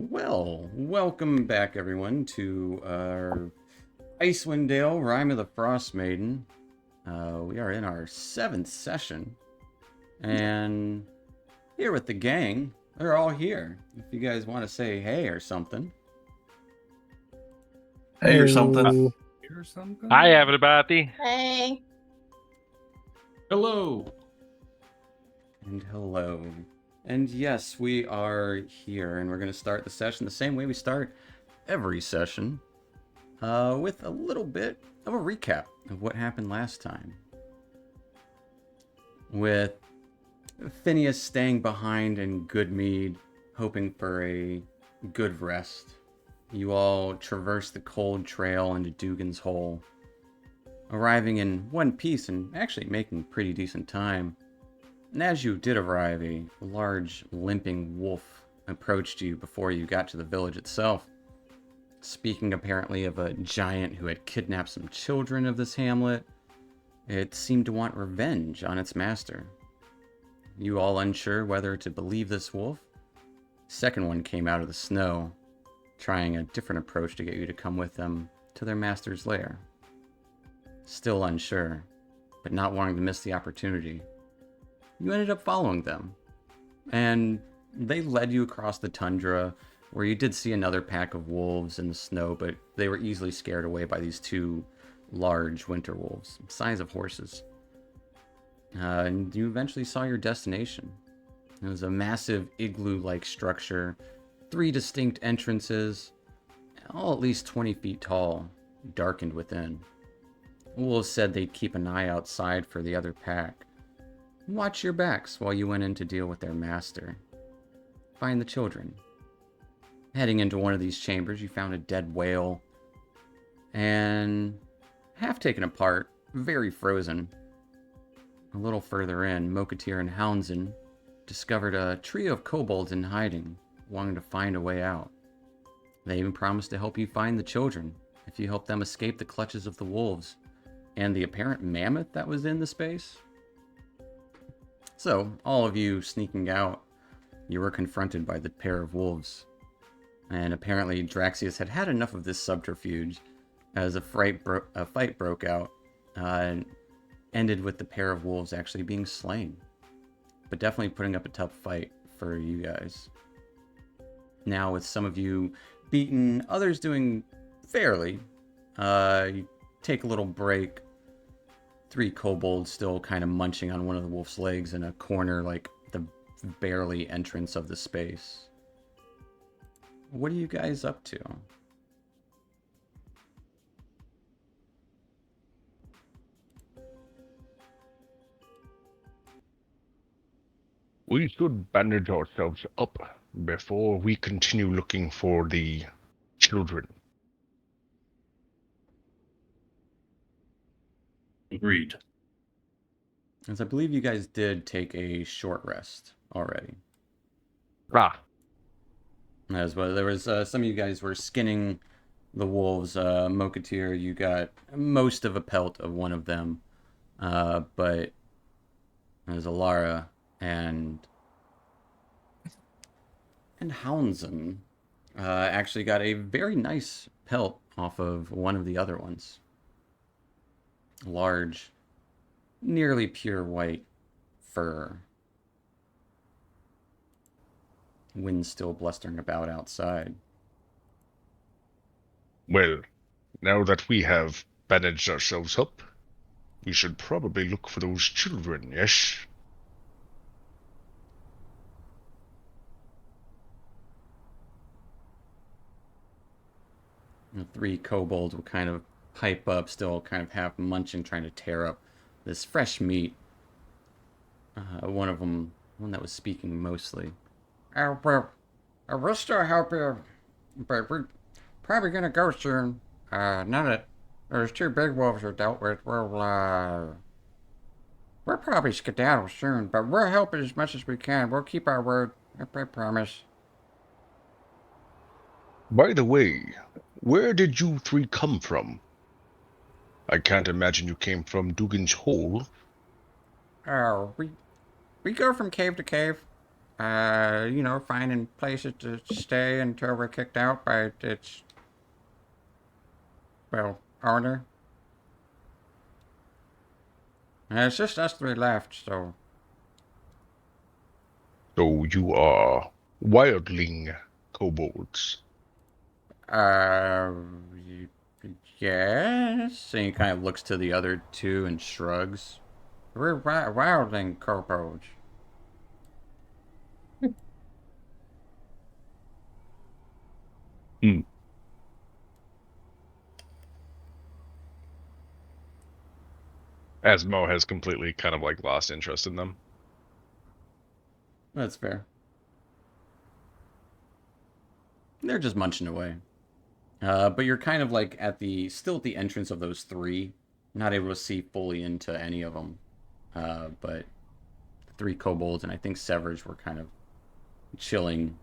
Well, welcome back everyone to our Icewind Dale, Rime of the Frostmaiden. We are in our 7th session, and here with the gang. They're all here. If you guys want to say hey or something. Hey, or something. Or something? Hi, everybody. Hey. Hello. And hello. And yes, we are here, and we're going to start the session the same way we start every session, with a little bit of a recap of what happened last time. With Phineas staying behind in Goodmead, hoping for a good rest. You all traverse the cold trail into Dugan's Hole, arriving in one piece and actually making pretty decent time. And as you did arrive, a large, limping wolf approached you before you got to the village itself, speaking apparently of a giant who had kidnapped some children of this hamlet. It seemed to want revenge on its master. You all unsure whether to believe this wolf? Second one came out of the snow, trying a different approach to get you to come with them to their master's lair. Still unsure, but not wanting to miss the opportunity, you ended up following them, and they led you across the tundra, where you did see another pack of wolves in the snow, but they were easily scared away by these two large winter wolves, size of horses. And you eventually saw your destination. It was a massive igloo-like structure, 3 distinct entrances, all at least 20 feet tall, darkened within. Wolves said they'd keep an eye outside for the other pack. Watch your backs while you went in to deal with their master. Find the children. Heading into one of these chambers, you found a dead whale, and half taken apart, very frozen. A little further in, Mokatir and Houndson discovered a trio of kobolds in hiding, wanting to find a way out. They even promised to help you find the children if you help them escape the clutches of the wolves and the apparent mammoth that was in the space. So, all of you sneaking out, you were confronted by the pair of wolves. And apparently Draxius had had enough of this subterfuge, as a fight broke out, and ended with the pair of wolves actually being slain. But definitely putting up a tough fight for you guys. Now, with some of you beaten, others doing fairly, you take a little break. 3 kobolds still kind of munching on one of the wolf's legs in a corner, like the barely entrance of the space. What are you guys up to? We should bandage ourselves up before we continue looking for the children. Agreed. As I believe you guys did take a short rest already. As well, there was some of you guys were skinning the wolves. Mokatir, you got most of a pelt of one of them, but there's Alara and Houndson actually got a very nice pelt off of one of the other ones. Large, nearly pure white fur. Wind still blustering about outside. Well, now that we have bandaged ourselves up, we should probably look for those children, yes? The 3 kobolds will kind of pipe up, still kind of half munching, trying to tear up this fresh meat. One of them, one that was speaking mostly. We'll still help you, but we're probably gonna go soon. Now that those 2 big wolves are dealt with, we'll probably skedaddle soon, but we'll help as much as we can. We'll keep our word, I promise. By the way, where did you 3 come from? I can't imagine you came from Dugan's Hole. Oh, we go from cave to cave. finding places to stay until we're kicked out by its, well, owner. And it's just us three left, so. So you are wildling kobolds. Uh, yes. And he kind of looks to the other two and shrugs. We're wilding kobolds. Hmm. Asmo has completely kind of like lost interest in them. That's fair. They're just munching away. But you're kind of like still at the entrance of those three, not able to see fully into any of them. But the three kobolds and I think Severs were kind of chilling.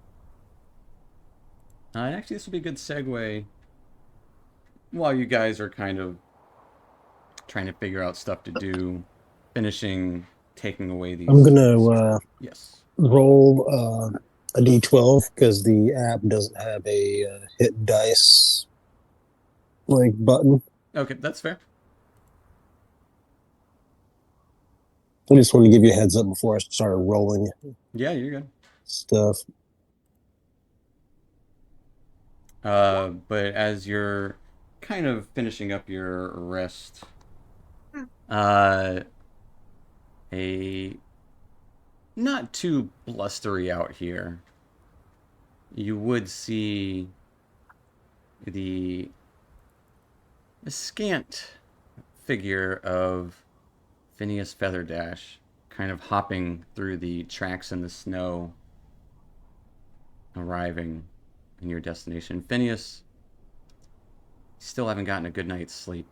And actually, this would be a good segue while you guys are kind of trying to figure out stuff to do, finishing taking away I'm these. gonna Yes. roll a d12 because the app doesn't have a hit dice like button. Okay, that's fair. I just want to give you a heads up before I start rolling Yeah, you're good. stuff. But as you're kind of finishing up your rest, uh, a not too blustery out here, you would see the scant figure of Phineas Featherdash kind of hopping through the tracks in the snow, arriving in your destination. Phineas, still haven't gotten a good night's sleep.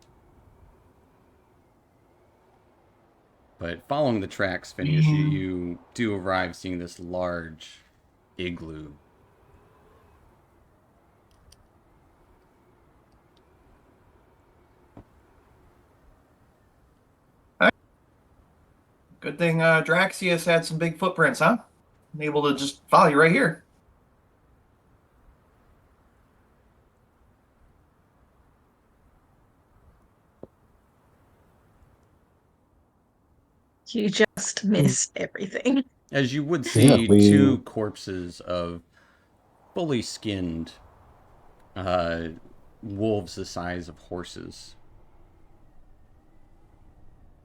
But following the tracks, Phineas, you do arrive seeing this large igloo. Good thing Draxius had some big footprints, huh? I'm able to just follow you right here. You just missed everything. As you would Yeah, see, we. two corpses of fully skinned uh, wolves the size of horses.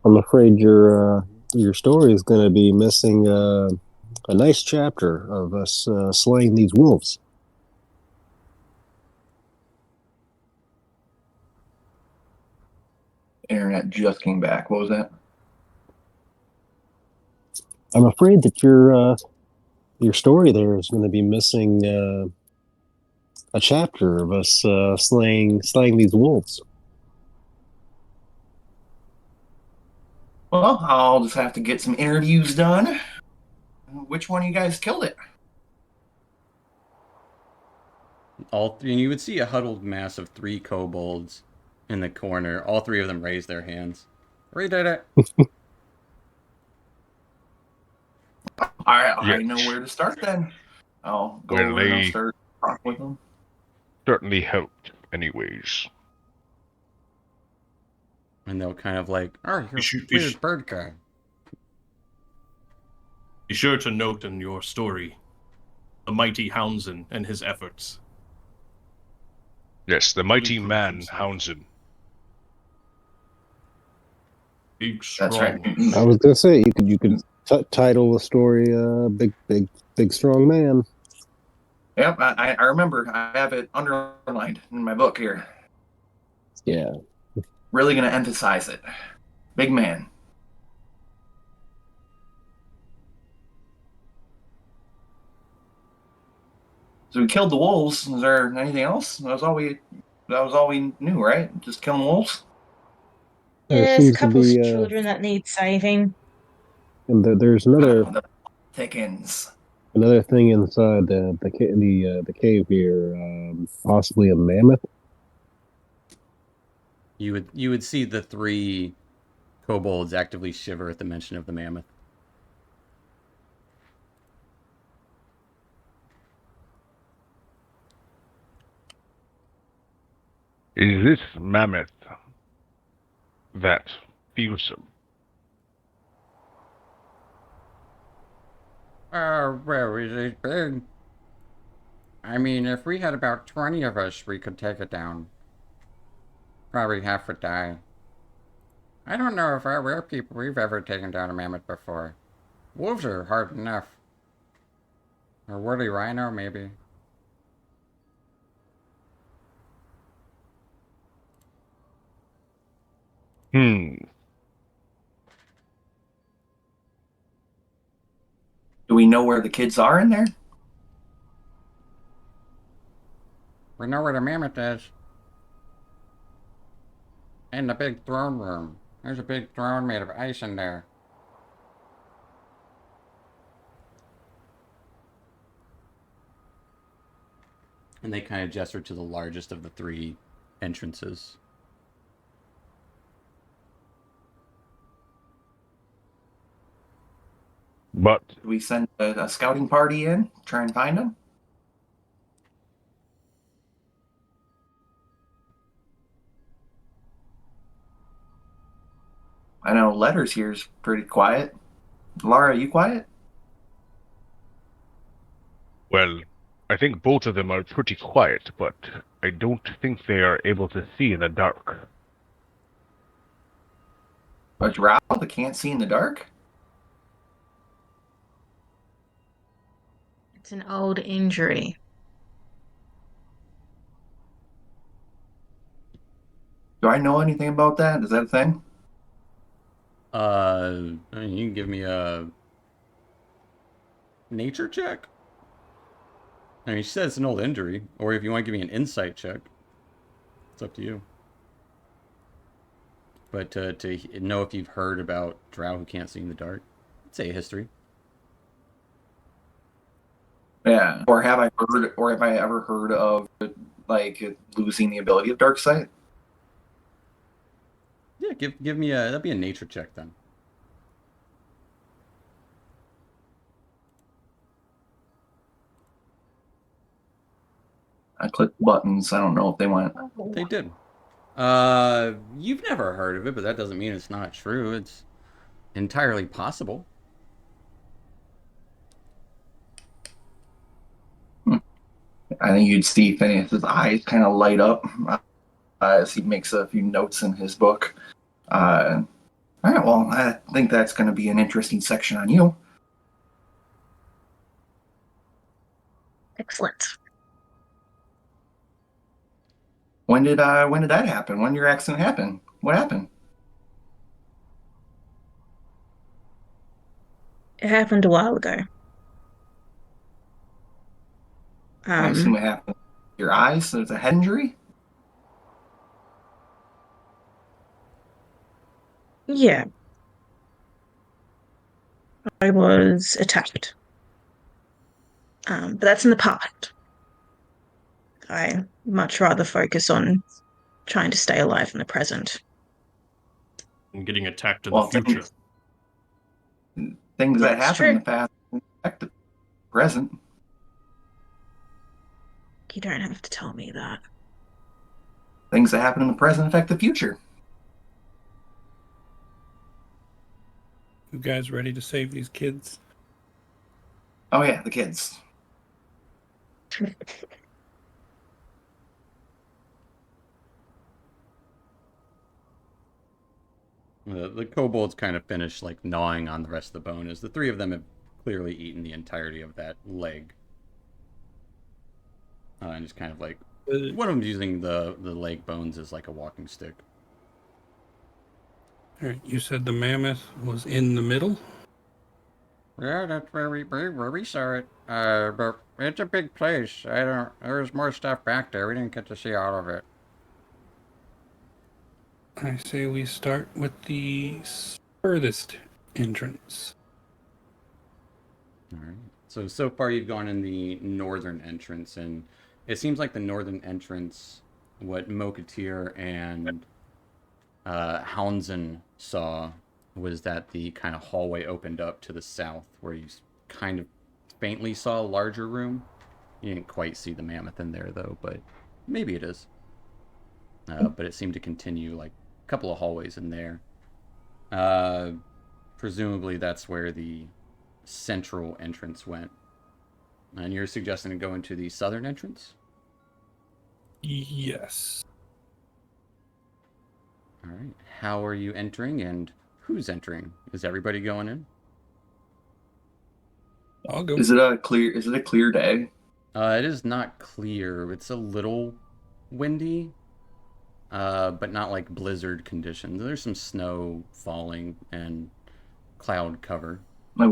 I'm afraid your story is going to be missing a nice chapter of us slaying these wolves. Internet just came back. What was that? I'm afraid that your story there is going to be missing a chapter of us slaying these wolves. Well, I'll just have to get some interviews done. Which one of you guys killed it? And you would see a huddled mass of three kobolds in the corner. All three of them raise their hands. We did it. I Yes. know where to start then. I'll go Well, over and I'll they start talking with them. certainly helped, anyways. And they'll kind of like, oh, you're You a weird bird guy. Be sure to note in your story the mighty Houndson and his efforts. Yes, the mighty Prove man, himself. Houndson. Big, strong. That's right. I was going to say you could title the story "Big Strong Man." Yep, I remember. I have it underlined in my book here. Yeah. Really going to emphasize it. Big man. So we killed the wolves. Is there anything else? That was all we knew, right? Just killing wolves? There There's a seems to couple be children that need saving. and there's another Oh, the thickens. thing inside the cave here, possibly a mammoth. You would see the three kobolds actively shiver at the mention of the mammoth. Is this mammoth that fearsome? Well, is it big? I mean, if we had about 20 of us, we could take it down. Probably half would die. I don't know if we're people we've ever taken down a mammoth before. Wolves are hard enough. Or woolly rhino, maybe. Hmm. Do we know where the kids are in there? We know where the mammoth is. In the big throne room. There's a big throne made of ice in there. And they kind of gesture to the largest of the three entrances. But Do we send a scouting party in, try and find them? I know Letters here's pretty quiet. Laura, you quiet? well, I think both of them are pretty quiet, but I don't think they are able to see in the dark. A drow that can't see in the dark? It's an old injury. Do I know anything about that? Is that a thing? I mean, you can give me a nature check? I mean, she said it's an old injury. Or if you want to give me an insight check, it's up to you. But to know if you've heard about drow who can't see in the dark, I'd say history. Yeah. Or have I ever heard of like losing the ability of dark sight? Yeah, give me a, that'd be a nature check then. I click buttons. I don't know if they want. They did. You've never heard of it, but that doesn't mean it's not true. It's entirely possible. I think you'd see Phineas's eyes kind of light up as he makes a few notes in his book. All right, well, I think that's going to be an interesting section on you. Excellent. When did that happen? When did your accident happen? What happened? It happened a while ago. I assume it happened. Your eyes. So it's a head injury. Yeah, I was attacked. But that's in the past. I much rather focus on trying to stay alive in the present. And getting attacked in the Well, future. things that That's happen in true. the past affect the present. You don't have to tell me that. Things that happen in the present affect the future. You guys ready to save these kids? Oh yeah, the kids. The kobolds kind of finish like gnawing on the rest of the bone, as the three of them have clearly eaten the entirety of that leg. And just kind of like one of them's using the leg bones as like a walking stick. All right, you said the mammoth was in the middle? Yeah, that's where we saw it. But it's a big place. There's more stuff back there. We didn't get to see all of it. I say we start with the furthest entrance. All right. So far you've gone in the northern entrance, and it seems like the northern entrance, what Moketeer and Houndzon saw was that the kind of hallway opened up to the south, where you kind of faintly saw a larger room. You didn't quite see the mammoth in there though, but maybe it is. but it seemed to continue like a couple of hallways in there. Presumably that's where the central entrance went. And you're suggesting to go into the southern entrance? Yes. All right. How are you entering and who's entering? Is everybody going in? I'll go. Is it a clear day? It is not clear. It's a little windy, but not like blizzard conditions. There's some snow falling and cloud cover. Like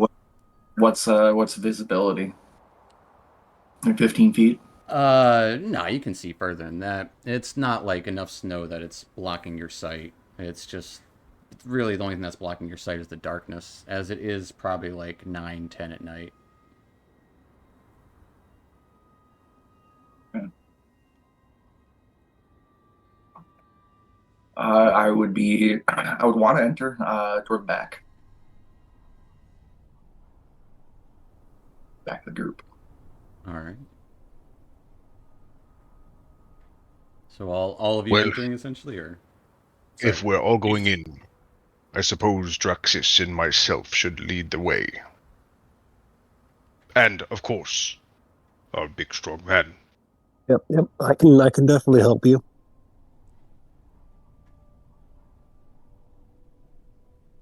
what's visibility? Like 15 feet? No, you can see further than that. It's not like enough snow that it's blocking your sight. It's just really the only thing that's blocking your sight is the darkness, as it is probably like 9, 10 at night. I would want to enter toward the back of the group. All right. So all of you Well, entering essentially, or If sorry. we're all going in, I suppose Draxis and myself should lead the way. And, of course, our big strong man. Yep. I can definitely help you.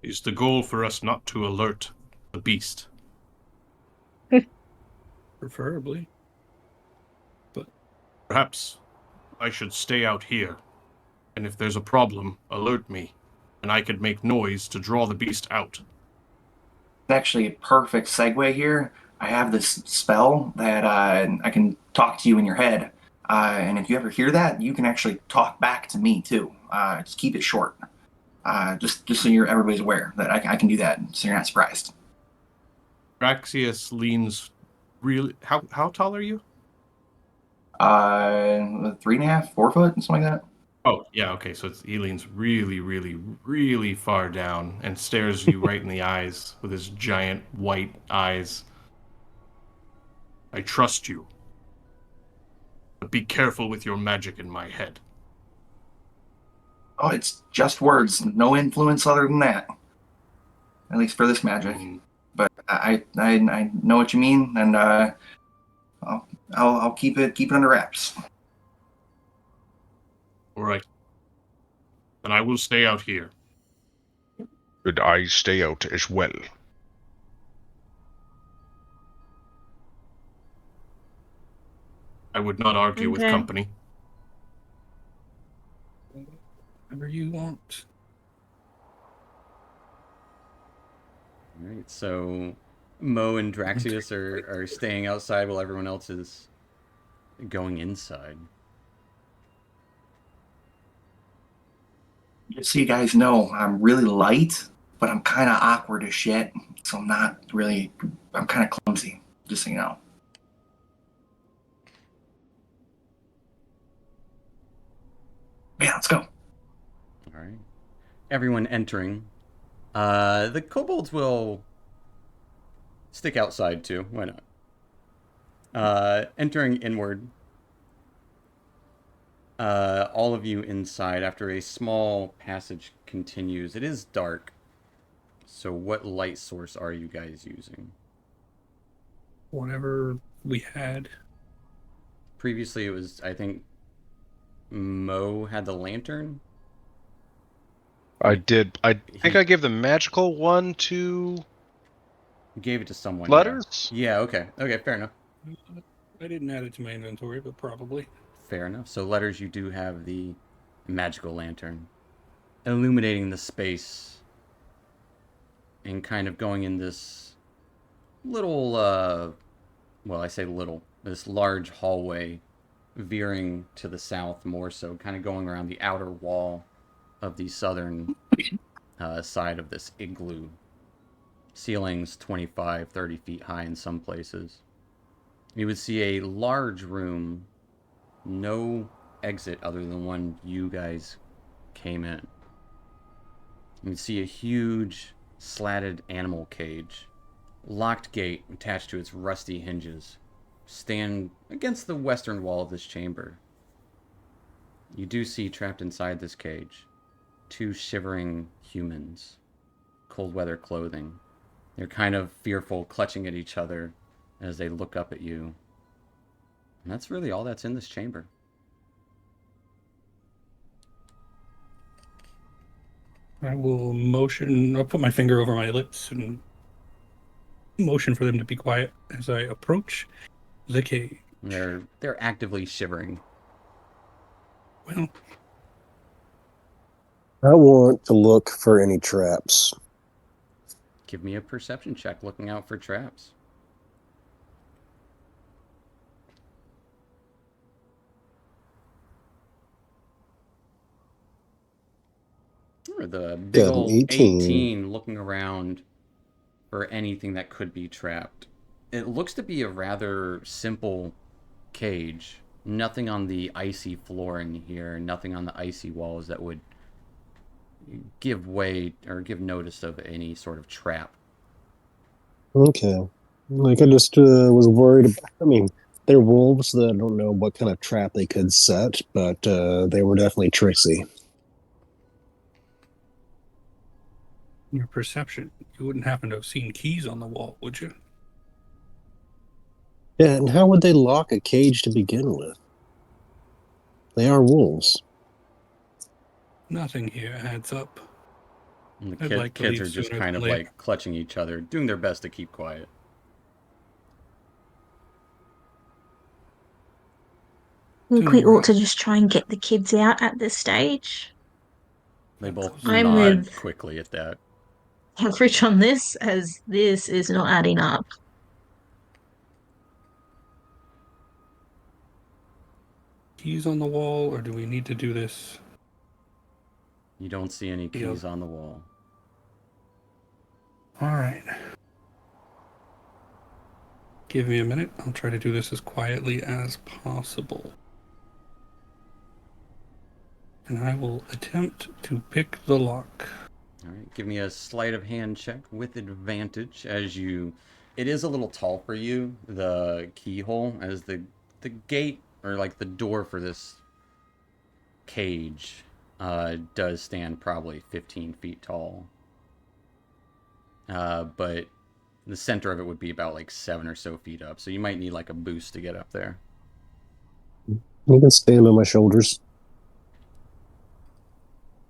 Is the goal for us not to alert the beast? Preferably. Perhaps I should stay out here, and if there's a problem, alert me, and I could make noise to draw the beast out. It's actually a perfect segue here. I have this spell that I can talk to you in your head, and if you ever hear that, you can actually talk back to me too. Just keep it short. Just so everybody's aware that I can do that, so you're not surprised. Draxius leans really. How tall are you? 3.5, 4 foot, something like that. Oh, yeah, okay, so he leans really, really, really far down and stares you right in the eyes with his giant white eyes. I trust you, but be careful with your magic in my head. Oh, it's just words, no influence other than that. At least for this magic. But I know what you mean, and I'll keep it under wraps. All right. Then I will stay out here. Should I stay out as well? I would not argue with Okay. company. Whatever you want. All right. So Mo and Draxius are staying outside while everyone else is going inside. Just so you guys know, I'm really light, but I'm kind of awkward as shit. So I'm kind of clumsy, just so you know. Yeah, let's go. All right. Everyone entering. The kobolds will stick outside too. Why not? Entering inward. All of you inside after a small passage continues. It is dark. So what light source are you guys using? Whatever we had. Previously it was, I think, Mo had the lantern. I did. I think I gave the magical one to Gave it to someone. Letters? Yeah, okay. Okay, fair enough. I didn't add it to my inventory, but probably. Fair enough. So Letters, you do have the magical lantern illuminating the space and kind of going in this little, well, I say little, this large hallway veering to the south more so, kind of going around the outer wall of the southern side of this igloo. Ceilings 25, 30 feet high in some places. You would see a large room, no exit other than one you guys came in. You'd see a huge slatted animal cage, locked gate attached to its rusty hinges, stand against the western wall of this chamber. You do see trapped inside this cage 2 shivering humans, cold weather clothing. They're kind of fearful, clutching at each other as they look up at you. And that's really all that's in this chamber. I will motion. I'll put my finger over my lips and motion for them to be quiet as I approach the cave. They're actively shivering. Well, I want to look for any traps. Give me a perception check looking out for traps. Or the big Got an old 18. 18 looking around for anything that could be trapped. It looks to be a rather simple cage. Nothing on the icy flooring here, nothing on the icy walls that would give way or give notice of any sort of trap. Okay. Like, I just was worried about, I mean, they're wolves that I don't know what kind of trap they could set, but they were definitely tricksy. your perception. You wouldn't happen to have seen keys on the wall, would you? Yeah, and how would they lock a cage to begin with? They are wolves. Nothing here adds up. And the I'd like to kids leave are just sooner kind than of later. like clutching each other, doing their best to keep quiet. I think Don't we ought worry. to just try and get the kids out at this stage. They both I'm nod with quickly at that. average on this, as this is not adding up. Keys on the wall, or do we need to do this? You don't see any keys on the wall. All right. Give me a minute. I'll try to do this as quietly as possible. And I will attempt to pick the lock. All right, give me a sleight of hand check with advantage as you. It is a little tall for you, the keyhole, as the gate or like the door for this cage does stand probably 15 feet tall. But the center of it would be about like 7 or so feet up, so you might need like a boost to get up there. You can stand on my shoulders.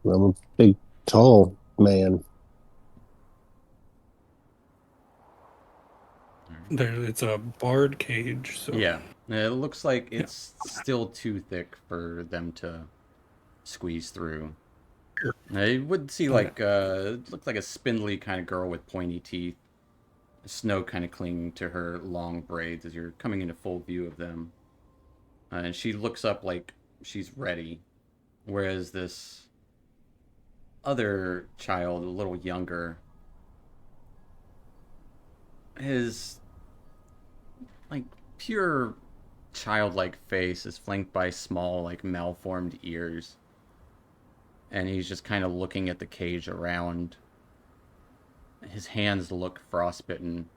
I'm a big, tall man. It's a barred cage, so Yeah, it looks like it's still too thick for them to squeeze through. I would see like it looked like a spindly kind of girl with pointy teeth, snow kind of clinging to her long braids as you're coming into full view of them. And she looks up like she's ready, whereas this other child, a little younger, his like pure childlike face is flanked by small like malformed ears, and he's just kind of looking at the cage around. His hands look frostbitten.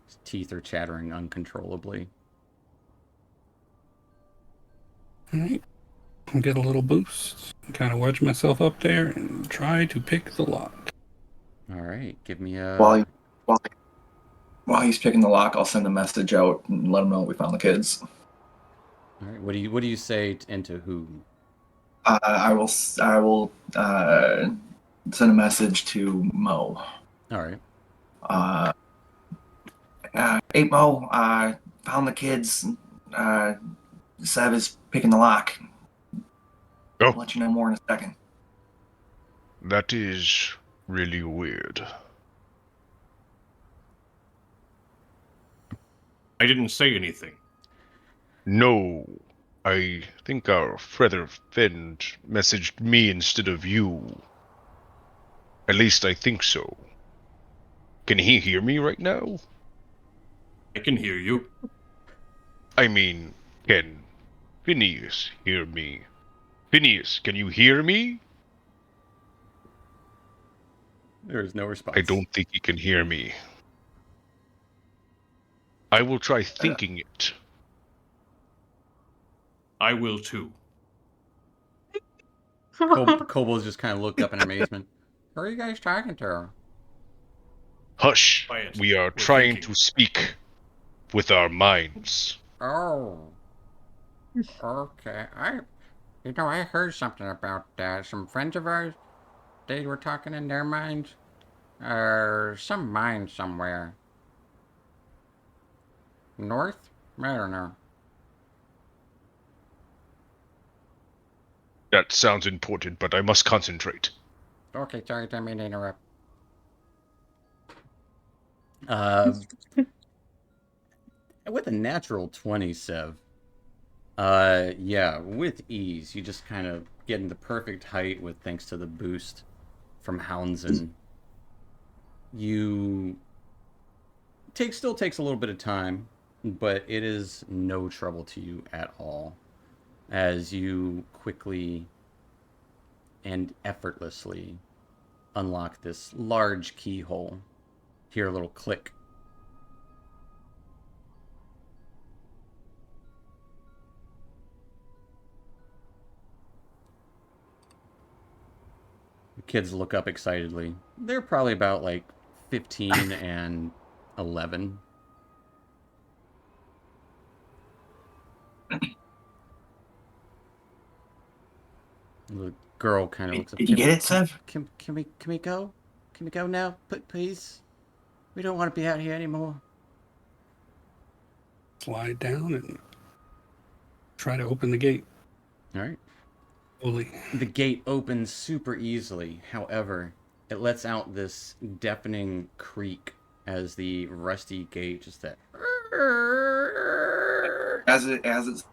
His teeth are chattering uncontrollably. all right. I'll get a little boost. Kind of wedge myself up there and try to pick the lock. All right, give me a. While he's picking the lock, I'll send a message out and let him know we found the kids. All right, what do you say and to who? I will send a message to Mo. All right. Hey Mo, found the kids. Sev is picking the lock. Oh. I'll let you know more in a second. That is really weird. I didn't say anything. No, I think our feather friend messaged me instead of you. At least I think so. Can he hear me right now? I can hear you. I mean, can Phineas hear me? Phineas, can you hear me? There is no response. I don't think he can hear me. I will try thinking it. I will too. Kobolds just kind of look up in amazement. Who are you guys talking to? Hush! Quiet. We are We're trying thinking. to speak with our minds. Oh. Okay. I heard something about some friends of ours. They were talking in their minds. Some mine somewhere. North? I don't know. That sounds important, but I must concentrate. Okay, sorry, didn't mean to interrupt. With a natural 20, Sev. Yeah, with ease. You just kind of get in the perfect height with thanks to the boost from Houndsen. You still takes a little bit of time, but it is no trouble to you at all as you quickly and effortlessly unlock this large keyhole. Hear a little click. The kids look up excitedly. They're probably about like 15 and 11. The girl kind of looks up. Did you get it, Sev? Can we go? Can we go now, please? We don't want to be out here anymore. Slide down and try to open the gate. All right. Slowly. The gate opens super easily. However, it lets out this deafening creak as the rusty gate just that. As it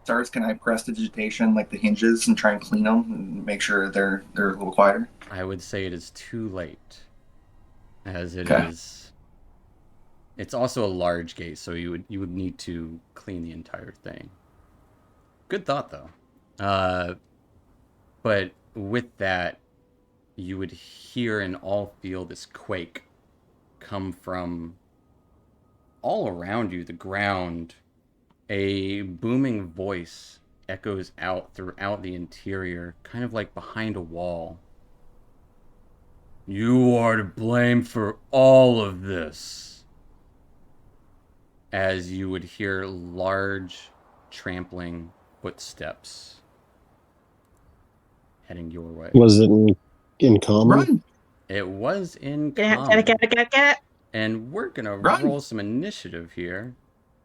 starts, can I prestidigitation like the hinges and try and clean them and make sure they're a little quieter? I would say it is too late, as it Okay. is. It's also a large gate, so you would need to clean the entire thing. Good thought though. But with that, you would hear and all feel this quake come from all around you, the ground. A booming voice echoes out throughout the interior, kind of like behind a wall. You are to blame for all of this. As you would hear large, trampling footsteps heading your way. Was it in common? Run! It was in Get common. it. And we're going to Run! roll some initiative here.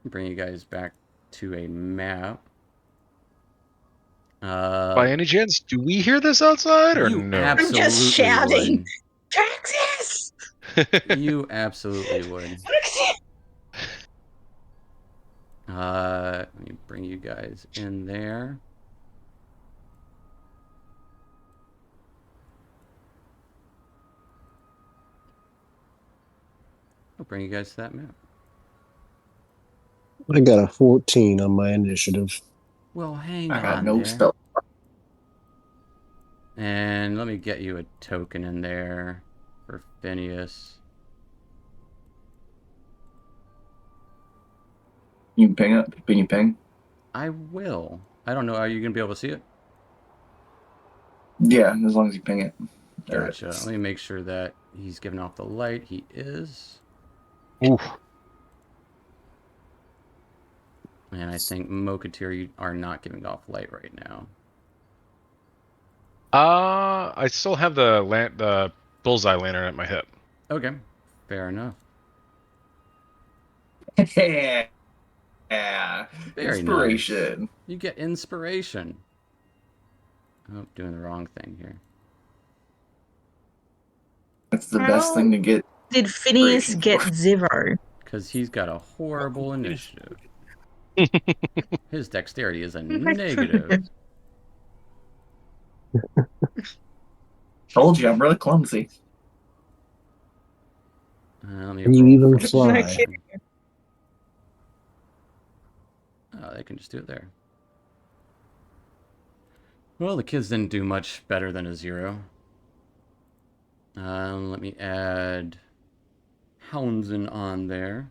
Bring you guys back to a map. By any chance, do we hear this outside or You no? I'm just absolutely shouting. Traxxas! would. You absolutely would. Traxxas! Let me bring you guys in there. I'll bring you guys to that map. I got a 14 on my initiative. Well, hang I got on no there. spell. And let me get you a token in there for Phineas. You can ping it. Can you ping? I will. I don't know. Are you going to be able to see it? Yeah, as long as you ping it. Gotcha. Let me make sure that he's giving off the light. He is. Oof. And I think Mokatir, you are not giving off light right now. I still have the bullseye lantern at my hip. Okay. Fair enough. Yeah. Very Inspiration. nice. You get inspiration. Oh, doing the wrong thing here. That's the best thing to get. Did Phineas Inspiration get for. 0? Because he's got a horrible initiative. His dexterity is a negative. Told you, I'm really clumsy. Let me Can you roll even for fly? inspiration. Oh, they can just do it there. Well, the kids didn't do much better than a 0. Let me add Houndsen on there.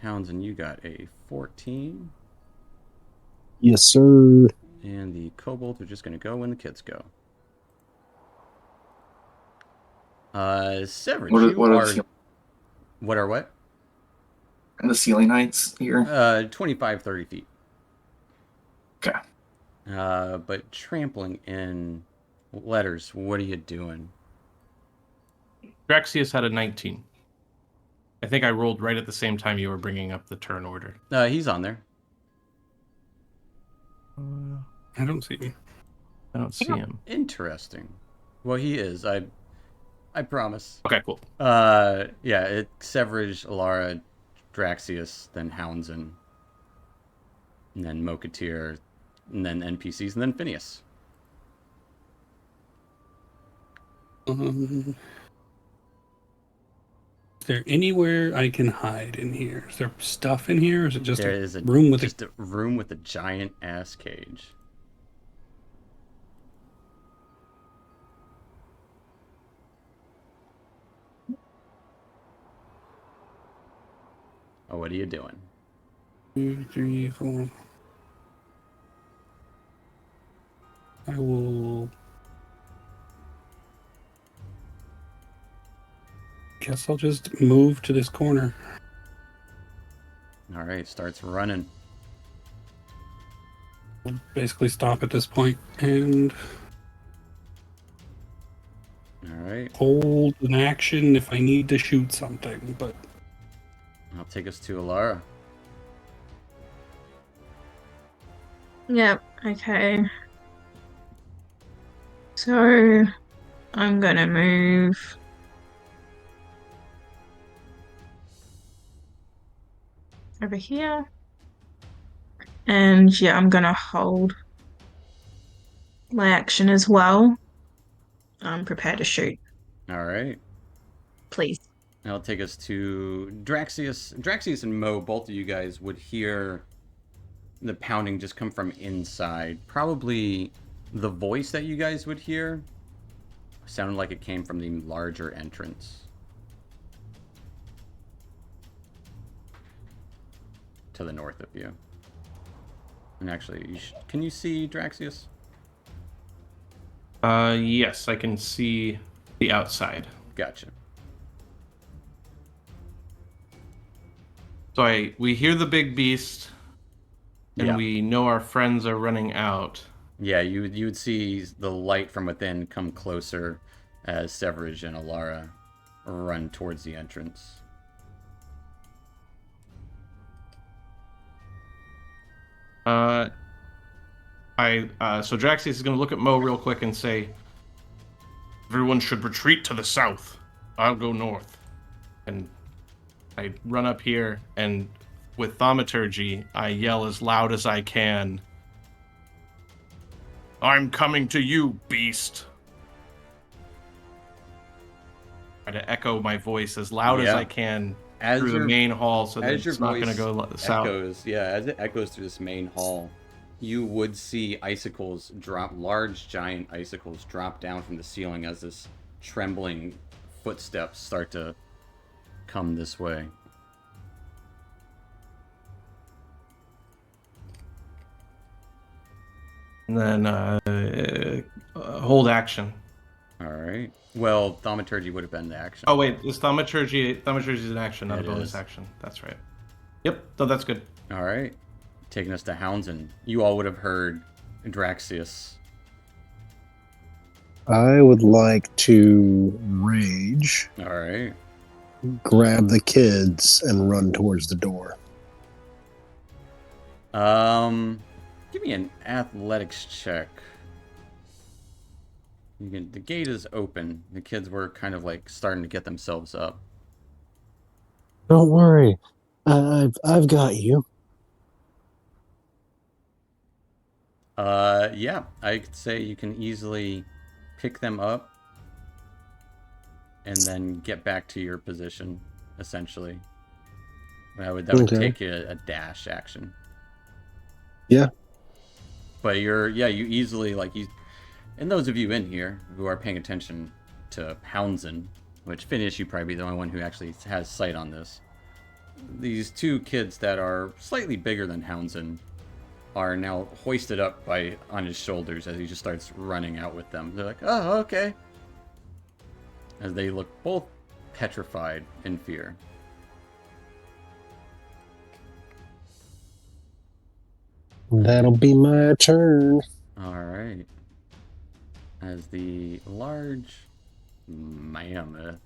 Houndsen, you got a 14. Yes, sir. And the kobolds are just going to go when the kids go. Severage, What are, you what are are... What are what? the ceiling heights here? 25, 30 feet. Okay. But trampling in letters, what are you doing? Draxius had a 19. I think I rolled right at the same time you were bringing up the turn order. He's on there. I don't see him. I don't see him. Interesting. Well, he is. I promise. Okay, cool. Yeah, it's Severage, Alara, Draxius, then Houndsman, and then Mokatir, and then NPCs, and then Phineas. Is there anywhere I can hide in here? Is there stuff in here? Or is it just There a is room with just a room with a giant ass cage. Oh, what are you doing? 2, 3, 4? I will... Guess I'll just move to this corner. All right, starts running. I'll basically stop at this point and All right, hold an action if I need to shoot something, but I'll take us to Alara. Yep, okay. So I'm gonna move over here. And yeah, I'm gonna hold my action as well. I'm prepared to shoot, All right. please. That'll take us to Draxius. Draxius and Mo, both of you guys would hear the pounding just come from inside. Probably the voice that you guys would hear sounded like it came from the larger entrance. To the north of you. And actually, can you see Draxius? Yes, I can see the outside. Gotcha. So we hear the big beast, and Yeah. we know our friends are running out. Yeah, you would see the light from within come closer as Severage and Alara run towards the entrance. So Draxius is going to look at Mo real quick and say, "Everyone should retreat to the south. I'll go north." And I run up here, and with thaumaturgy, I yell as loud as I can, "I'm coming to you, beast!" Try to echo my voice as loud as I can through the main hall, so that it's not going to go south. As it echoes through this main hall, you would see icicles drop, large giant icicles drop down from the ceiling as this trembling footsteps start to come this way. And then hold action. All right. Well, thaumaturgy would have been the action. Oh wait, is thaumaturgy? Thaumaturgy is an action, not a bonus action. That's right. Yep. No, that's good. All right. Taking us to Houndsman. You all would have heard Draxius. I would like to rage, All right. grab the kids, and run towards the door. Give me an athletics check. The gate is open. The kids were kind of like starting to get themselves up. Don't worry, I've got you. Yeah, I could say you can easily pick them up and then get back to your position, essentially. That would take you a dash action. Yeah. But you easily, and those of you in here who are paying attention to Houndsman, which Phineas, you probably be the only one who actually has sight on this. These two kids that are slightly bigger than Houndsman are now hoisted up on his shoulders as he just starts running out with them. They're like, oh, okay. As they look both petrified in fear. That'll be my turn. Alright. As the large mammoth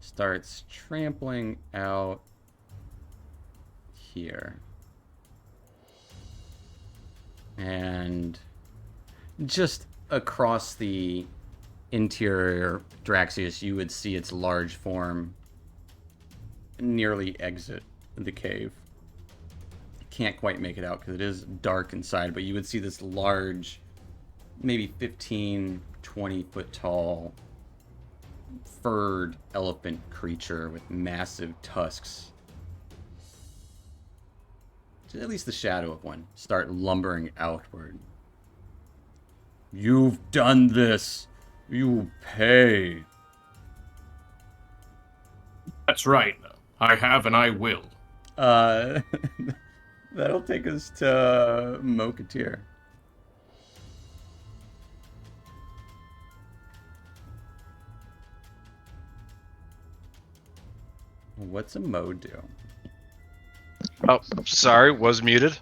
starts trampling out here. And just across the interior Draxius, you would see its large form nearly exit the cave. Can't quite make it out because it is dark inside, but you would see this large, maybe 15, 20 foot tall, furred elephant creature with massive tusks. At least the shadow of one start lumbering outward. You've done this. You pay. That's right. I have and I will. That'll take us to Mokatir. What's a Mo do? Oh, sorry, was muted.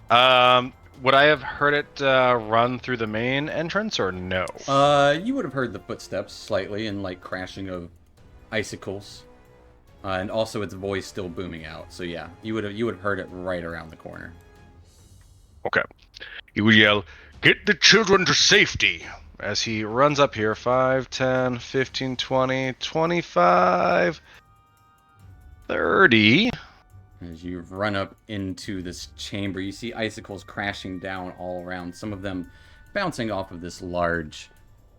Would I have heard it run through the main entrance or no? You would have heard the footsteps slightly and like crashing of icicles, and also its voice still booming out. So yeah, you would have heard it right around the corner. Okay. He would yell, "Get the children to safety!" as he runs up here. 5, 10, 15, 20, 25, 30. As you run up into this chamber, you see icicles crashing down all around, some of them bouncing off of this large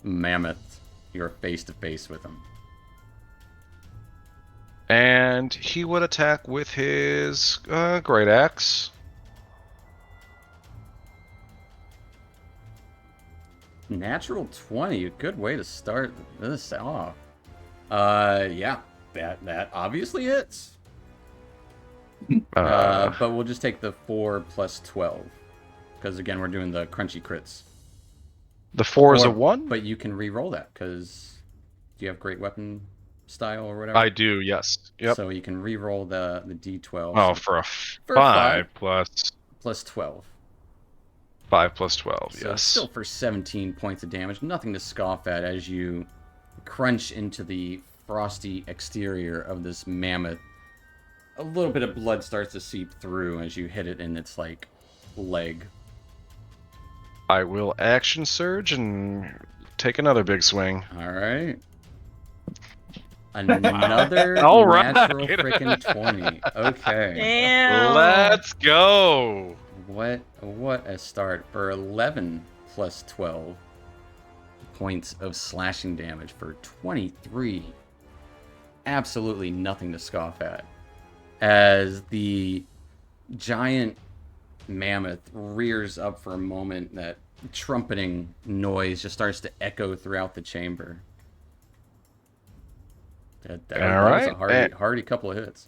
mammoth. You're face to face with him. And he would attack with his great axe. Natural 20, a good way to start this off. Yeah, that obviously hits. But we'll just take the 4 plus 12. Because again, we're doing the crunchy crits. The 4 is a 1? But you can re-roll that, because do you have great weapon style or whatever? I do, yes. Yep. So you can re-roll the D12. Oh, so for a for 5 plus 12. 5 plus 12, So yes. still for 17 points of damage. Nothing to scoff at as you crunch into the frosty exterior of this mammoth. A little bit of blood starts to seep through as you hit it in its, like, leg. I will action surge and take another big swing. Alright. Another All right. natural freaking 20. Okay. Damn. Let's go! What a start for 11 plus 12 points of slashing damage for 23. Absolutely nothing to scoff at. As the giant mammoth rears up for a moment, that trumpeting noise just starts to echo throughout the chamber. That was a hardy couple of hits.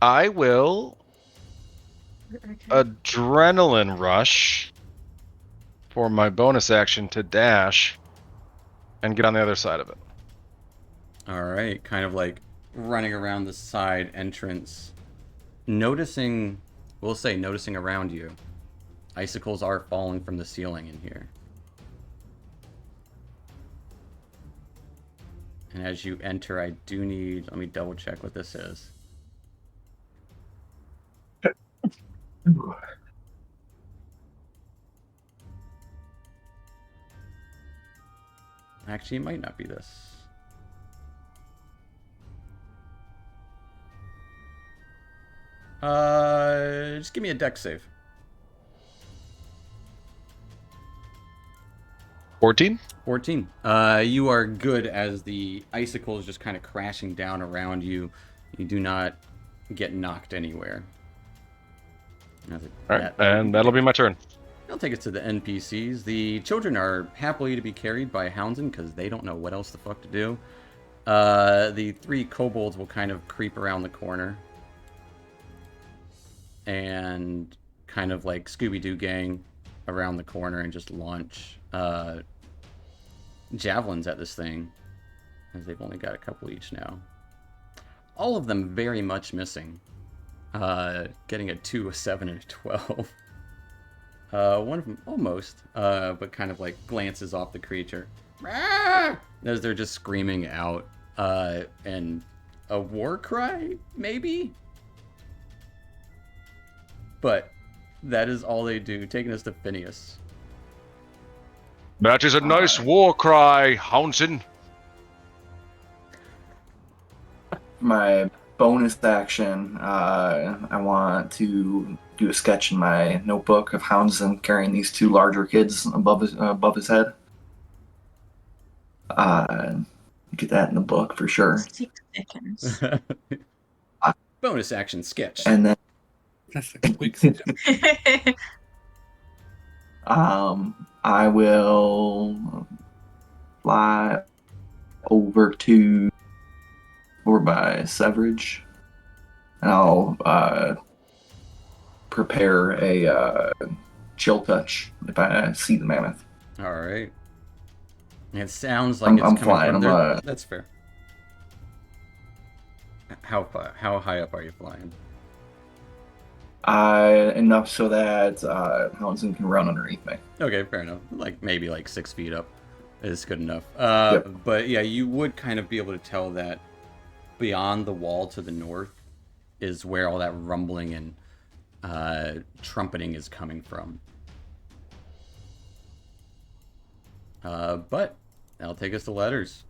I will Okay. adrenaline rush for my bonus action to dash and get on the other side of it. Alright, kind of like running around the side entrance. Noticing around you. Icicles are falling from the ceiling in here. And as you enter, I do need... Let me double check what this is. Actually, it might not be this. Just give me a dex save. 14? 14. You are good as the icicles just kind of crashing down around you. You do not get knocked anywhere. Alright, and that'll be my turn. It'll That'll take us to the NPCs. The children are happily to be carried by Houndsdon because they don't know what else the fuck to do. The 3 kobolds will kind of creep around the corner and kind of like Scooby-Doo gang around the corner and just launch javelins at this thing, as they've only got a couple each now. All of them very much missing. Getting a 2, a 7, and a 12. One of them almost, but kind of like glances off the creature. As they're just screaming out. And a war cry, maybe? But that is all they do, taking us to Phineas. That is a nice war cry, Houndsdon. My bonus action, I want to do a sketch in my notebook of Houndsdon carrying these 2 larger kids above his head. Get that in the book for sure. 6 seconds. Bonus action sketch. And then That's a quick step. I will fly over by Severage, and I'll prepare a chill touch if I see the mammoth. All right. It sounds like I'm it's coming flying, from I'm, there. That's fair. How high up are you flying? Enough so that Houndsdon can run underneath me. Okay, fair enough. Like maybe like 6 feet up is good enough. Yep. But yeah, you would kind of be able to tell that beyond the wall to the north is where all that rumbling and trumpeting is coming from. But that'll take us to letters.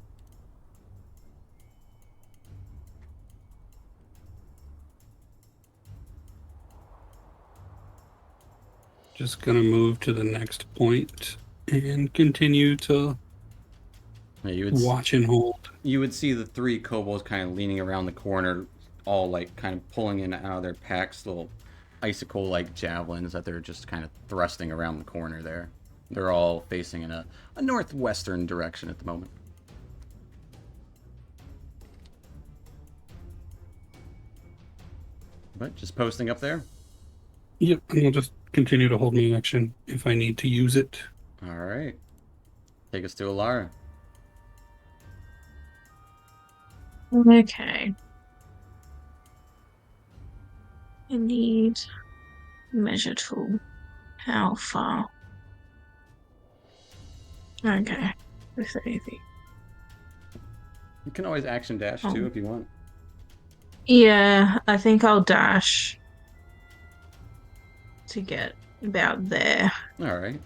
Just gonna move to the next point and continue to Yeah, you would watch and hold. you would see the 3 kobolds kind of leaning around the corner, all like kind of pulling in and out of their packs, little icicle-like javelins that they're just kind of thrusting around the corner there. They're all facing in a northwestern direction at the moment. But just posting up there. Yep, and I'll just continue to hold my action if I need to use it. All right. Take us to Alara. Okay. I need measure tool. How far? Okay. This is easy. You can always action dash too if you want. Yeah, I think I'll dash to get about there. All right.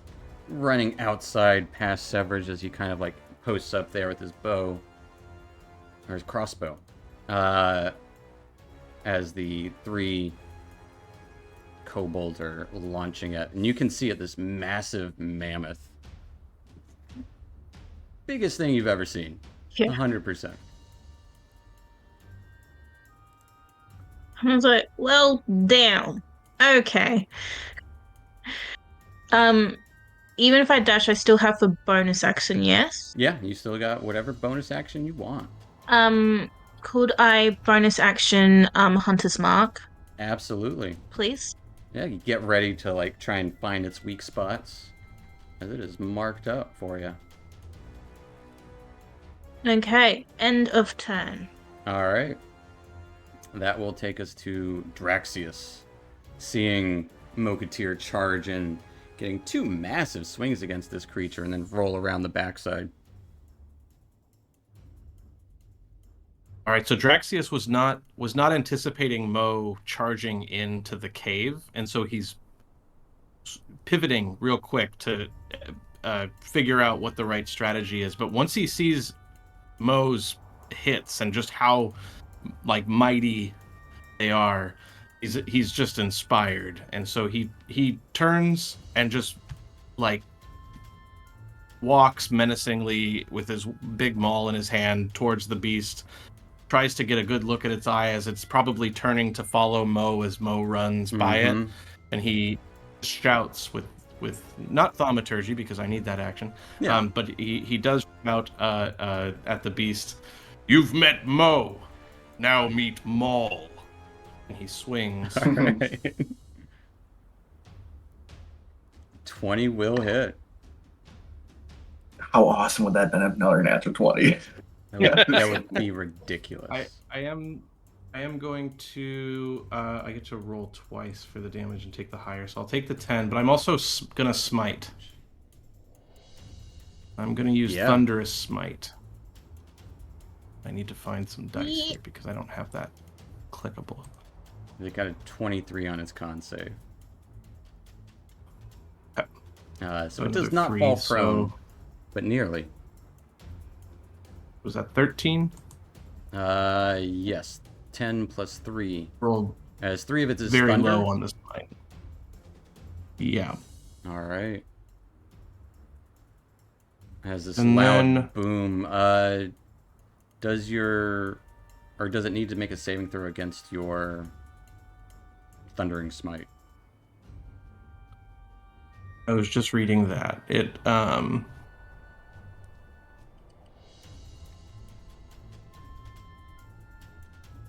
Running outside past Severage as he kind of like posts up there with his bow or his crossbow. As the 3 kobolds are launching at, and you can see it, this massive mammoth. Biggest thing you've ever seen. Yeah. 100%. I was like, well, damn. Okay. Even if I dash, I still have the bonus action, yes? Yeah, you still got whatever bonus action you want. Could I bonus action Hunter's Mark, Absolutely. please? Yeah, you get ready to like try and find its weak spots, as it is marked up for you. Okay, end of turn. All right. That will take us to Draxius. Seeing Mokatir charge in, getting 2 massive swings against this creature, and then roll around the backside. All right, so Draxius was not anticipating Mo charging into the cave, and so he's pivoting real quick to figure out what the right strategy is. But once he sees Mo's hits and just how like mighty they are, he's just inspired, and so he turns and just like walks menacingly with his big maul in his hand towards the beast. Tries to get a good look at its eye as it's probably turning to follow Mo as Mo runs by it, and he shouts with with not thaumaturgy because I need that action. Yeah. But he does shout at the beast, "You've met Mo, now meet Maul." And he swings. All right. 20 will hit. How awesome would that have been if another natural 20? That would be ridiculous. I am going to I get to roll twice for the damage and take the higher, so I'll take the 10. But I'm also gonna smite. I'm gonna use Thunderous Smite. I need to find some dice here because I don't have that clickable. They got a 23 on its con save. So it does not fall prone, but nearly. Was that 13? Yes. 10 plus 3. Rolled As 3 of it is very thunder. low on this line. Yeah. All right. Has this And loud then- boom. Does it need to make a saving throw against your Thundering Smite? I was just reading that.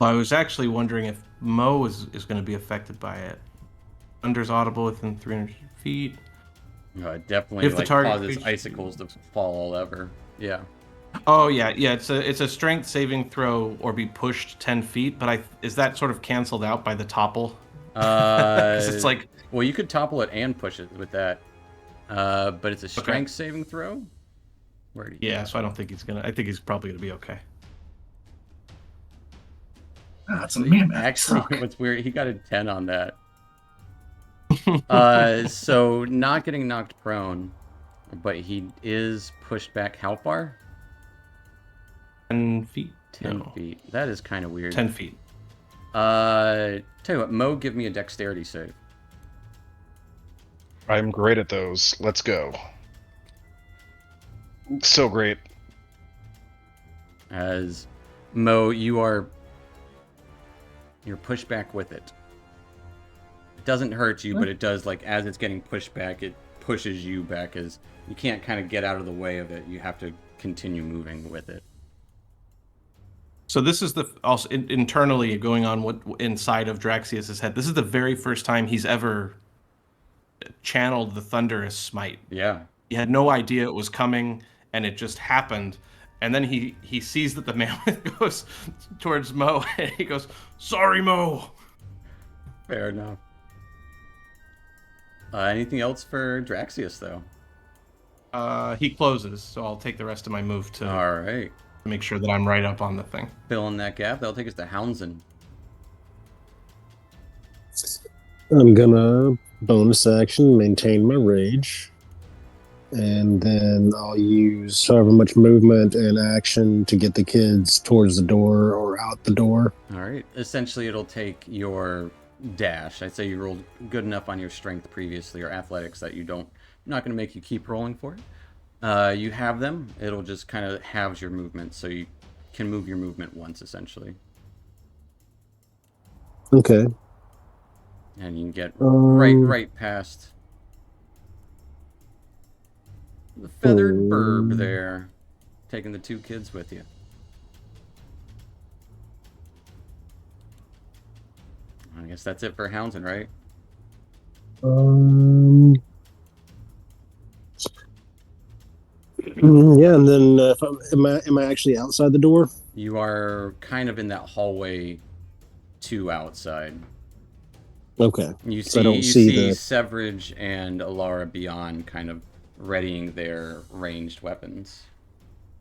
I was actually wondering if Mo is going to be affected by it. Thunder's audible within 300 feet. It definitely If the target causes reaches- icicles to fall all over. Yeah. Oh yeah. It's a strength saving throw or be pushed 10 feet. But is that sort of canceled out by the topple? 'Cause it's like, well, you could topple it and push it with that. But it's a strength saving throw. Where do you? Yeah. So I don't think he's gonna. I think he's probably gonna be okay. That's a mammoth. Actually, Suck. what's weird, he got a 10 on that. So not getting knocked prone, but he is pushed back how far? 10 feet. 10 No. feet. That is kind of weird. 10 feet. Tell you what, Mo, give me a dexterity save. I'm great at those. Let's go. So great. As Mo, you're pushed back with it. It doesn't hurt you, but it does, like, as it's getting pushed back, it pushes you back, as you can't kind of get out of the way of it. You have to continue moving with it. So this is also internally going on what inside of Draxius' head. This is the very first time he's ever channeled the Thunderous Smite. Yeah. He had no idea it was coming, and it just happened. And then he sees that the mammoth goes towards Mo, and he goes, "Sorry, Mo." Fair enough. Anything else for Draxius, though? He closes, so I'll take the rest of my move to All right. make sure that I'm right up on the thing. Fill in that gap. That'll take us to Houndson. I'm gonna bonus action, maintain my rage, and then I'll use however much movement and action to get the kids towards the door or out the door. All right. Essentially, it'll take your dash. I'd say you rolled good enough on your strength previously or athletics that I'm not going to make you keep rolling for it. You have them. It'll just kind of halves your movement, so you can move your movement once, essentially. Okay. And you can get right past the feathered burb there, taking the 2 kids with you. I guess that's it for Houndson, right? Yeah, and then am I actually outside the door? You are kind of in that hallway to outside. Okay. You So I see, don't you see see the- Severage and Alara beyond, kind of readying their ranged weapons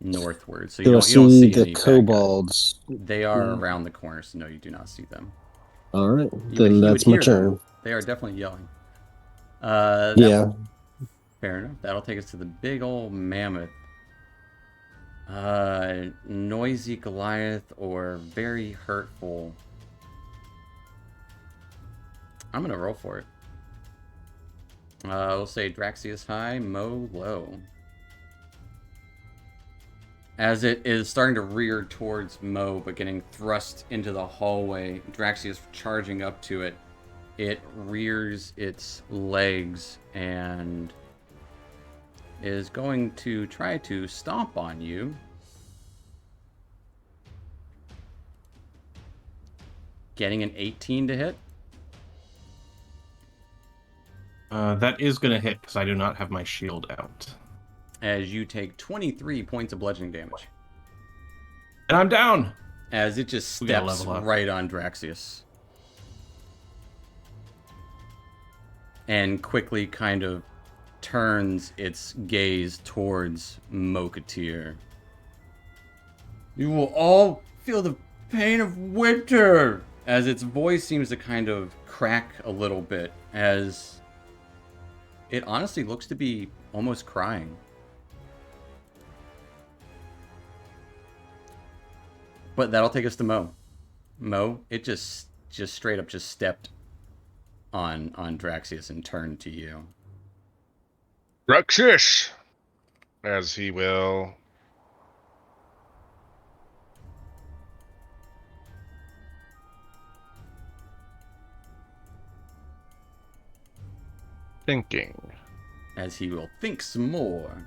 northward. So you Do I don't see see any the bad guys. kobolds? They are around the corner, so no, you do not see them. All right, You then would that's my hear them. turn. They are definitely yelling. Yeah. Fair enough. That'll take us to the big old mammoth. Noisy Goliath or very hurtful. I'm gonna roll for it. We'll say Draxius high, Mo low. As it is starting to rear towards Mo, but getting thrust into the hallway, Draxius charging up to it, it rears its legs and is going to try to stomp on you. Getting an 18 to hit. That is going to hit because I do not have my shield out. As you take 23 points of bludgeoning damage. And I'm down! As it just We gotta steps level up. right on Draxius. And quickly kind of turns its gaze towards Mokatir. You will all feel the pain of winter! As its voice seems to kind of crack a little bit, as it honestly looks to be almost crying. But that'll take us to Mo. Mo, it just straight up just stepped on Draxius and turned to you. Draxius! As he will... Thinking. As he will think some more.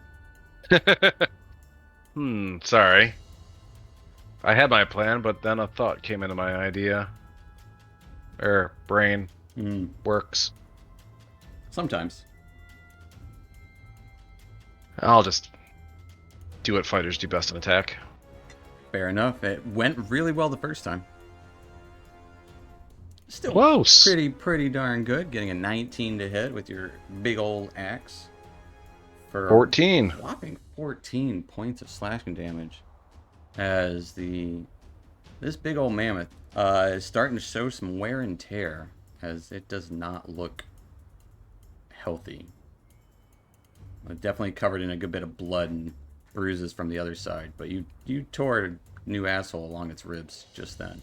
Sorry. I had my plan, but then a thought came into my idea. Brain. Works. Sometimes. I'll just do what fighters do best in attack. Fair enough. It went really well the first time. Still Close. pretty darn good. Getting a 19 to hit with your big old axe. For 14. a whopping 14 points of slashing damage. As this big old mammoth is starting to show some wear and tear, as it does not look healthy. Definitely covered in a good bit of blood and bruises from the other side, but you tore a new asshole along its ribs just then.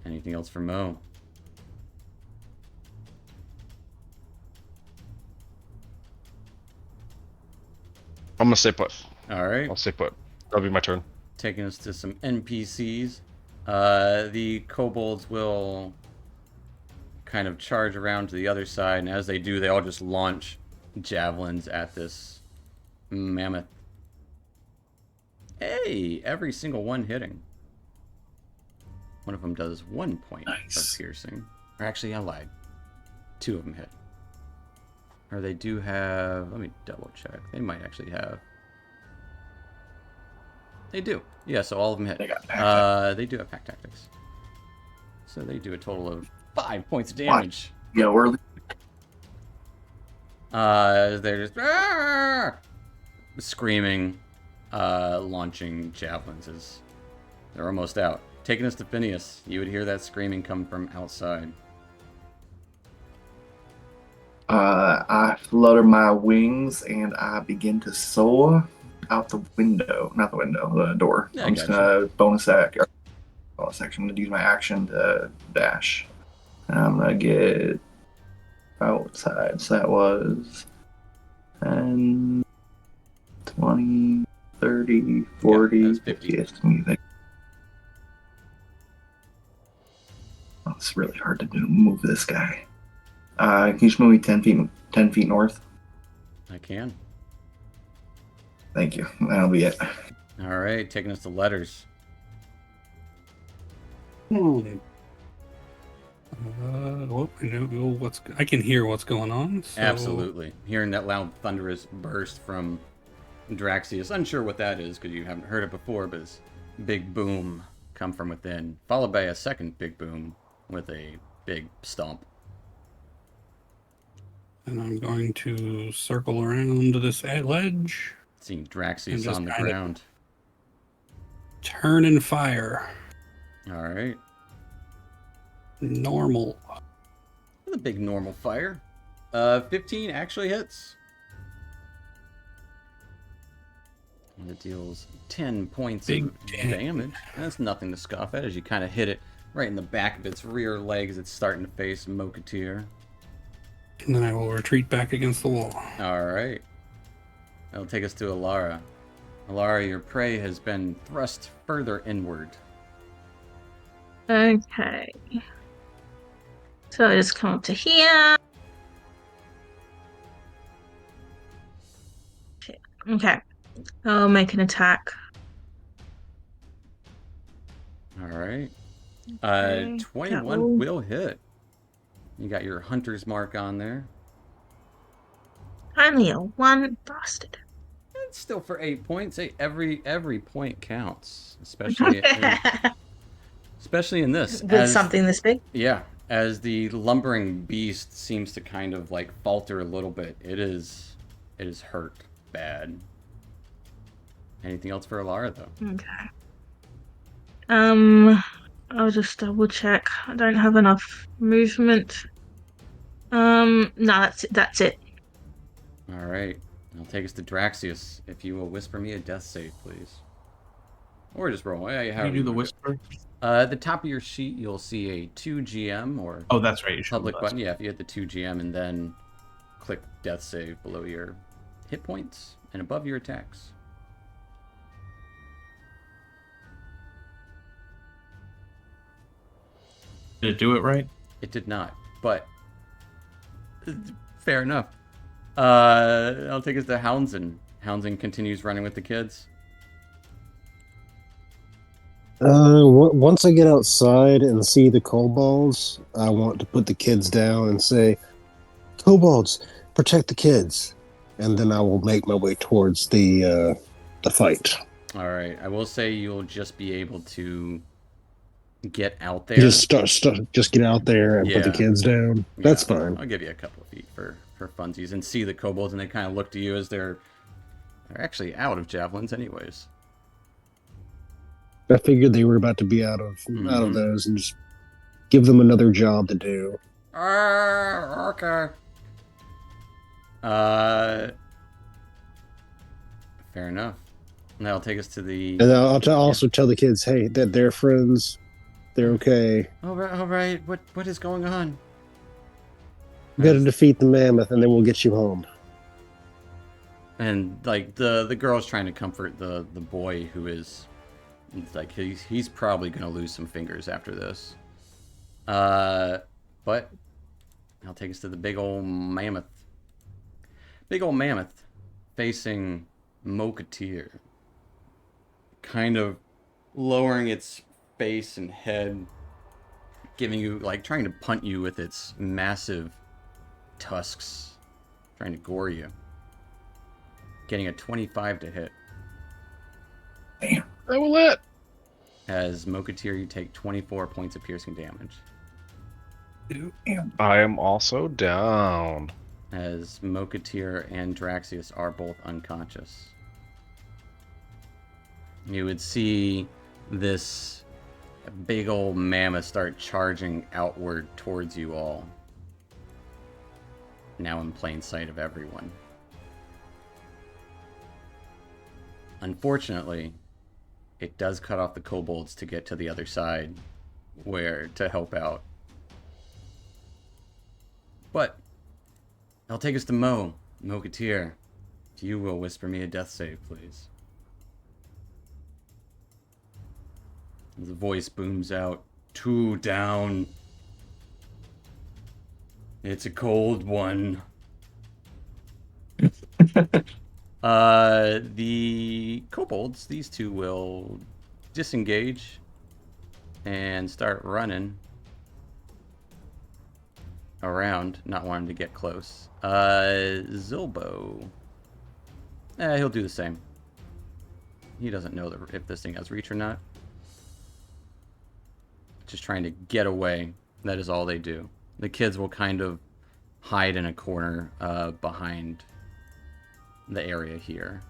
Anything else for Mo? I'm gonna stay put. All right. I'll stay put. That'll be my turn. Taking us to some NPCs. The kobolds will kind of charge around to the other side, and as they do, they all just launch javelins at this mammoth. Hey, every single one hitting. One of them does 1 point Nice. of piercing. Or actually, I lied. 2 of them hit. Or they do have... Let me double check. They might actually have... They do. Yeah, so all of them hit. They got packed. They do have pack tactics. So they do a total of 5 points of damage. Yeah, we're They're just screaming, launching javelins as they're almost out. Taking us to Phineas. You would hear that screaming come from outside. I flutter my wings and I begin to soar out the window. Not the window, the door. Yeah, I I'm just got gonna bonus action. I'm gonna use my action to dash. And I'm gonna get outside. So that was 10, 20, 30, 40, Yeah, that's 50. 50. Oh, it's really hard to move this guy. Can you just move me 10 feet north? I can. Thank you. That'll be it. All right, taking us to letters. Well, I know I can hear what's going on. So... Absolutely. Hearing that loud, thunderous burst from Draxius. Unsure what that is because you haven't heard it before, but this big boom come from within, followed by a second big boom with a big stomp. And I'm going to circle around this ledge, Seeing And Draxius just on the kinda- ground. turn and fire. All right. Normal. With a big normal fire. 15 actually hits. And it deals 10 points Big of dang. damage. That's nothing to scoff at as you kind of hit it right in the back of its rear legs. It's starting to face Mokatir. And then I will retreat back against the wall. All right. That'll take us to Alara. Alara, your prey has been thrust further inward. Okay. So I just come up to here. Okay. I'll make an attack. All right. Okay, 21 that will hit. You got your hunter's mark on there. only a one bastard. It's still for 8 points. Every point counts, especially in this. With As something this big. yeah, as the lumbering beast seems to kind of like falter a little bit. It is hurt bad. Anything else for Alara though? Okay. I'll just double check. I don't have enough movement. No, that's it. All right. I'll take us to Draxius. If you will whisper me a death save, please. Or just roll. How do you do the whisper? At the top of your sheet, you'll see a 2GM or Oh, that's right. You should public do that. button. Yeah, if you hit the 2GM and then click death save below your hit points and above your attacks. Did it do it right? It did not, but fair enough. I'll take us to Houndsdon. Houndsdon continues running with the kids. Once I get outside and see the kobolds, I want to put the kids down and say, "Kobolds, protect the kids," and then I will make my way towards the fight. All right. I will say you'll just be able to get out there. Just just get out there and put the Yeah. kids down. That's fine. I'll give you a couple of feet for funsies and see the kobolds, and they kind of look to you as they're actually out of javelins, anyways. I figured they were about to be out of those, and just give them another job to do. Okay. Fair enough. And that'll take us to the. And I'll also tell the kids, hey, that they're friends. They're okay. All right. What is going on? We got to defeat the mammoth, and then we'll get you home. And like the girl's trying to comfort the boy who is, like he's probably gonna lose some fingers after this. But I'll take us to the big old mammoth. Big old mammoth facing Mokatir, kind of lowering its face and head, giving you, like, trying to punt you with its massive tusks, trying to gore you. Getting a 25 to hit. Damn. That will hit. As Mokatir, you take 24 points of piercing damage. I am also down. As Mokatir and Draxius are both unconscious. You would see this big old mammoth start charging outward towards you all. Now in plain sight of everyone. Unfortunately, it does cut off the kobolds to get to the other side, where to help out. But I'll take us to Mokatir. If you will whisper me a death save, please. The voice booms out, 2 down. It's a cold one. The kobolds, these two will disengage and start running around, not wanting to get close. Zilbo. He'll do the same. He doesn't know if this thing has reach or not. Just trying to get away. That is all they do. The kids will kind of hide in a corner behind the area here.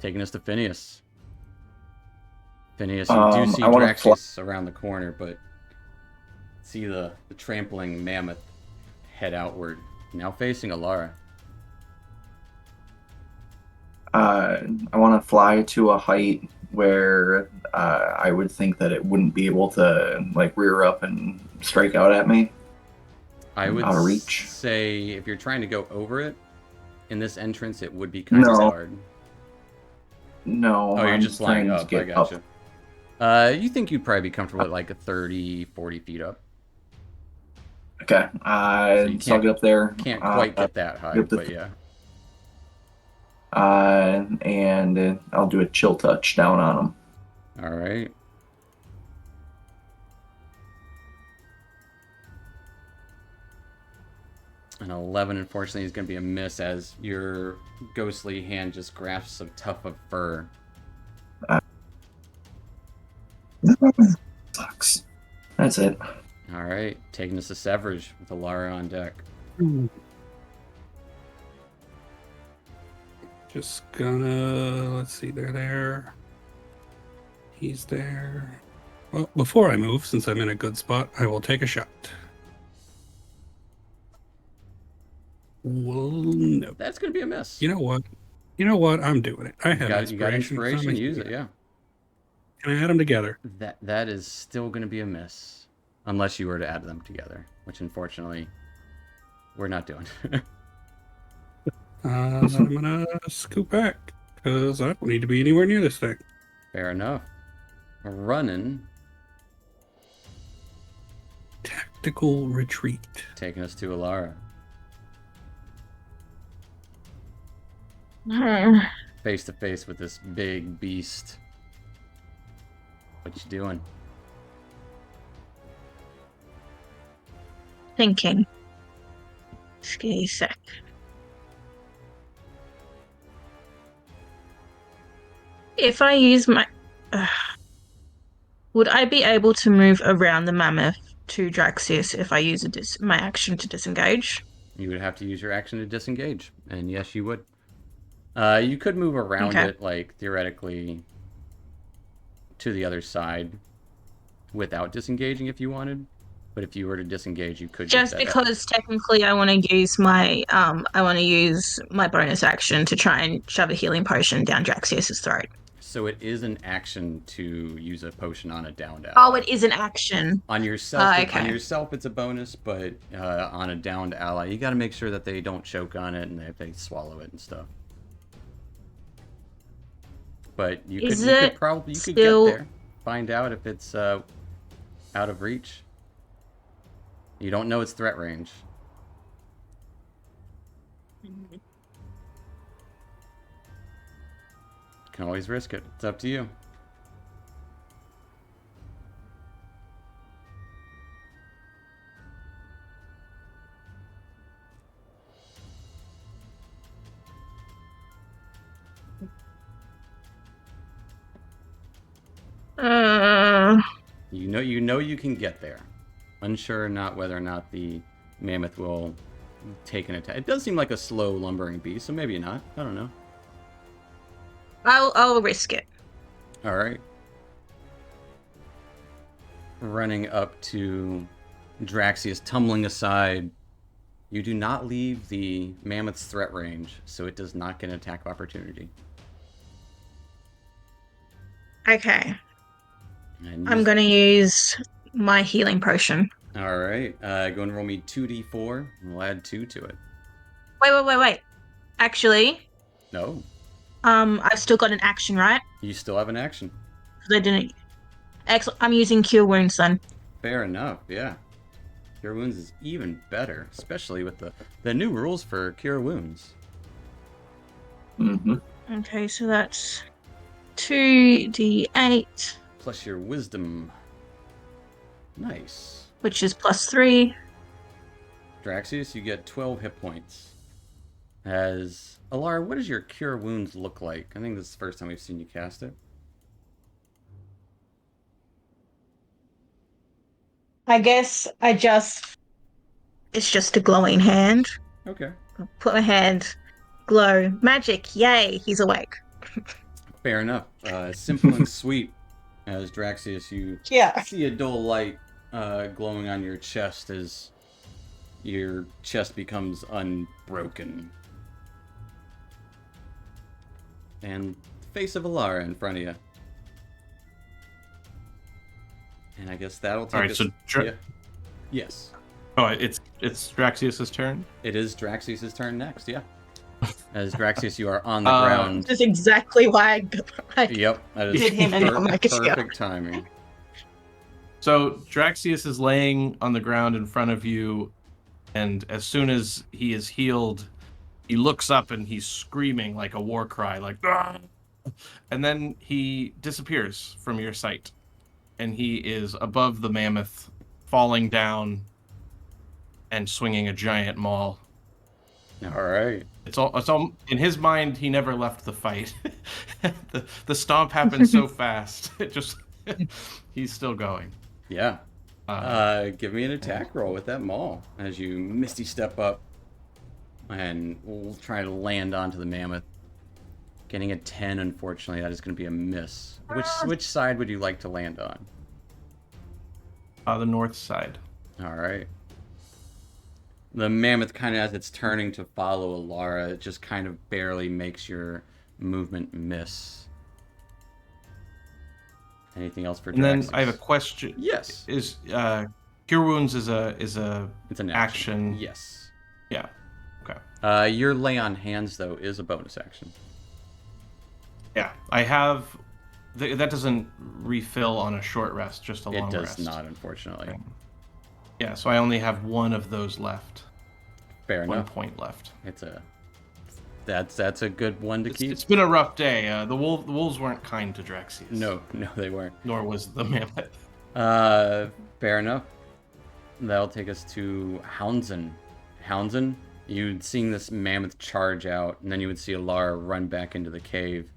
Taking us to Phineas. Phineas, you do see Draxius around the corner, but see the trampling mammoth head outward, now facing Alara. I want to fly to a height where I would think that it wouldn't be able to like rear up and strike out at me. I would out of reach. say if you're trying to go over it, in this entrance it would be kind of hard. No, Oh, you're just flying up. I gotcha. You think you'd probably be comfortable at like 30, 40 feet up. Okay. you So I'll get up there. Can't quite get that high, get the- but yeah. And I'll do a chill touch down on him. All right. An 11, unfortunately, is going to be a miss as your ghostly hand just grasps some tuft of fur. Sucks. That's it. All right, taking us to Severage with Alara on deck. Just gonna, let's see, they're there. He's there. Well, before I move, since I'm in a good spot, I will take a shot. Well, no. That's going to be a miss. You know what? You know what? I'm doing it. I have You got inspiration, use it, yeah. Can I add them together? That is still going to be a miss. Unless you were to add them together, which unfortunately we're not doing. Then I'm gonna scoot back because I don't need to be anywhere near this thing. Fair enough. Running, Tactical retreat. taking us to Alara. Face to face with this big beast. What you doing? Thinking. Just give me a sec. If I use my... would I be able to move around the mammoth to Draxius if I use my action to disengage? You would have to use your action to disengage, and yes, you would. You could move around it, like, theoretically, to the other side without disengaging if you wanted. But if you were to disengage, you could just because technically I want to use my bonus action to try and shove a healing potion down Draxius's throat. So it is an action to use a potion on a downed ally. Oh, it is an action. On yourself, okay. On yourself, it's a bonus, but on a downed ally, you got to make sure that they don't choke on it and that they swallow it and stuff. But you could get there, find out if it's out of reach. You don't know its threat range. You can always risk it. It's up to you. You know you can get there. Unsure not whether or not the mammoth will take an attack. It does seem like a slow lumbering beast, so maybe not. I don't know. I'll risk it. All right. Running up to Draxius, tumbling aside. You do not leave the mammoth's threat range, so it does not get an attack of opportunity. Okay. I'm going to use my healing potion. All right. Go and roll me 2d4, and we'll add 2 to it. Wait. Actually... No. I've still got an action, right? You still have an action. I didn't... Excellent. I'm using Cure Wounds, then. Fair enough, yeah. Cure Wounds is even better, especially with the new rules for Cure Wounds. Mm-hmm. Okay, so that's 2d8. Plus your Wisdom. Nice. Which is +3. Draxius, you get 12 hit points. As Alara, what does your Cure Wounds look like? I think this is the first time we've seen you cast it. I guess it's just a glowing hand. Okay. I'll put my hand, glow, magic, yay, he's awake. Fair enough. Simple and sweet. As Draxius, you see a dull light glowing on your chest as your chest becomes unbroken. And the face of Alara in front of you. And I guess that'll take us... Yes. Oh, it's Draxius' turn? It is Draxius' turn next, yeah. As Draxius, you are on the ground. That's exactly why I Yep, that is did him and Omega. perfect timing. So Draxius is laying on the ground in front of you, and as soon as he is healed, he looks up and he's screaming like a war cry, like "Ah!" And then he disappears from your sight, and he is above the mammoth, falling down and swinging a giant maul. All right. It's all in his mind. He never left the fight. the stomp happened so fast. It just he's still going. Yeah. Give me an attack roll with that maul as you misty step up and we'll try to land onto the mammoth. Getting a 10, unfortunately, that is going to be a miss. Which side would you like to land on? The north side. All right. The mammoth kind of, as it's turning to follow Alara, it just kind of barely makes your movement miss. Anything else for Draxus? And then I have a question. Yes. Is Cure Wounds is a It's an action? Yes. Yeah. Okay. Your lay on hands though is a bonus action. Yeah, I have. That doesn't refill on a short rest, just a long rest. It does not, unfortunately. Okay. Yeah, so I only have one of those left. Fair enough. 1 point left. That's a good one to keep. It's been a rough day. The wolves weren't kind to Draxius. No, they weren't. Nor was the mammoth. Fair enough. That'll take us to Houndzon. Houndzon, you'd seeing this mammoth charge out, and then you would see Alara run back into the cave.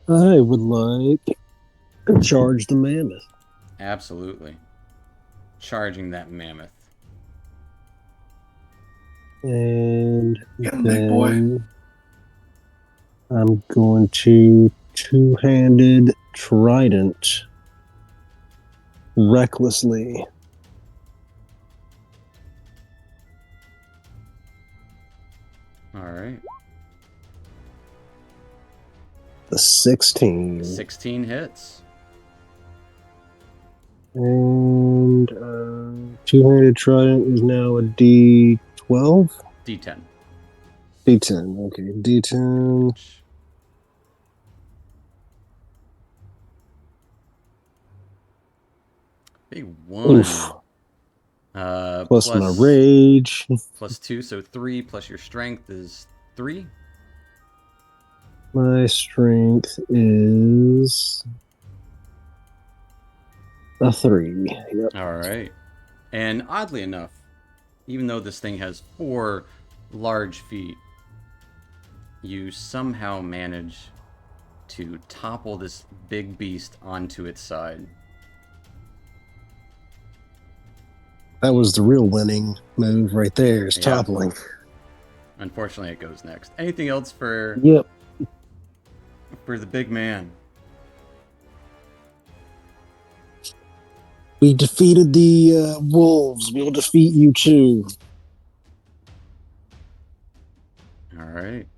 I would like to charge the mammoth. Absolutely. Charging that mammoth. And Get him, big boy. then I'm going to two-handed trident recklessly. All right. The 16. 16 hits. And two-handed trident is now a D12? D10. D10, okay. D10. Big one. Oof. Plus my plus rage. Plus 2, so 3 plus your strength is 3. My strength is a 3. Yep. All right. And oddly enough, even though this thing has 4 large feet, you somehow manage to topple this big beast onto its side. That was the real winning move right there, is Yeah. toppling. Unfortunately, it goes next. Anything else for Yep. the big man? We defeated the wolves. We'll defeat you too. All right.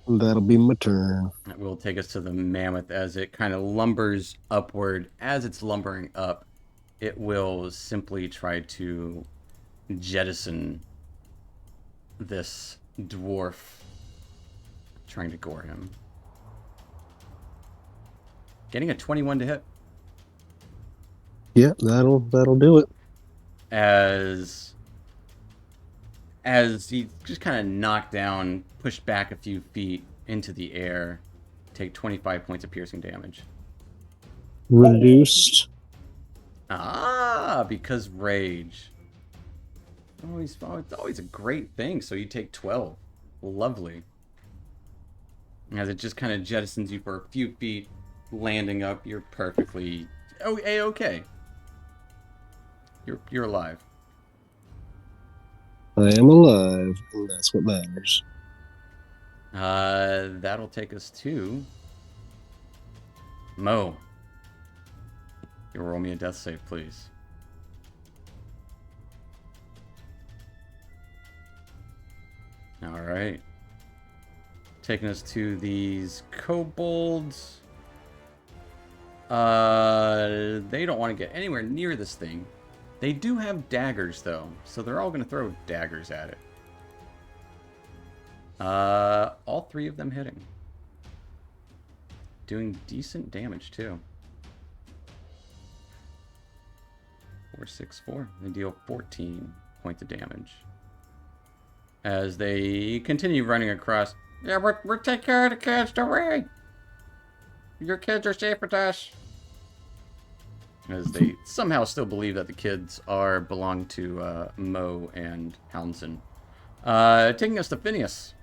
That'll be my turn. That will take us to the mammoth as it kind of lumbers upward. As it's lumbering up, it will simply try to jettison this dwarf, trying to gore him. Getting a 21 to hit. Yeah, that'll do it. As he just kind of knocked down, pushed back a few feet into the air, take 25 points of piercing damage. Reduced. Because rage. It's always a great thing. So you take 12. Lovely. As it just kind of jettisons you for a few feet, landing up, you're perfectly A-okay. You're alive. I am alive, and that's what matters. That'll take us to Mo. You roll me a death save, please. All right. Taking us to these kobolds. They don't want to get anywhere near this thing. They do have daggers, though, so they're all going to throw daggers at it. All 3 of them hitting. Doing decent damage, too. 4, 6, 4. They deal 14 points of damage. As they continue running across. Yeah, we're taking care of the kids, don't worry. Your kids are safe with us. As they somehow still believe that the kids belong to Mo and Houndson. Taking us to Phineas.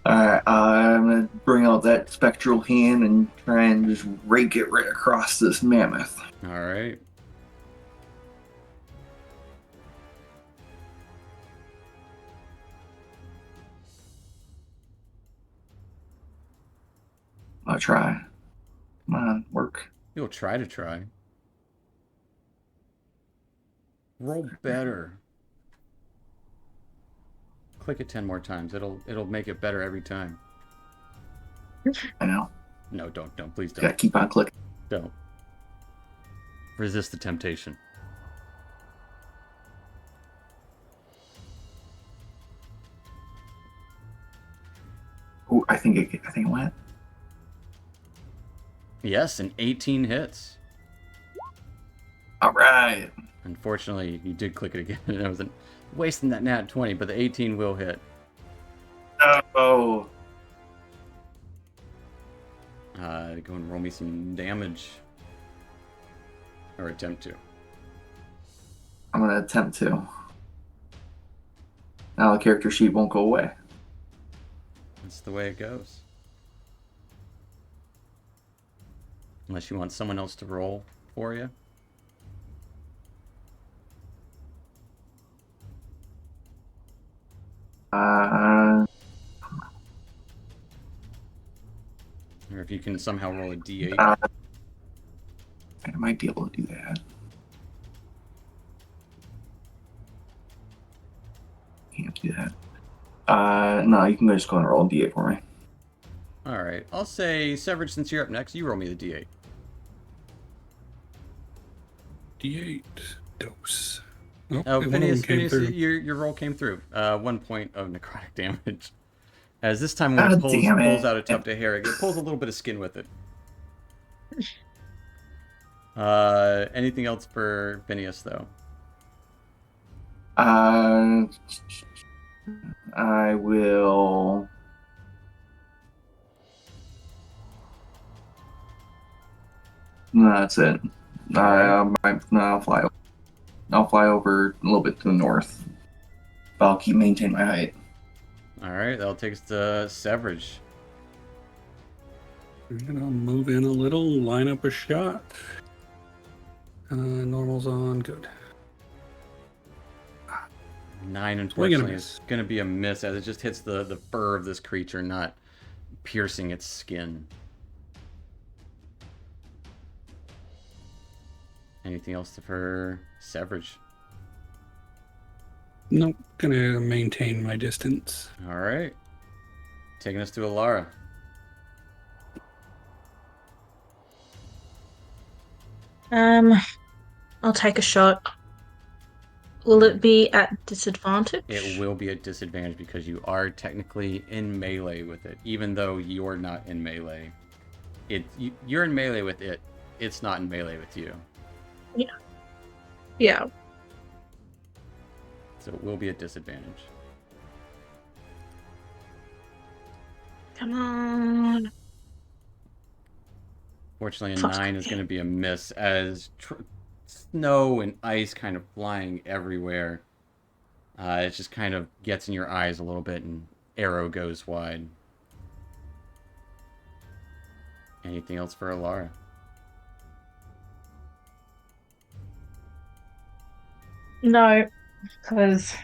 Alright, I'm gonna bring out that spectral hand and try and just rake it right across this mammoth. Alright. I'll try. Come on, work. You'll try to try. Roll better. Click it 10 more times. It'll make it better every time. I know. No, don't. Please Gotta don't. keep on clicking. Don't. Resist the temptation. Ooh, I think it went. Yes, an 18 hits. Alright. Unfortunately, you did click it again, and I was wasting that nat 20, but the 18 will hit. Oh. Go and roll me some damage. Or attempt to. I'm gonna attempt to. Now the character sheet won't go away. That's the way it goes. Unless you want someone else to roll for you. Or if you can somehow roll a d8. I might be able to do that. Can't do that. No, you can just go and roll a d8 for me. Alright, I'll say, Severage, since you're up next, you roll me the d8. D8 dose. Oh, Phineas, came through. your roll came through. 1 point of necrotic damage. As this time when it pulls out a tuft of hair, it pulls a little bit of skin with it. Anything else for Phineas, though? I will. No, that's it. I'll fly. I'll fly over a little bit to the north. But I'll maintain my height. Alright, that'll take us to Severage. And I'll move in a little, line up a shot. Normal's on, good. 9, unfortunately, is going to be a miss as it just hits the fur of this creature, not piercing its skin. Anything else for Severage? Nope, gonna maintain my distance. Alright. Taking us to Alara. I'll take a shot. Will it be at disadvantage? It will be at disadvantage because you are technically in melee with it, even though you're not in melee. You're in melee with it. It's not in melee with you. Yeah. Yeah. So it will be at disadvantage. Come on. Fortunately, a 9 is going to be a miss as snow and ice kind of flying everywhere. It just kind of gets in your eyes a little bit and arrow goes wide. Anything else for Alara? No, because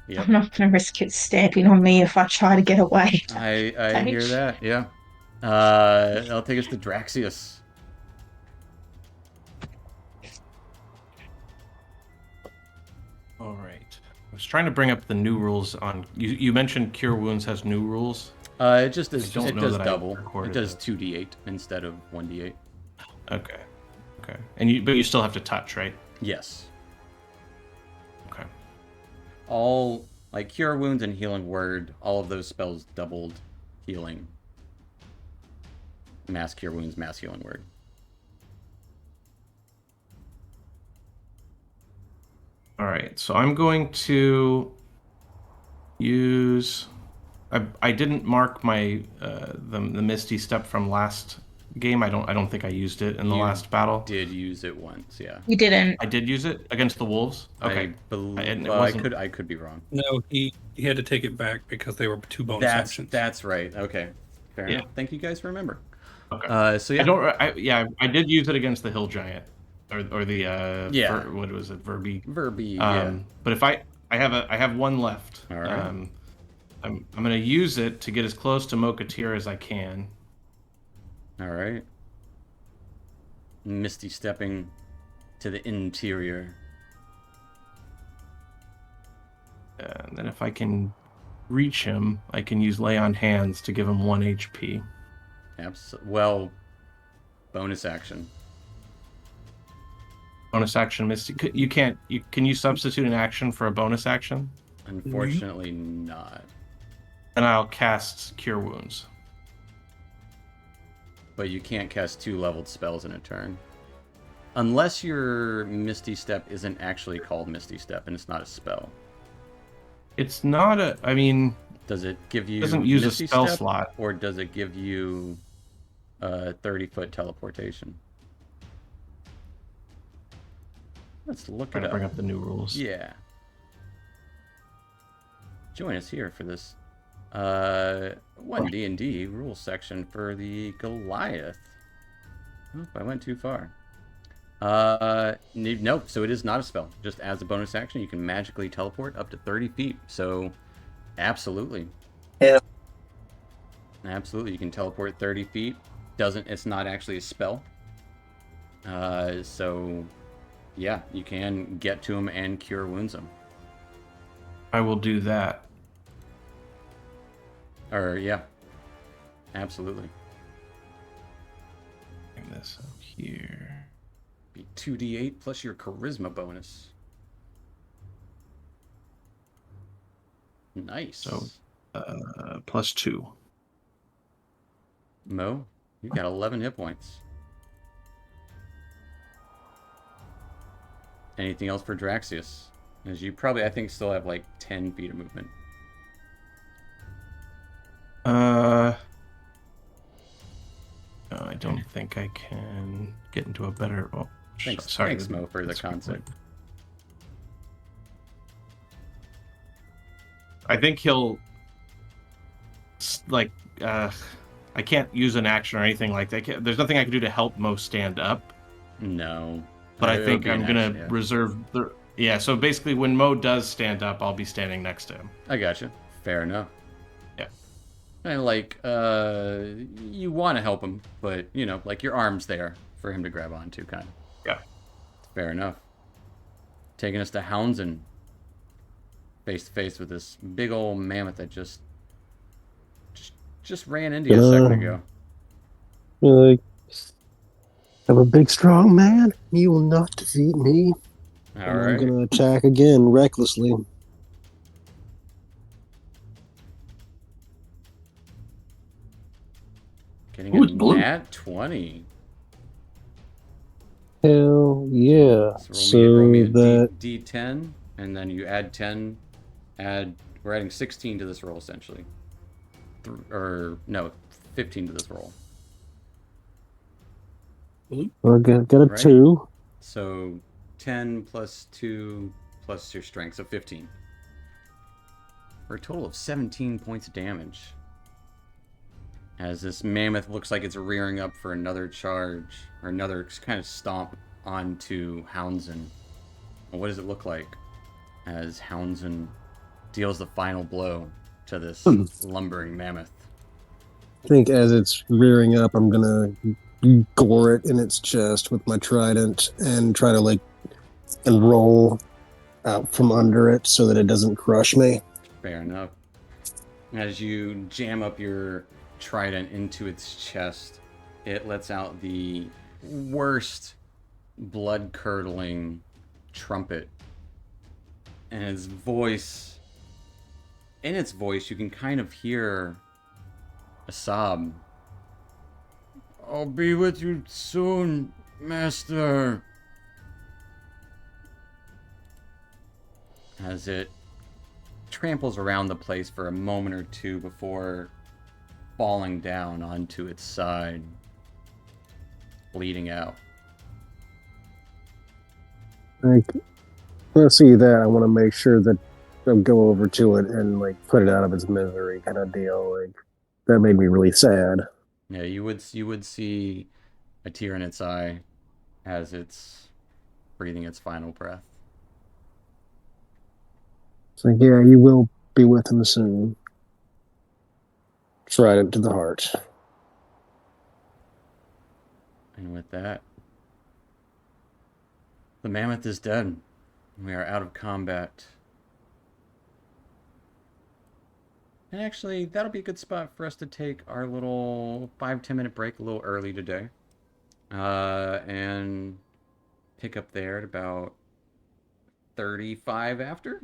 Yep. I'm not going to risk it stamping on me if I try to get away. I hear that, yeah. That'll take us to Draxius. All right. I was trying to bring up the new rules on. You mentioned Cure Wounds has new rules. It just does. I don't It know does that I double. It recorded does it. 2d8 instead of 1d8. Okay. Okay. But you still have to touch, right? Yes. Okay. all, like, Cure Wounds and Healing Word, all of those spells doubled healing. Mass Cure Wounds, Mass Healing Word. All right, so I'm going to use. I didn't mark my the Misty Step from last game. I don't think I used it in the You last battle. Did use it once, yeah. You didn't. I did use it against the wolves. Okay, I believe. and it Well, wasn't. I could be wrong. No, he had to take it back because they were 2 bonus actions. That's right. Okay, fair Yeah. enough. Thank you guys for remember. Okay. So yeah, I did use it against the hill giant, or the Yeah. what was it, Verbi? Verbi. Yeah. But if I have one left. All right. I'm gonna use it to get as close to Mokatir as I can. All right. Misty stepping to the interior. And then if I can reach him, I can use Lay on Hands to give him 1 HP. Well, bonus action. Bonus action, Misty. You can't. Can you substitute an action for a bonus action? Unfortunately, not. And I'll cast Cure Wounds. But you can't cast 2 leveled spells in a turn. Unless your Misty Step isn't actually called Misty Step and it's not a spell. It's not a. I mean, does it give you? Doesn't use Misty a spell Step, slot, or does it give you 30-foot teleportation? Let's look it up. Bring up the new rules. Yeah. Join us here for this 1 D&D rules section for the Goliath. Oh, I went too far. Nope, so it is not a spell. Just as a bonus action, you can magically teleport up to 30 feet. So, absolutely. Yeah. Absolutely, you can teleport 30 feet. It's not actually a spell. So, yeah, you can get to him and cure wounds him. I will do that. Or, yeah. Absolutely. Bring this up here. Be 2d8 plus your charisma bonus. Nice. So, +2. Mo, you got 11 hit points. Anything else for Draxius? As you probably, I think, still have like 10 feet of movement. No, I don't think I can get into a better. Oh, Thanks, Mo, for the concept. I think he'll like. I can't use an action or anything like that. There's nothing I can do to help Mo stand up. No. But I think I'm gonna reserve the. Yeah. So basically, when Mo does stand up, I'll be standing next to him. I gotcha. Fair enough. Yeah. And like, you want to help him, but you know, like your arm's there for him to grab onto, kind of. Yeah. Fair enough. Taking us to Houndsdon. Face to face with this big old mammoth that just ran into you a second ago. Like, I'm a big, strong man. You will not defeat me. All right. I'm gonna attack again recklessly. Getting a nat 20. Hell yeah! So roll me a D10, and then you add 10. We're adding 16 to this roll essentially. 15 to this roll. I got a 2. So 10 plus 2 plus your strength, so 15. For a total of 17 points of damage. As this mammoth looks like it's rearing up for another charge, or another kind of stomp onto Houndsdon. And what does it look like as Houndsdon deals the final blow to this lumbering mammoth? I think as it's rearing up, I'm gonna gore it in its chest with my trident and try to and roll out from under it so that it doesn't crush me. Fair enough. As you jam up your trident into its chest, it lets out the worst blood-curdling trumpet. And its voice, in its voice, you can kind of hear a sob. I'll be with you soon, Master. As it tramples around the place for a moment or two before falling down onto its side, bleeding out. Like, when I see that, I want to make sure that I go over to it and like put it out of its misery, kind of deal. Like that made me really sad. Yeah, you would see a tear in its eye as it's breathing its final breath. It's like, yeah, you will be with him soon. Trident to the heart. And with that, the mammoth is dead. We are out of combat. And actually, that'll be a good spot for us to take our little 5-10 minute break a little early today. And pick up there at about 35 after.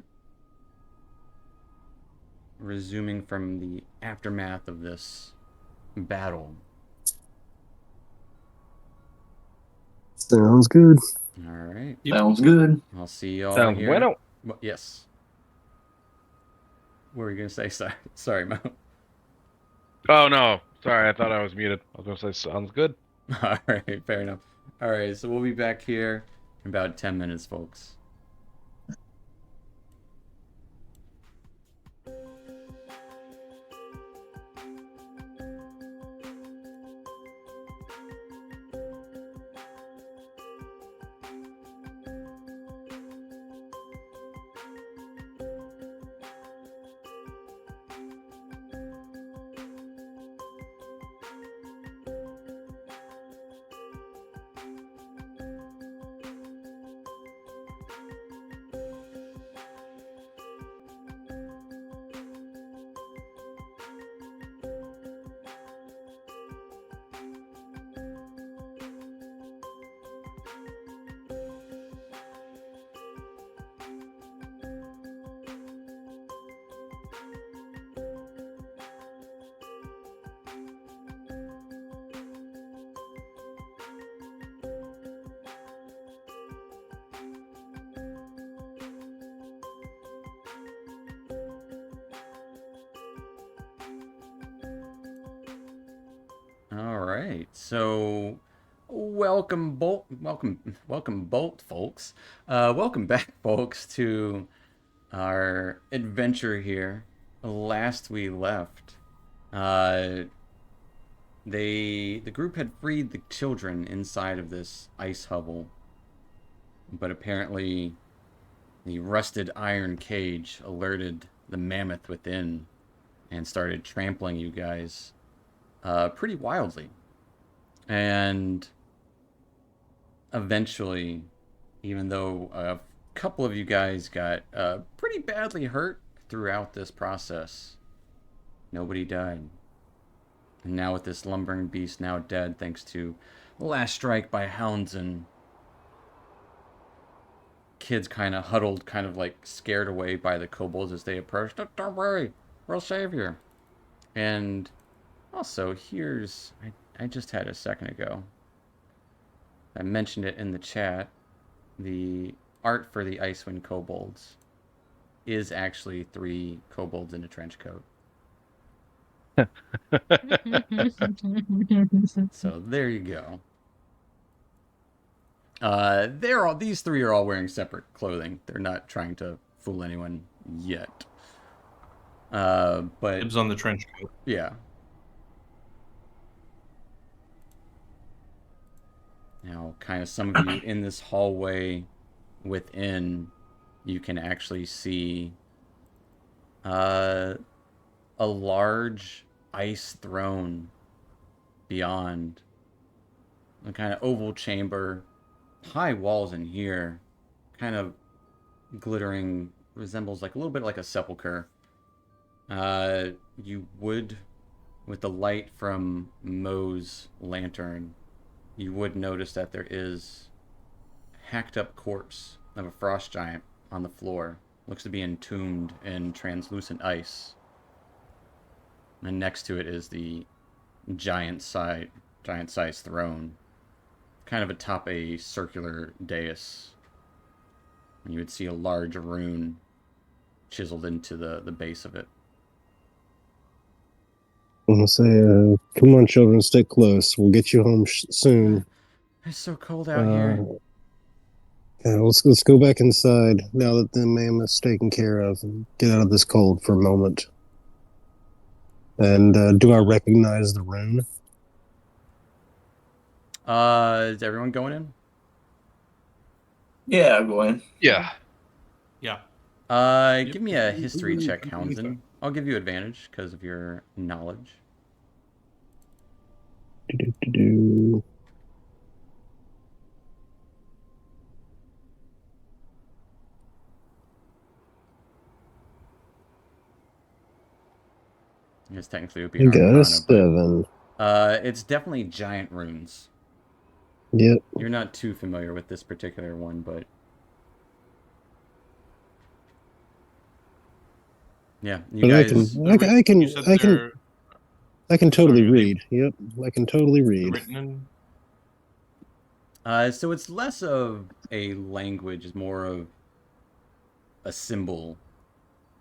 Resuming from the aftermath of this battle. Sounds good. All right. Sounds good. I'll see y'all Sounds here. bueno. Yes. What were you gonna say? Sorry, Mo. Oh no, sorry, I thought I was muted. I was gonna say sounds good. All right, fair enough. All right, so we'll be back here in about 10 minutes, folks. All right, so welcome, Bolt, folks. Welcome back, folks, to our adventure here. Last we left, the group had freed the children inside of this ice hovel, but apparently the rusted iron cage alerted the mammoth within and started trampling you guys pretty wildly. And eventually, even though a couple of you guys got pretty badly hurt throughout this process, nobody died. And now with this lumbering beast now dead thanks to the last strike by hounds, and kids kind of huddled, kind of like scared away by the kobolds as they approached. Don't worry, we'll save you. And also, I just had a second ago. I mentioned it in the chat. The art for the Icewind kobolds is actually 3 kobolds in a trench coat. So there you go. These 3 are all wearing separate clothing. They're not trying to fool anyone yet. But Dibs on the trench coat. yeah. Now, kind of some of you in this hallway within, you can actually see a large ice throne beyond. A kind of oval chamber, high walls in here, kind of glittering, resembles like a little bit like a sepulcher. You would, with the light from Mo's lantern, you would notice that there is a hacked up corpse of a frost giant on the floor, looks to be entombed in translucent ice. And next to it is the giant-sized throne, kind of atop a circular dais. And you would see a large rune chiseled into the base of it. I'm gonna say, "Come on, children, stick close. We'll get you home soon." It's so cold out here. Yeah, let's go back inside now that the mammoth's taken care of, and get out of this cold for a moment. And do I recognize the rune? Is everyone going in? Yeah, I'll go in. Yeah. Yeah. Give me a history check, Houndsdon. I'll give you advantage because of your knowledge. Do-do-do-do. I guess technically it would be I an got a Arcana, 7. but it's definitely giant runes. Yep. You're not too familiar with this particular one, but yeah, you But guys. I can totally Sorry, read. Yep, I can totally read. written in. So it's less of a language, it's more of a symbol,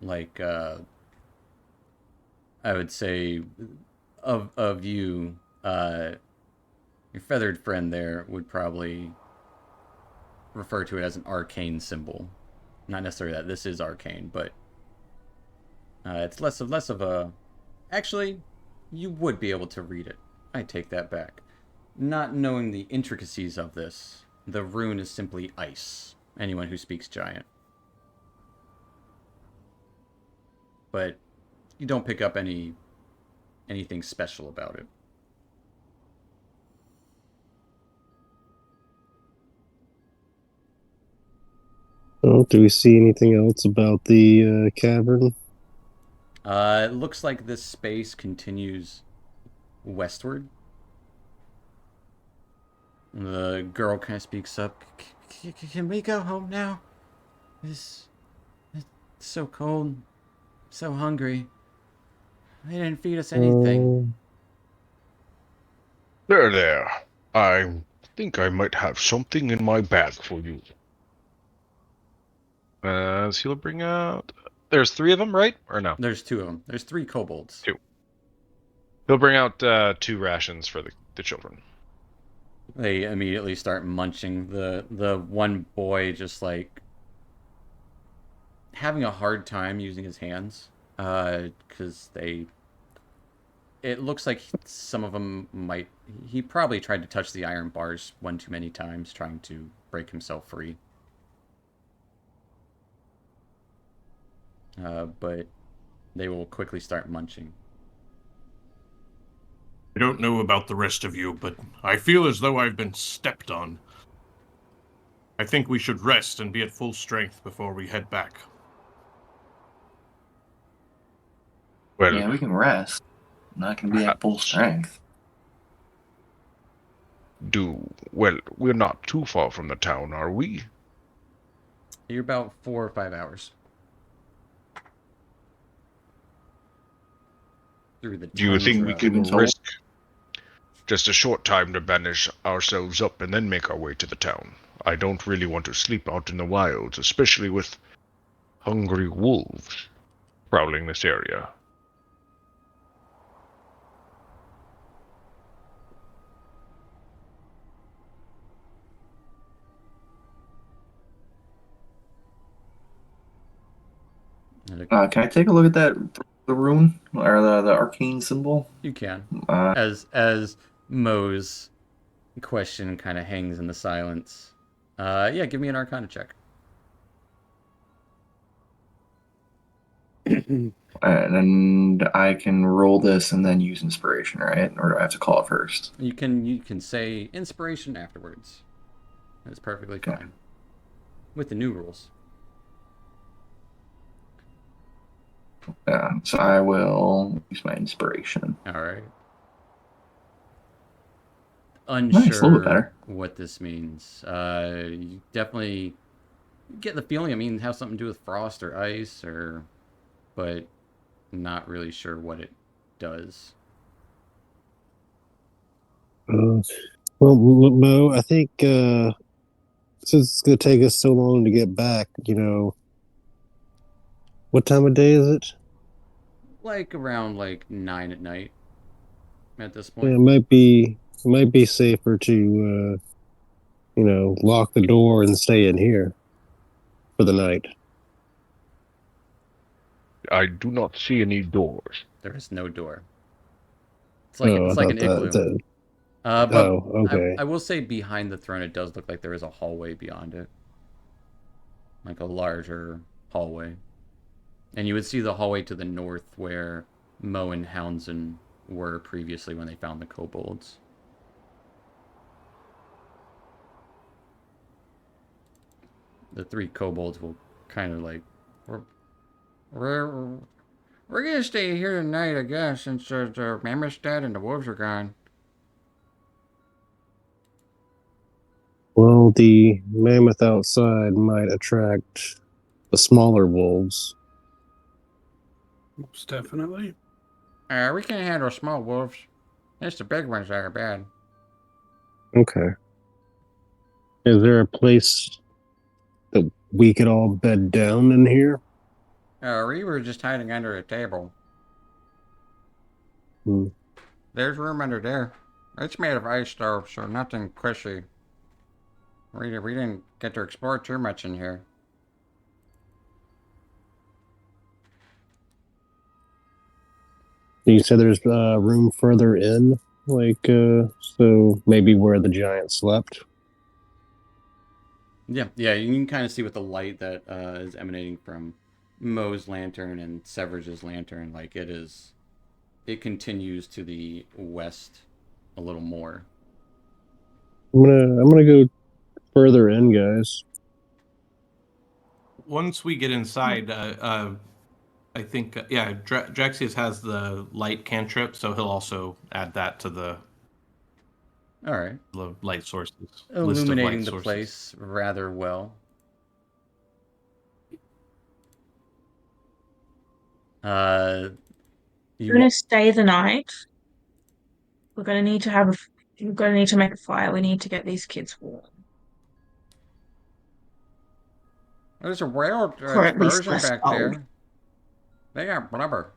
like I would say, of you. Your feathered friend there would probably refer to it as an arcane symbol. Not necessarily that this is arcane, but it's less of a. Actually, you would be able to read it. I take that back. Not knowing the intricacies of this, the rune is simply ice. Anyone who speaks giant. But you don't pick up anything special about it. Oh, do we see anything else about the cavern? It looks like this space continues westward. The girl kind of speaks up. Can we go home now? It's so cold. So hungry. They didn't feed us anything. There. I think I might have something in my bag for you. So he'll bring out. There's 3 of them, right? Or no? There's 2 of them. There's 3 kobolds. 2. He'll bring out 2 rations for the children. They immediately start munching. The one boy just like having a hard time using his hands because it looks like some of them might. He probably tried to touch the iron bars one too many times, trying to break himself free. But they will quickly start munching. I don't know about the rest of you, but I feel as though I've been stepped on. I think we should rest and be at full strength before we head back. Well, Yeah, we can rest. Not gonna be at full strength. Well, we're not too far from the town, are we? You're about 4 or 5 hours through the. Do you think we can Dugan's Hole? risk just a short time to banish ourselves up and then make our way to the town? I don't really want to sleep out in the wilds, especially with hungry wolves prowling this area. Can I take a look at the rune or the arcane symbol? You can. Uh, As Mo's question kind of hangs in the silence. Yeah, give me an Arcana check. and I can roll this and then use inspiration, right? Or do I have to call it first? You can say inspiration afterwards. That's perfectly fine. With the new rules. Yeah, so I will use my inspiration. All right. Nice, a little bit Unsure better. what this means. You definitely Get the feeling, I mean, it has something to do with frost or ice, but not really sure what it does. Well, Mo, I think since it's going to take us so long to get back, what time of day is it? Like around like 9 at night at this Yeah, point. it might be safer to lock the door and stay in here for the night. I do not see any doors. There is no door. Oh, I It's like an thought that. igloo. But Oh, okay. I will say behind the throne, it does look like there is a hallway beyond it, like a larger hallway. And you would see the hallway to the north where Mo and Houndsden were previously when they found the kobolds. The three kobolds will kind of like, we're, we're, we're gonna stay here tonight, I guess, since the mammoth's dead and the wolves are gone. Well, the mammoth outside might attract the smaller wolves. Most definitely. We can handle small wolves. It's the big ones that are bad. Okay. Is there a place that we could all bed down in here? We were just hiding under a table. Hmm. There's room under there. It's made of ice though, so nothing cushy. We didn't get to explore too much in here. You said there's room further in, so maybe where the giant slept. Yeah, you can kind of see with the light that is emanating from Mo's lantern and Severage's lantern, like it continues to the west a little more. I'm gonna go further in, guys. Once we get inside, I think Draxius has the light cantrip, so he'll also add that to the All right, light sources list of light illuminating the sources. place rather well. Uh, We're you gonna stay the night. We're gonna need to have a. We're gonna need to make a fire. We need to get these kids warm, There's a whale or at least explosion less back cold. there. They got blubber.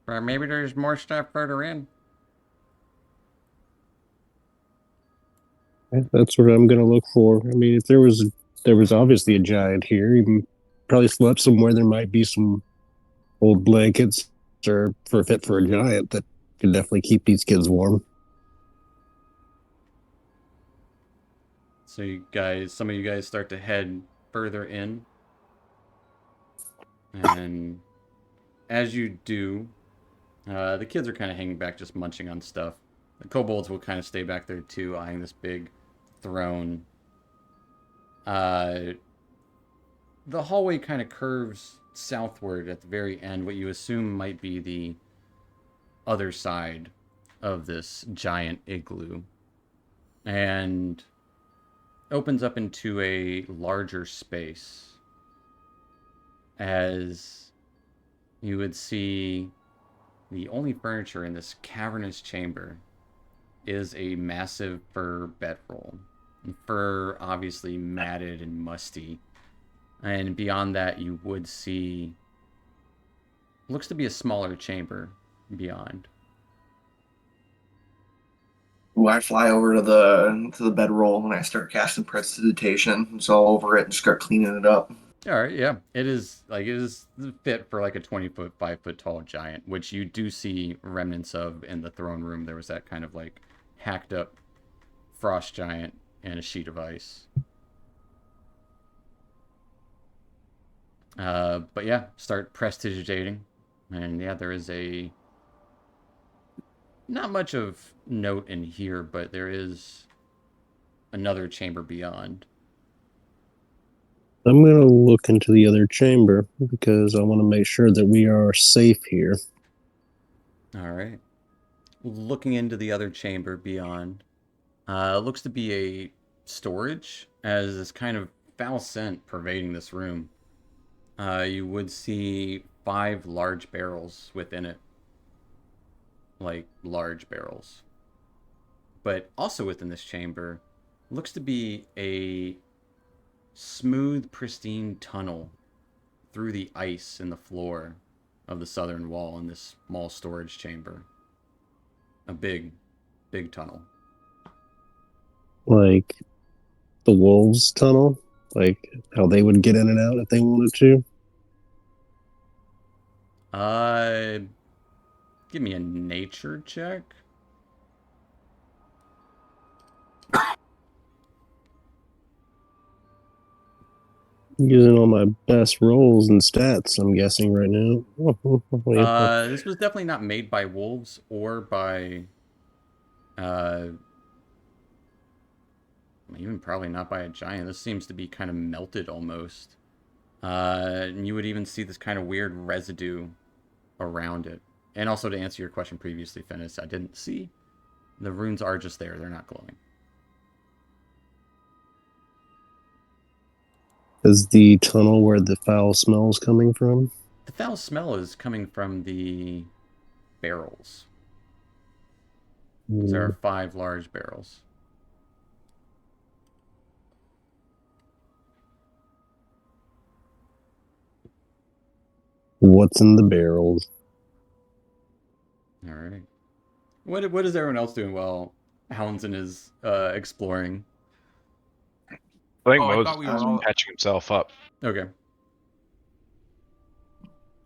But maybe there's more stuff further in. That's what I'm gonna look for. I mean, if there was obviously a giant here. He probably slept somewhere. There might be some old blankets or for fit for a giant that could definitely keep these kids warm. So some of you guys start to head further in. And as you do, the kids are kind of hanging back, just munching on stuff. The kobolds will kind of stay back there too, eyeing this big throne. Uh, the hallway kind of curves southward at the very end, what you assume might be the other side of this giant igloo. And opens up into a larger space as you would see the only furniture in this cavernous chamber is a massive fur bedroll. Fur obviously matted and musty. And beyond that you would see looks to be a smaller chamber beyond. Ooh, I fly over to the bedroll and I start casting prestidigitation. It's all over it and start cleaning it up. All right, yeah. It is fit for like a 20-foot, 5-foot tall giant, which you do see remnants of in the throne room. There was that kind of like hacked up frost giant and a sheet of ice. But yeah, start prestidigitating. And yeah, there is a not much of note in here, but there is another chamber beyond. I'm gonna look into the other chamber because I want to make sure that we are safe here. All right. Looking into the other chamber beyond, Looks to be a storage, as this kind of foul scent pervading this room. You would see 5 large barrels within it. Like, large barrels. But also within this chamber looks to be a smooth, pristine tunnel through the ice in the floor of the southern wall in this small storage chamber. A big, big tunnel. Like the wolves' tunnel, like how they would get in and out if they wanted to. Give me a nature check. Using all my best rolls and stats, I'm guessing right now. This was definitely not made by wolves or by, even probably not by a giant. This seems to be kind of melted almost. And you would even see this kind of weird residue around it. And also to answer your question previously, Finis, I didn't see. The runes are just there. They're not glowing. Is the tunnel where the foul smell's coming from? The foul smell is coming from the barrels. There are 5 large barrels. What's in the barrels? All right. What is everyone else doing while Houndson is exploring? I think I Mo's thought we were all- patching himself up. Okay.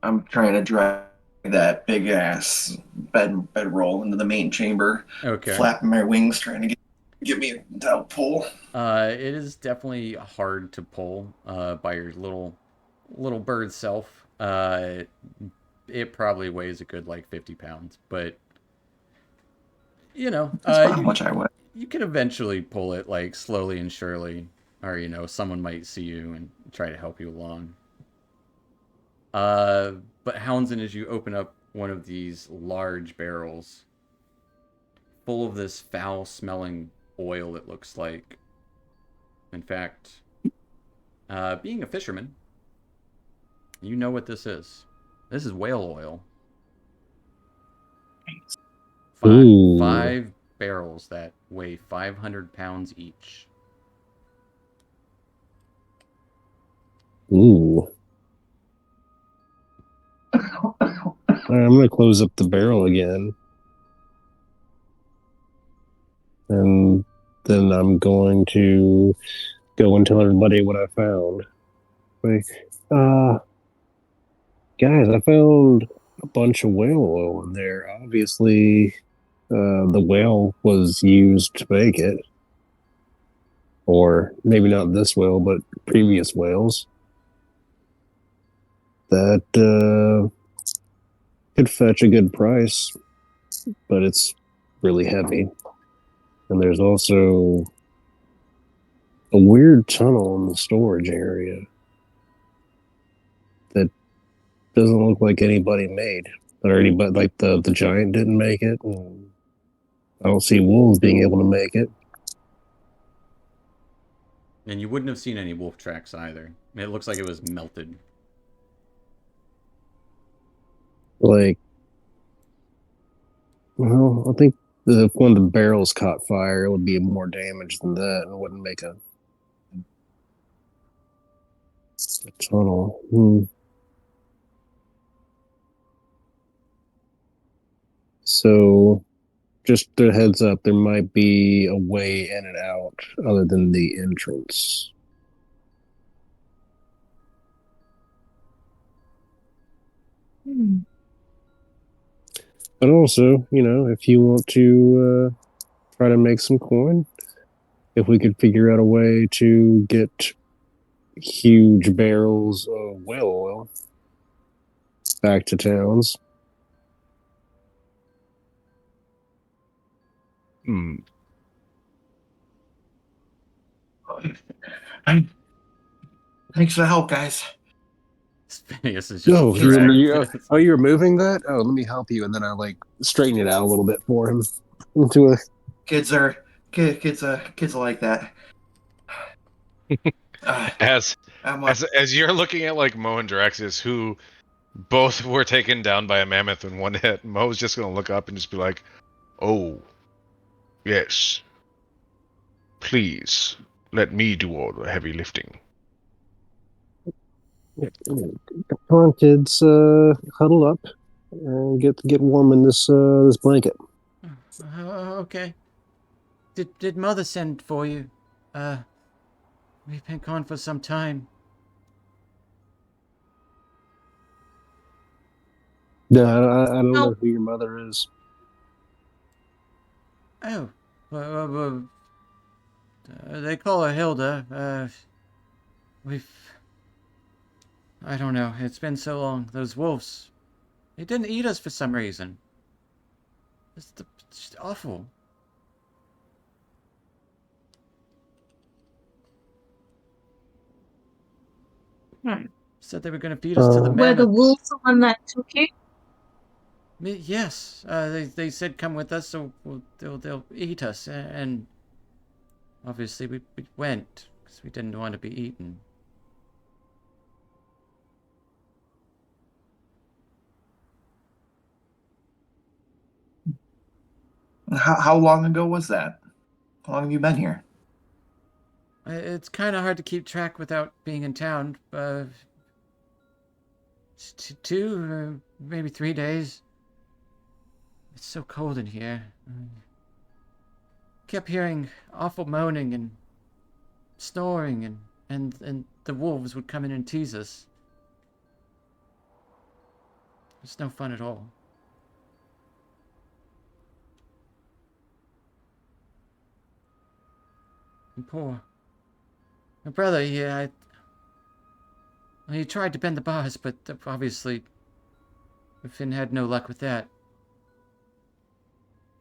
I'm trying to drag that big ass bedroll into the main chamber. Okay. Flapping my wings, trying to get me to pull. It is definitely hard to pull by your little bird self. It probably weighs a good like 50 pounds, but That's about how much I weigh. you can eventually pull it like slowly and surely, or someone might see you and try to help you along. But Houndson, as you open up one of these large barrels full of this foul-smelling oil, it looks like. In fact, being a fisherman, you know what this is. This is whale oil. Five barrels that weigh 500 pounds each. Ooh. All right, I'm going to close up the barrel again. And then I'm going to go and tell everybody what I found. Like, guys, I found a bunch of whale oil in there. Obviously, the whale was used to make it. Or maybe not this whale, but previous whales. That could fetch a good price, but it's really heavy. And there's also a weird tunnel in the storage area that doesn't look like anybody made. Or anybody, like the giant didn't make it. And I don't see wolves being able to make it. And you wouldn't have seen any wolf tracks either. It looks like it was melted. Like, well, I think if one of the barrels caught fire, it would be more damage than that, and it wouldn't make a tunnel. So, just a heads up, there might be a way in and out other than the entrance. But also, if you want to try to make some coin, if we could figure out a way to get huge barrels of whale oil back to towns. Thanks for the help, guys. Phineas is just you're moving that? Oh, let me help you, and then I straighten it out a little bit for him into a. Kids are Kids are like that. As I'm as you're looking at like Mo and Draxius, who both were taken down by a mammoth in one hit, Mo's just gonna look up and just be like, "Oh, yes. Please let me do all the heavy lifting." Come on, kids, huddle up and get warm in this blanket. Okay. Did Mother send for you? We've been gone for some time. Yeah, I don't know Oh, who your mother is. Oh, well, they call her Hilda. We've... I don't know. It's been so long. Those wolves. They didn't eat us for some reason. It's just awful. hmm. Said they were going to feed us to the Were the mammoth. wolves the one that took you? Yes, they said come with us, so they'll eat us, and obviously we went because we didn't want to be eaten. how long ago was that? How long have you been here? It's kind of hard to keep track without being in town. 2 or maybe 3 days. It's so cold in here. Kept hearing awful moaning and snoring, and the wolves would come in and tease us. It's no fun at all. And poor my brother, he tried to bend the bars, but obviously Finn had no luck with that.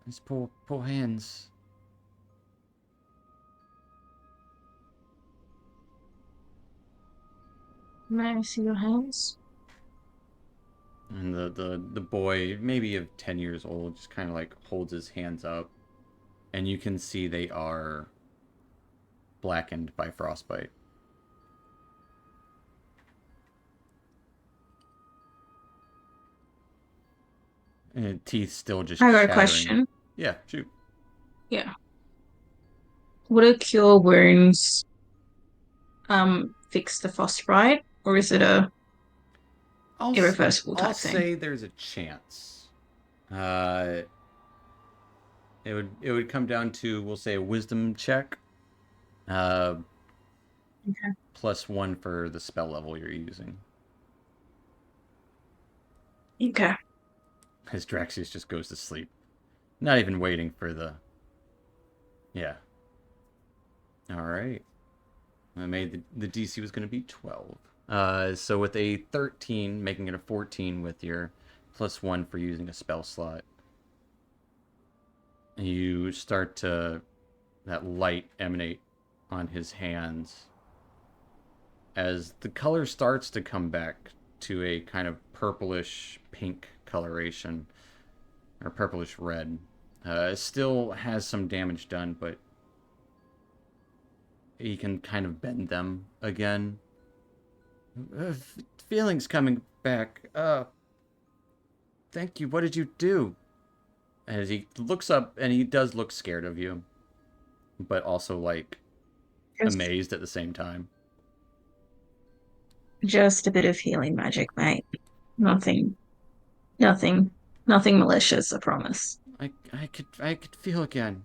His poor hands. May I see your hands? And the boy, maybe of 10 years old, just kind of like holds his hands up, and you can see they are blackened by frostbite. And teeth still just I got a chattering. question. Yeah, shoot. Yeah. Would a cure wounds fix the frostbite, or is it a irreversible I'll type thing? say there's a chance. Uh, it would come down to, we'll say, a wisdom check. Uh, Okay. +1 for the spell level you're using. Okay. As Draxius just goes to sleep, not even waiting for the. Yeah. All right. I made the DC was going to be 12. So with a 13, making it a 14 with your +1 for using a spell slot, you start to that light emanate on his hands as the color starts to come back to a kind of purplish pink coloration or purplish red. It still has some damage done, but he can kind of bend them again. Feelings coming back. Thank you. What did you do? As he looks up, and he does look scared of you, but also like Just amazed at the same time. just a bit of healing magic, mate. Nothing, nothing, nothing malicious, I promise. I could feel again.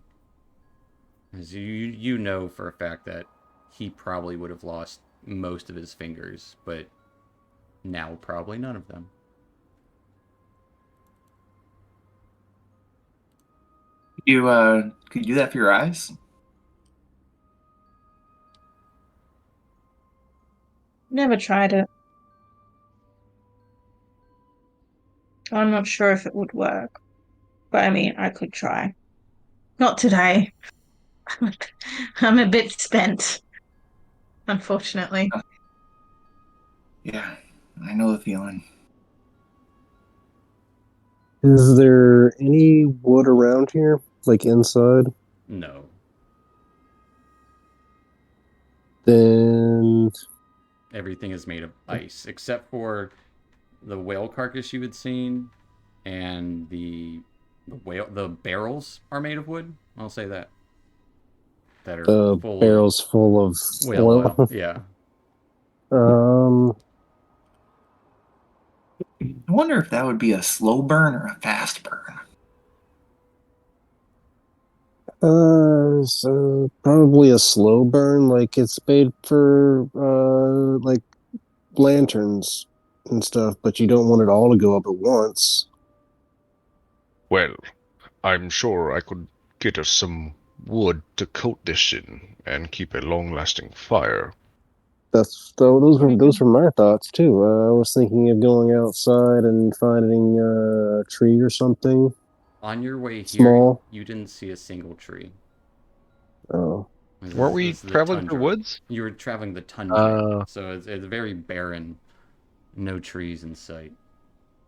As you know for a fact that he probably would have lost most of his fingers, but now probably none of them. You could you do that for your eyes? Never tried it. I'm not sure if it would work, but I mean, I could try. Not today. I'm a bit spent, unfortunately. Yeah, I know the feeling. Is there any wood around here, like inside? No. Then Everything is made of ice, except for the whale carcass you had seen, and the barrels are made of wood. I'll say that. That are the full of barrel's full of whale oil. oil. Yeah. um, I wonder if that would be a slow burn or a fast burn. so probably a slow burn, like it's made for like lanterns and stuff, but you don't want it all to go up at once. Well, I'm sure I could get us some wood to coat this in and keep a long-lasting fire. Those were my thoughts too. I was thinking of going outside and finding a tree or something On your way here, small. you didn't see a single tree. Oh, Weren't we This is the traveling through tundra. woods? You were traveling the tundra, Uh, so it's very barren. No trees in sight.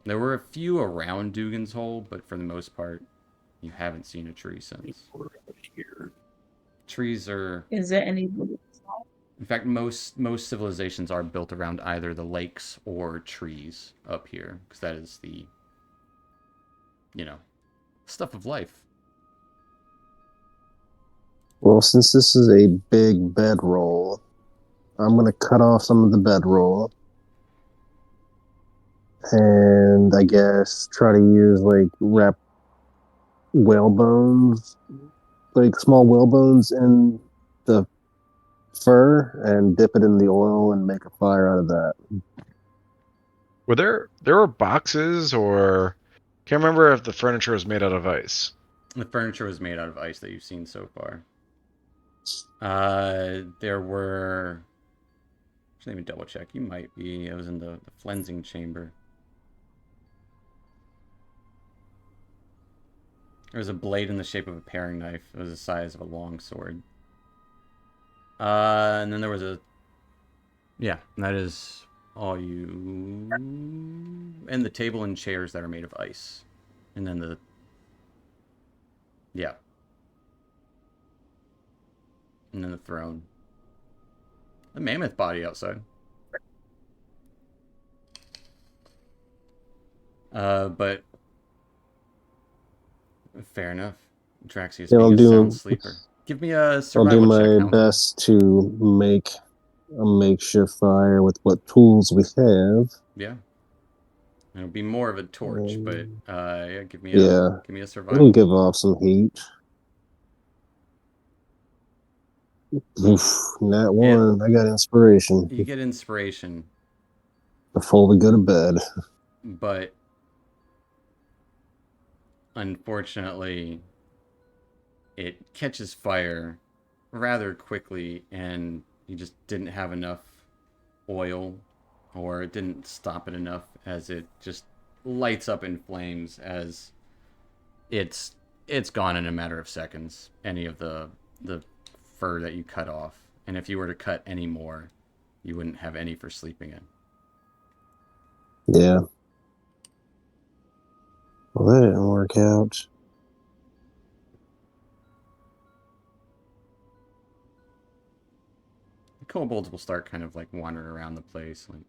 There were a few around Dugan's Hole, but for the most part, you haven't seen a tree since. Here. Trees are, Is there any? in fact, most civilizations are built around either the lakes or trees up here, because that is the, stuff of life. well, since this is a big bedroll, I'm gonna cut off some of the bedroll, and I guess try to use like wrap whale bones, like small whale bones in the fur, and dip it in the oil and make a fire out of that. there were boxes, or can't remember if the furniture was made out of ice. The furniture was made out of ice that you've seen so far. There were. Let me double check. You might be. It was in the flensing chamber. There was a blade in the shape of a paring knife. It was the size of a long sword. And then there was a. Yeah, that is all you. And the table and chairs that are made of ice. And then the. Yeah. And then the throne. The mammoth body outside. But fair enough. Draxius Yeah, being a sound sleeper. Give me a I'll do survival check, my Hound. best to make a makeshift fire with what tools we have. Yeah. It'll be more of a torch, but yeah, give me Yeah, a it'll survival. give off some heat. Oof, nat one. I got inspiration You get inspiration, before we go to bed. but unfortunately, it catches fire rather quickly, and you just didn't have enough oil, or it didn't stop it enough, as it just lights up in flames as it's gone in a matter of seconds. Any of the fur that you cut off, and if you were to cut any more, you wouldn't have any for sleeping in. Yeah. Well, that didn't work out. The kobolds will start kind of like wandering around the place. Like,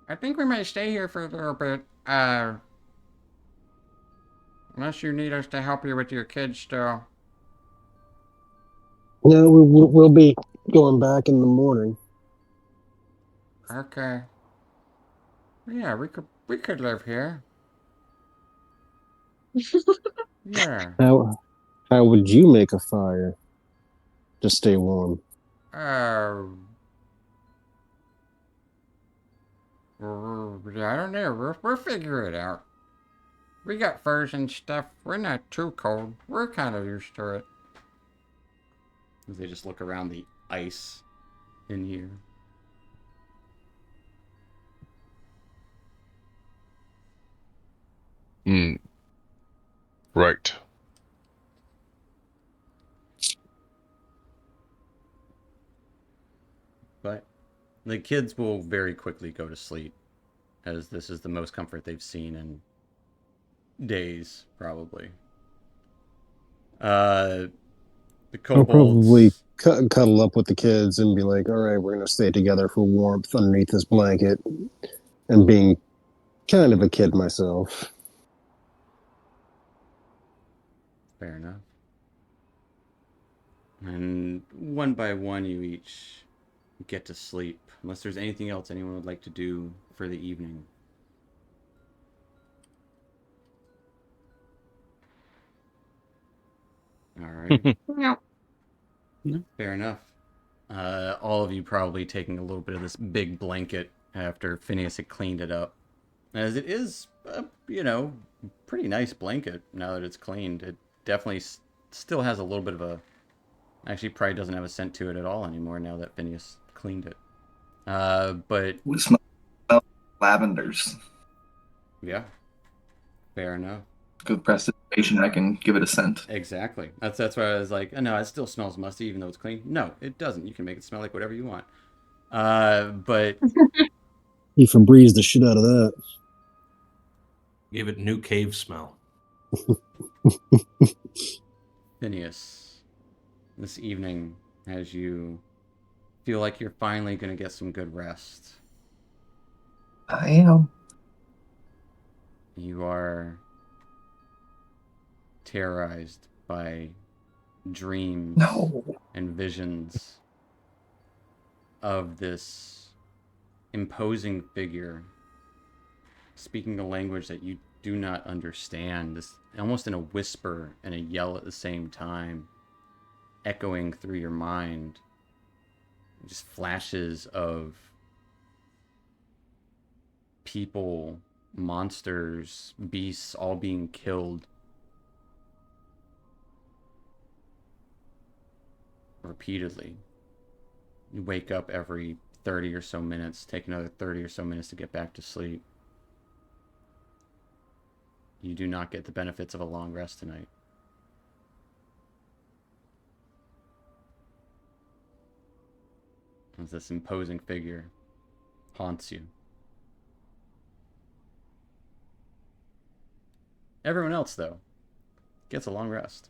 I think we might stay here for a little bit. Unless you need us to help you with your kids still. No, we'll be going back in the morning. Okay. Yeah, we could live here. Yeah. How would you make a fire to stay warm? Uh, I don't know. We'll figure it out. We got furs and stuff. We're not too cold. We're kind of used to it. As they just look around the ice in here. Hmm. Right. But the kids will very quickly go to sleep, as this is the most comfort they've seen in days, probably. Uh, The I'll probably kobolds. cuddle up with the kids and be like, all right, we're going to stay together for warmth underneath this blanket. And being kind of a kid myself. Fair enough. And one by one, you each get to sleep. Unless there's anything else anyone would like to do for the evening. All right. No. Fair enough. All of you probably taking a little bit of this big blanket after Phineas had cleaned it up. As it is, pretty nice blanket now that it's cleaned. It definitely still has a little bit of a. Actually, probably doesn't have a scent to it at all anymore now that Phineas cleaned it. But We smell lavenders. yeah, fair enough. Good prestidigitation. I can give it a scent. Exactly. That's why I was like, oh, no, it still smells musty even though it's clean. No, it doesn't. You can make it smell like whatever you want. But He Febreze the shit out of that. Give it new cave smell. Phineas, this evening, as you feel like you're finally going to get some good rest, I am. you are terrorized by dreams No. and visions of this imposing figure speaking a language that you do not understand, this almost in a whisper and a yell at the same time, echoing through your mind. Just flashes of people, monsters, beasts all being killed repeatedly. You wake up every 30 or so minutes, take another 30 or so minutes to get back to sleep. You do not get the benefits of a long rest tonight. As this imposing figure haunts you. Everyone else, though, gets a long rest.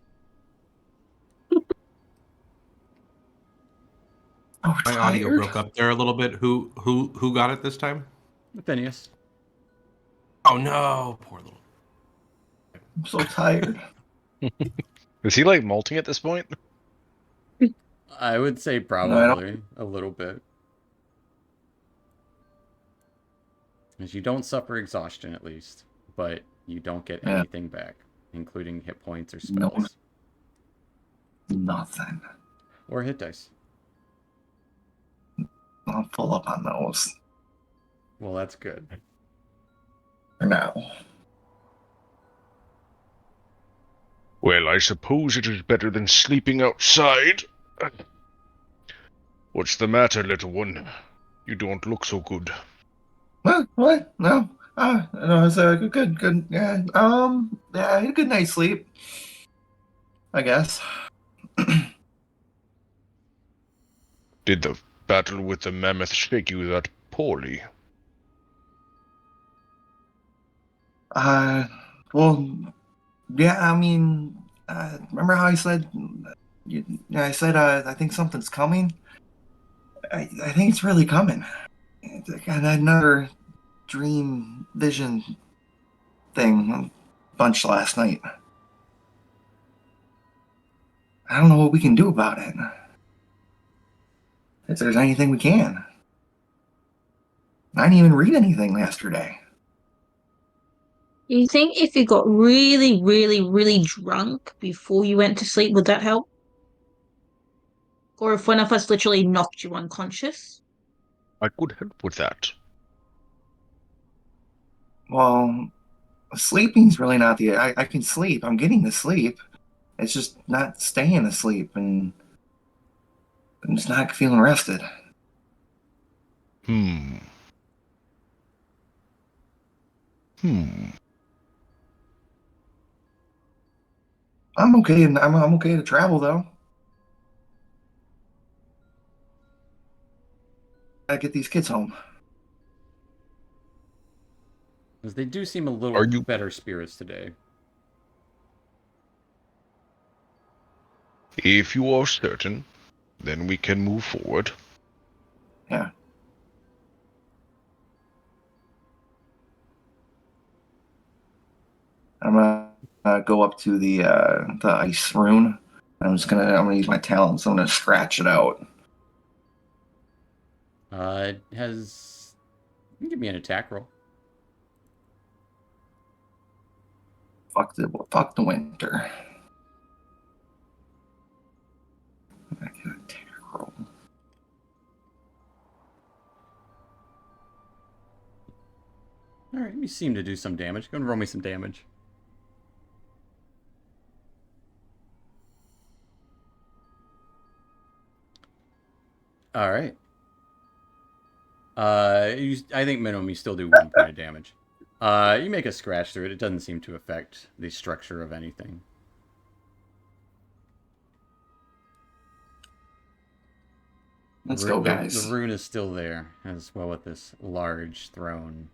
Oh, My audio broke up there a little bit. Who got it this time? Phineas. Oh no, poor little. I'm so tired. Is he like molting at this point? I would say No, I don't. probably a little bit. As you don't suffer exhaustion, at least, but you don't get Yeah. anything back, including hit points or No. spells. Nothing. Or hit dice. I'm full up on those Well, that's good. for now. Well, I suppose it is better than sleeping outside. What's the matter, little one? You don't look so good. What? No. No, it's a good, yeah. Yeah, I had a good night's sleep. I guess. Did the battle with the mammoth shake you that poorly? Uh, well, yeah. I mean, remember how I said? I said I think something's coming. I think it's really coming. I got another dream vision thing bunch last night. I don't know what we can do about it. If there's anything we can. I didn't even read anything yesterday. Do you think if you got really, really, really drunk before you went to sleep, would that help? Or if one of us literally knocked you unconscious? I could help with that. Well, sleeping's really not the. I can sleep. I'm getting to sleep. It's just not staying asleep, and I'm just not feeling rested. Hmm. I'm okay. I'm okay to travel though. Gotta get these kids home. Because they do seem a little Are you... better spirits today. If you are certain, then we can move forward. Yeah. I'm gonna go up to the ice rune. I'm gonna use my talents. I'm gonna scratch it out. It has. Give me an attack roll. Fuck the winter. I can attack roll. All right, you seem to do some damage. Go and roll me some damage. All right. I think minimum you still do 1 point of damage. You make a scratch through it. It doesn't seem to affect the structure of anything. Let's go, guys. The rune is still there, as well with this large throne.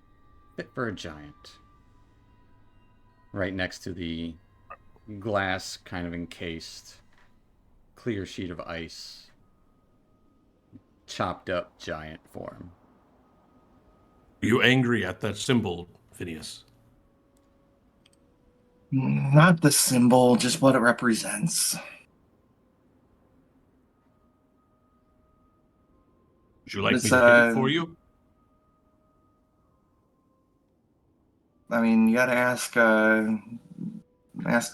Fit for a giant. Right next to the glass kind of encased clear sheet of ice. Chopped up giant form. Are you angry at that symbol, Phineas? Not the symbol, just what it represents. Would you like It's, me to hit it for you? I mean, you gotta ask the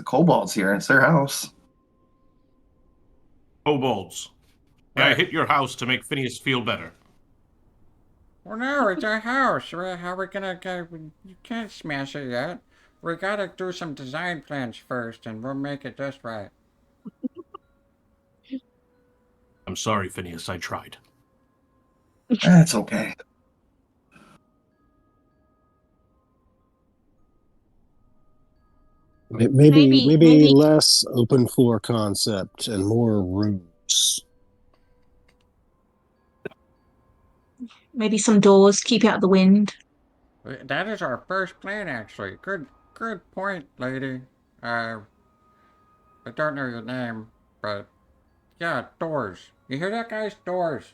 kobolds here. It's their house. Kobolds. Yeah, I Right. hit your house to make Phineas feel better. Well, no, it's our house. How are we gonna get... You can't smash it yet. We gotta do some design plans first, and we'll make it just right. I'm sorry, Phineas, I tried. That's okay. Maybe less open floor concept and more rooms. Maybe some doors, keep out the wind. That is our first plan, actually. Good point, lady. I don't know your name, but yeah, doors. You hear that, guys? Doors.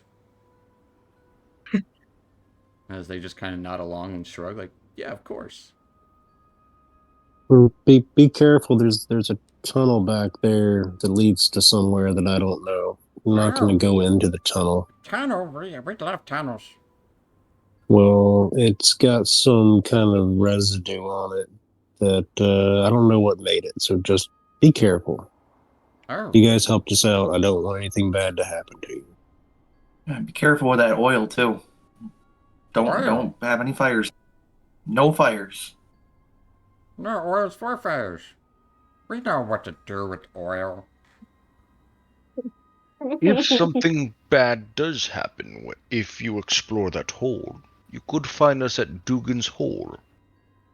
As they just kind of nod along and shrug, like, yeah, of course. Be careful. There's a tunnel back there that leads to somewhere that I don't know. I'm not going to Oh, go into the tunnel. tunnel. We love tunnels. Well, it's got some kind of residue on it that I don't know what made it. So just be careful. Oh, You guys helped us out. I don't want anything bad to happen to you. Yeah, be careful with that oil too. oil. Don't have any fires. No fires. No, oil's for fires. We know what to do with oil. If something bad does happen, if you explore that hole, you could find us at Dugan's Hole.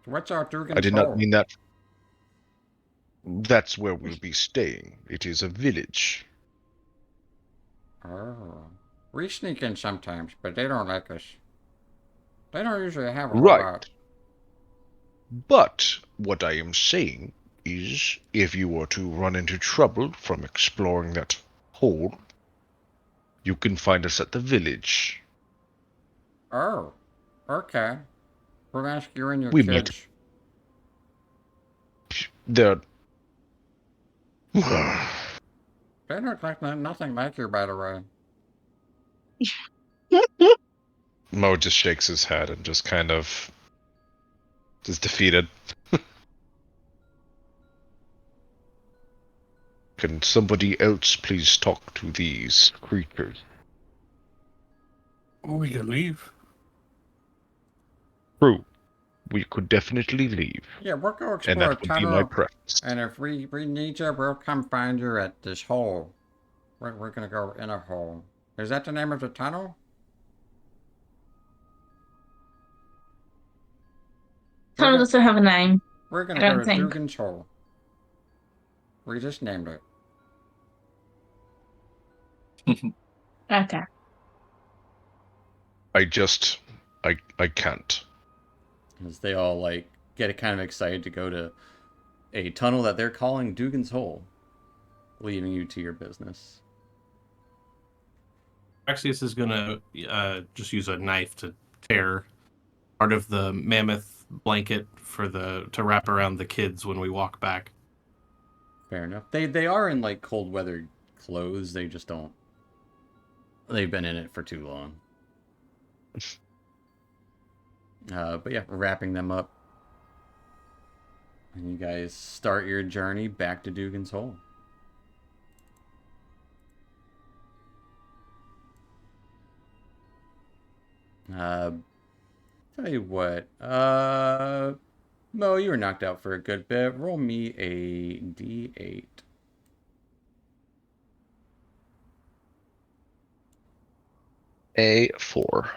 What's our I Dugan's did not hole? mean that. That's where we'll be staying. It is a village. Oh. We sneak in sometimes, but they don't like us. They don't usually have a whole Right. lot. But what I am saying is, if you were to run into trouble from exploring that hole, you can find us at the village. Oh, okay. We'll ask you and your We might. kids. They're. They look like nothing like you, by the way. Mo just shakes his head and just kind of is defeated. Can somebody else please talk to these creatures? Oh, we can leave. True. We could definitely leave. Yeah, we'll go And explore a that would be my tunnel. preference. And if we need you, we'll come find you at this hole. We're gonna go in a hole. Is that the name of the tunnel? Tunnel doesn't have a name. We're gonna I go don't to think. Dugan's Hole. We just named it. Okay. I can't. As they all get kind of excited to go to a tunnel that they're calling Dugan's Hole. leaving you to your business. Axius is gonna just use a knife to tear part of the mammoth blanket to wrap around the kids when we walk back. Fair enough. They are in like cold weather clothes. They just don't. They've been in it for too long. But yeah, wrapping them up. And you guys start your journey back to Dugan's Hole. Tell you what, Mo, you were knocked out for a good bit. Roll me a d8. A4.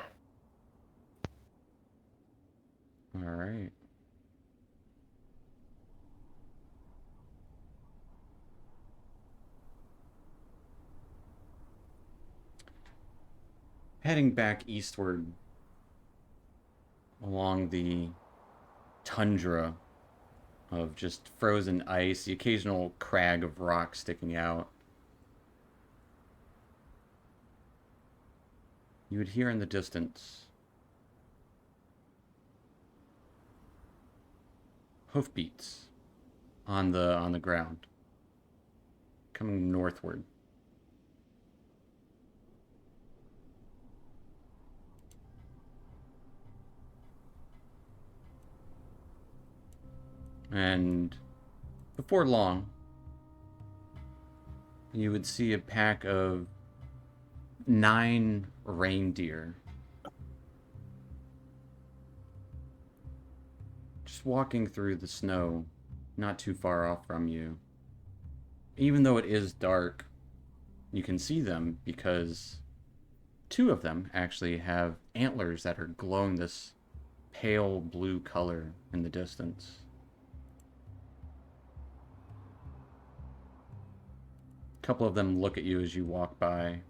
All right. Heading back eastward along the tundra of just frozen ice, the occasional crag of rock sticking out. You would hear in the distance hoofbeats on the ground coming northward. And before long, you would see a pack of 9 reindeer just walking through the snow, not too far off from you. Even though it is dark, you can see them because 2 of them actually have antlers that are glowing this pale blue color in the distance. A couple of them look at you as you walk by.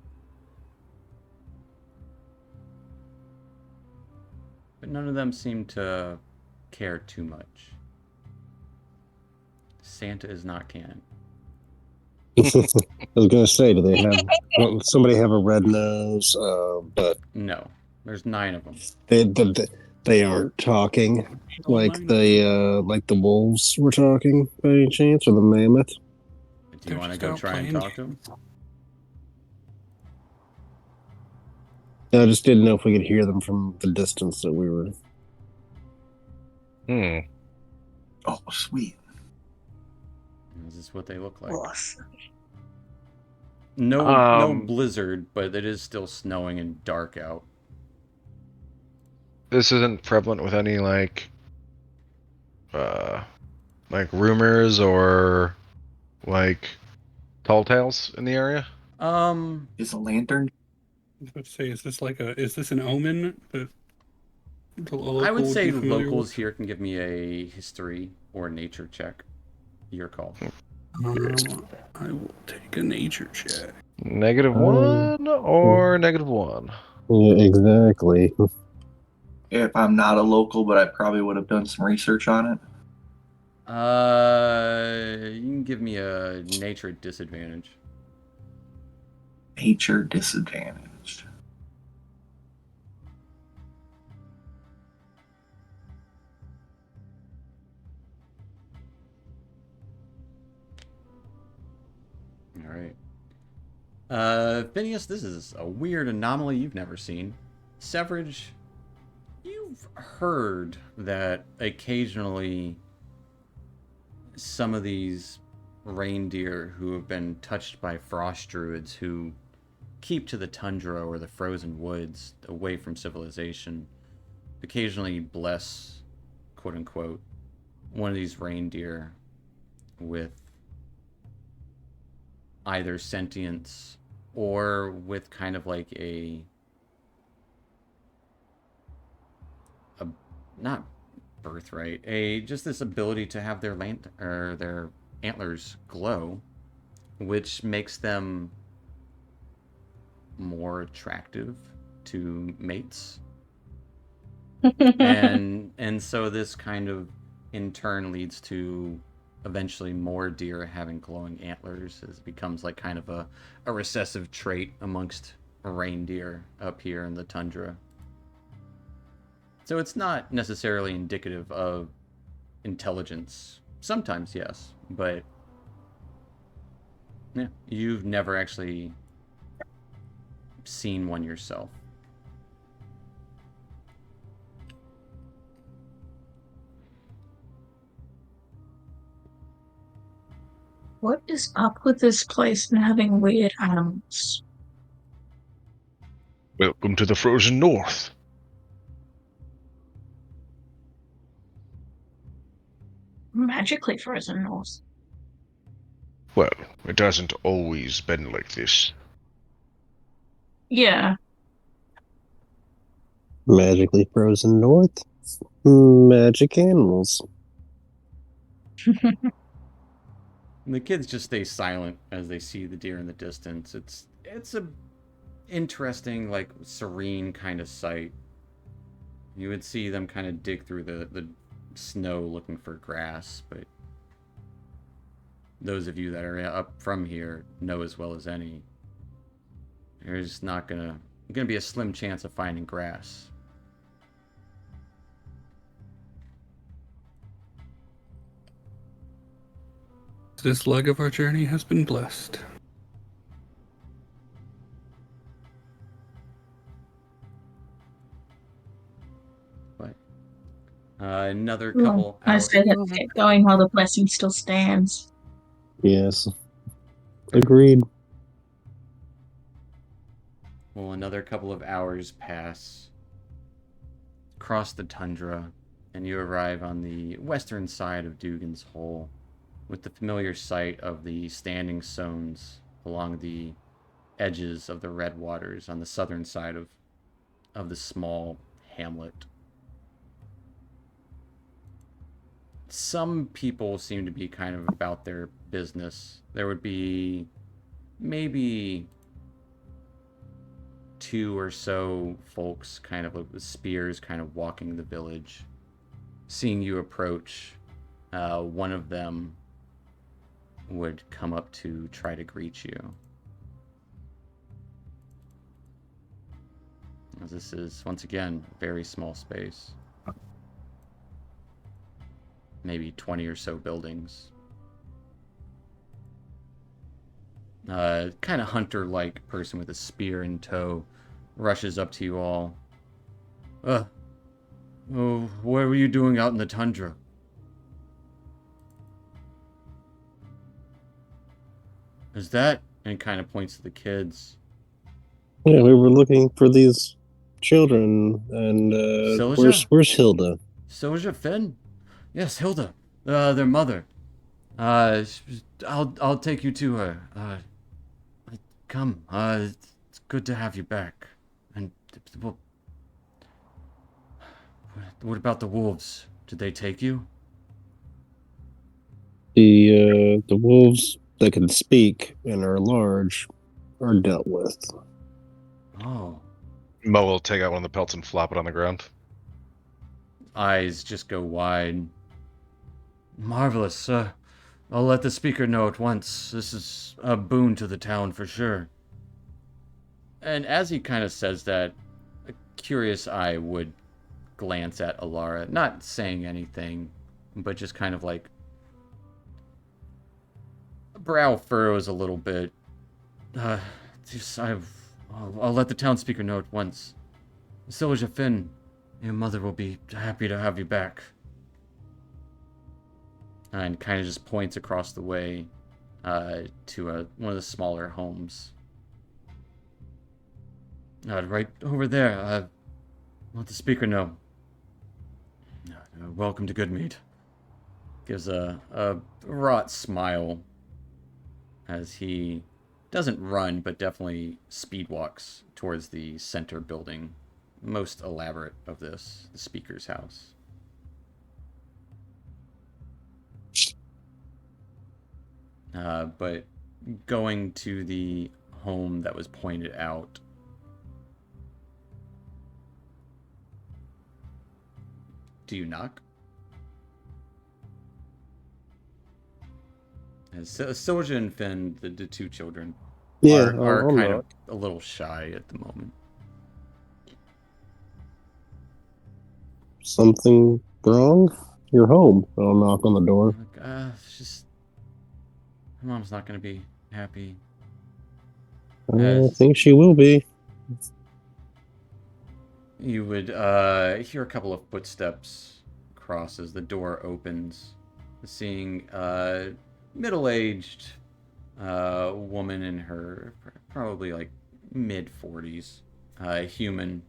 But none of them seem to care too much. Santa is not canon. I was gonna say, do they have somebody have a red nose? But No, there's 9 of them. they aren't talking All like nine. the wolves were talking by any chance, or the mammoth. Do you They're want to just go out try and playing talk to them? I just didn't know if we could hear them from the distance that we were. Oh, sweet. Is this what they look like? Awesome. No blizzard, but it is still snowing and dark out. This isn't prevalent with any like rumors or like tall tales in the area. Is a lantern? I was about to say, is this an omen that a local I would would say be familiar locals with? here can give me a history or nature check. Your call. I will take a nature check. -1 or -1. Yeah, exactly. If I'm not a local, but I probably would have done some research on it. You can give me a nature disadvantage. Nature disadvantaged. All right. Phineas, this is a weird anomaly you've never seen. Severage, you've heard that occasionally some of these reindeer who have been touched by frost druids who keep to the tundra or the frozen woods away from civilization occasionally bless, quote unquote, one of these reindeer with either sentience or with kind of like a not birthright, just this ability to have their their antlers glow, which makes them more attractive to mates. and so this kind of in turn leads to eventually more deer having glowing antlers, as it becomes like kind of a recessive trait amongst reindeer up here in the tundra. So it's not necessarily indicative of intelligence. Sometimes, yes, but yeah, you've never actually seen one yourself. What is up with this place and having weird animals? Welcome to the frozen north. Magically frozen north. Well, it hasn't always been like this. Yeah. Magically frozen north. Magic animals. And the kids just stay silent as they see the deer in the distance. It's a interesting, like serene kind of sight. You would see them kind of dig through the snow looking for grass, but those of you that are up from here know as well as any. There's not gonna be a slim chance of finding grass. This leg of our journey has been blessed. But another couple I hours. say let's get going while the blessing still stands. Yes. Agreed. Well, another couple of hours pass. Cross the tundra, and you arrive on the western side of Dugan's Hole, with the familiar sight of the standing stones along the edges of the red waters on the southern side of the small hamlet. Some people seem to be kind of about their business. There would be maybe 2 or so folks kind of with spears kind of walking the village. Seeing you approach, one of them would come up to try to greet you. As this is, once again, a very small space. Maybe 20 or so buildings. Kind of hunter-like person with a spear in tow rushes up to you all. Oh, what were you doing out in the tundra? Is that? And kind of points to the kids. Yeah, we were looking for these children, and Silja? where's Hilda? Silja Finn? Yes, Hilda. Their mother. I'll take you to her. Come. It's good to have you back. And well, what about the wolves? Did they take you? The wolves that can speak and are large are dealt with. Oh. Mo will take out one of the pelts and flop it on the ground. Eyes just go wide. Marvelous. I'll let the speaker know at once. This is a boon to the town for sure. And as he kind of says that, a curious eye would glance at Alara, not saying anything, but just kind of like brow furrows a little bit. I'll let the town speaker know at once. Silja Finn, your mother will be happy to have you back. And kind of just points across the way to one of the smaller homes. Right over there. Let the speaker know. Welcome to Goodmead. Gives a wrought smile as he doesn't run, but definitely speed walks towards the center building, most elaborate of this, the speaker's house. But going to the home that was pointed out, do you knock? As Silja and Finn, the two children, Yeah, are I'm kind not. of a little shy at the moment. Something wrong? You're home. I'll knock on the door. Like, it's just my mom's not going to be happy. I As think she will be. you would hear a couple of footsteps cross as the door opens, seeing a middle-aged woman in her probably like mid-40s, human,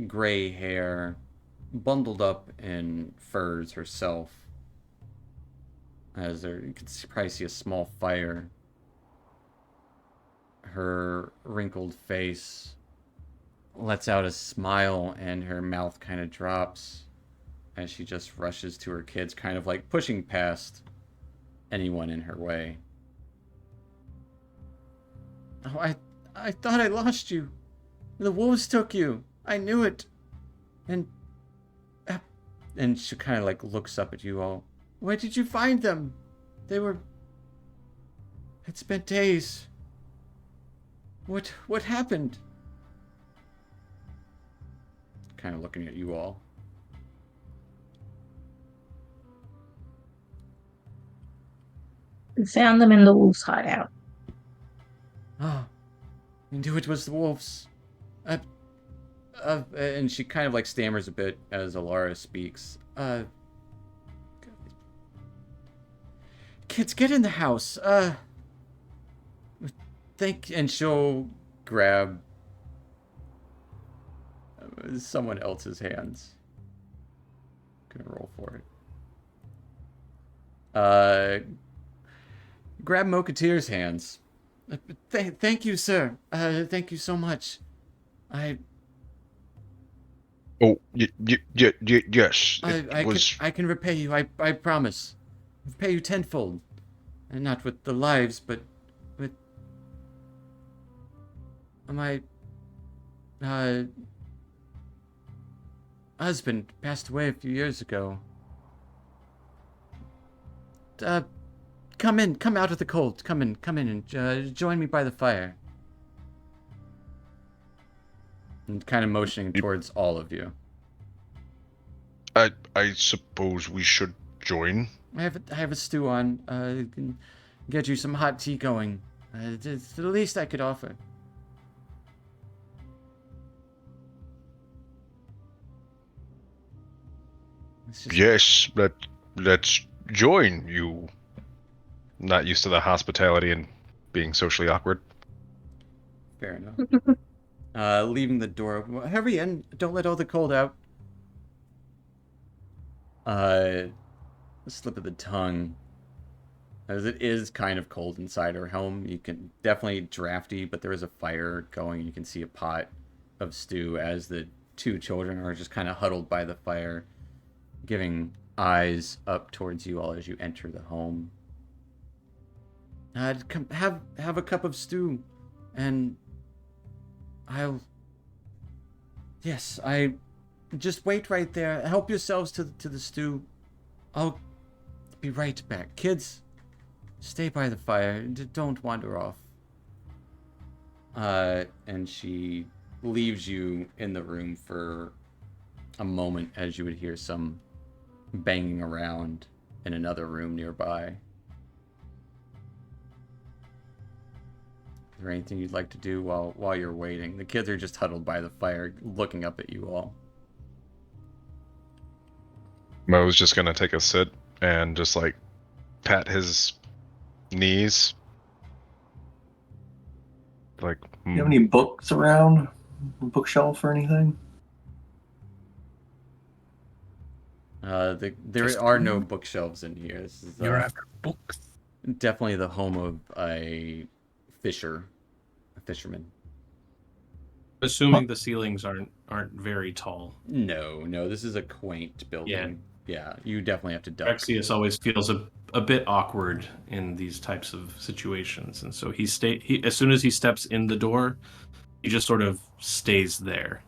gray hair, bundled up in furs herself. As there, you can probably see a small fire. Her wrinkled face lets out a smile, and her mouth kind of drops as she just rushes to her kids, kind of like pushing past anyone in her way. Oh, I thought I lost you. The wolves took you. I knew it. And and she kind of like looks up at you all. Where did you find them? They were. It's been days. What happened? Kind of looking at you all. We found them in the wolves' hideout. Oh, I knew it was the wolves. And she kind of like stammers a bit as Alara speaks. Kids, get in the house. And she'll grab someone else's hands. Gonna roll for it. Grab Moketeer's hands. Thank you, sir. Thank you so much. Oh, yes. I can repay you. I promise. Repay you tenfold, and not with the lives, but with my husband passed away a few years ago. Come out of the cold. Come in, and join me by the fire. And kind of motioning towards all of you. I suppose we should join. I have a stew on. Can get you some hot tea going. It's the least I could offer. Yes, let's join you. Not used to the hospitality and being socially awkward. Fair enough. Leaving the door open. Hurry in. Don't let all the cold out. Slip of the tongue. As it is kind of cold inside her home. You can definitely drafty, but there is a fire going. You can see a pot of stew as the two children are just kind of huddled by the fire, giving eyes up towards you all as you enter the home. Have a cup of stew, and Yes, I. Just wait right there. Help yourselves to the stew. I'll be right back. Kids, stay by the fire. Don't wander off. And she leaves you in the room for a moment as you would hear some banging around in another room nearby. Is there anything you'd like to do while you're waiting? The kids are just huddled by the fire, looking up at you all. Mo's just gonna take a sit and just like pat his knees. Like, Do you have any books around? Bookshelf or anything? There are no bookshelves in here. This is You're after books. definitely the home of a fisherman. Assuming the ceilings aren't very tall. No, this is a quaint building. Yeah, you definitely have to duck. Rexius always feels a bit awkward in these types of situations, and so he as soon as he steps in the door, he just sort of stays there.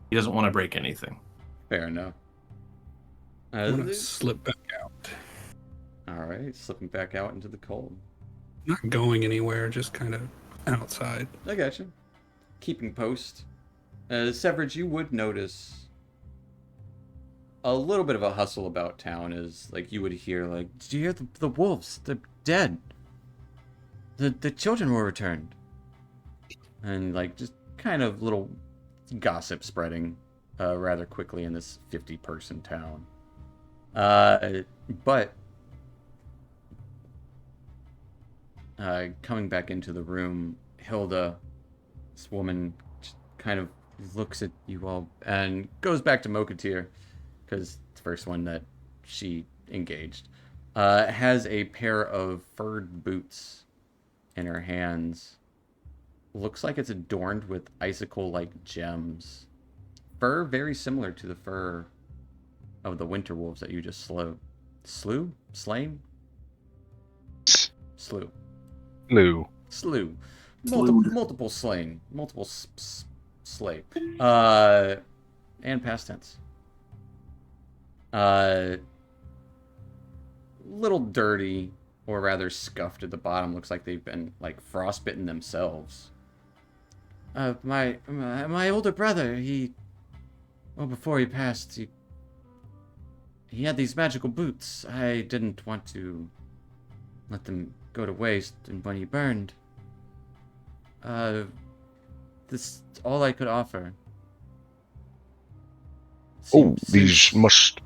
He doesn't want to break anything. Fair enough. I'm gonna slip back out. All right, slipping back out into the cold. Not going anywhere, just kind of outside. I got you. Keeping post. Severage, you would notice a little bit of a hustle about town. Is like you would hear like, "Did you hear the wolves? They're dead. The children were returned." And like just kind of little gossip spreading rather quickly in this 50-person town. But coming back into the room, Hilda, this woman, just kind of looks at you all and goes back to Mokatir because it's the first one that she engaged. Has a pair of furred boots in her hands. Looks like it's adorned with icicle-like gems. Fur very similar to the fur of the winter wolves that you just slew? Slain? Slew. Lou. Slew. Slewed. Multiple slain. Multiple slay. And past tense. Little dirty, or rather scuffed at the bottom. Looks like they've been, like, frostbitten themselves. My older brother, before he passed, he had these magical boots. I didn't want to let them go to waste, and when he burned, this is all I could offer. These must...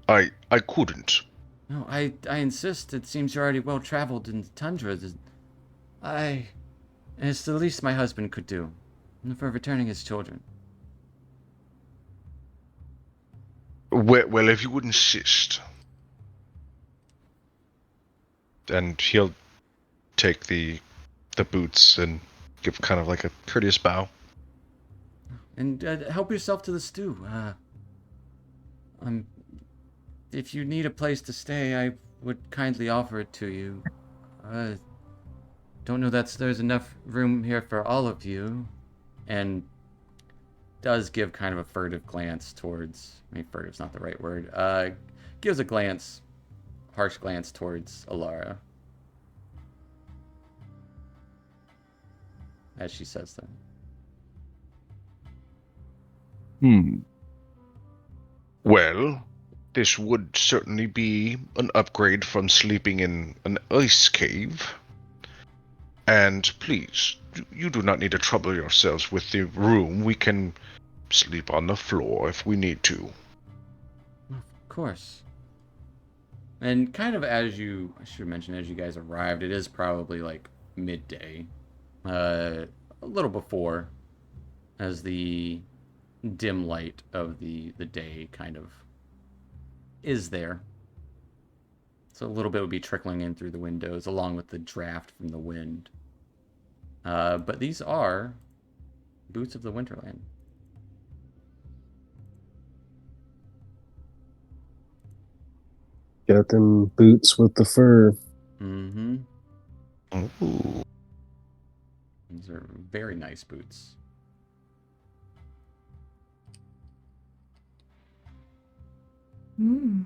I couldn't. No, I insist. It seems you're already well traveled in the tundra. It's the least my husband could do for returning his children. Well, if you would insist. And he'll take the boots and give kind of like a courteous bow. And help yourself to the stew. If you need a place to stay, I would kindly offer it to you. Don't know that there's enough room here for all of you. And does give kind of a furtive glance towards... furtive's not the right word. Gives a glance, harsh glance towards Alara. As she says that. Well, this would certainly be an upgrade from sleeping in an ice cave. And please, you do not need to trouble yourselves with the room. We can sleep on the floor if we need to. Of course. And kind of I should mention, as you guys arrived, it is probably like midday. A little before, as the dim light of the day kind of is there. So a little bit would be trickling in through the windows along with the draft from the wind. But these are boots of the Winterland. Got them boots with the fur. Mm-hmm. Ooh. These are very nice boots. Mm.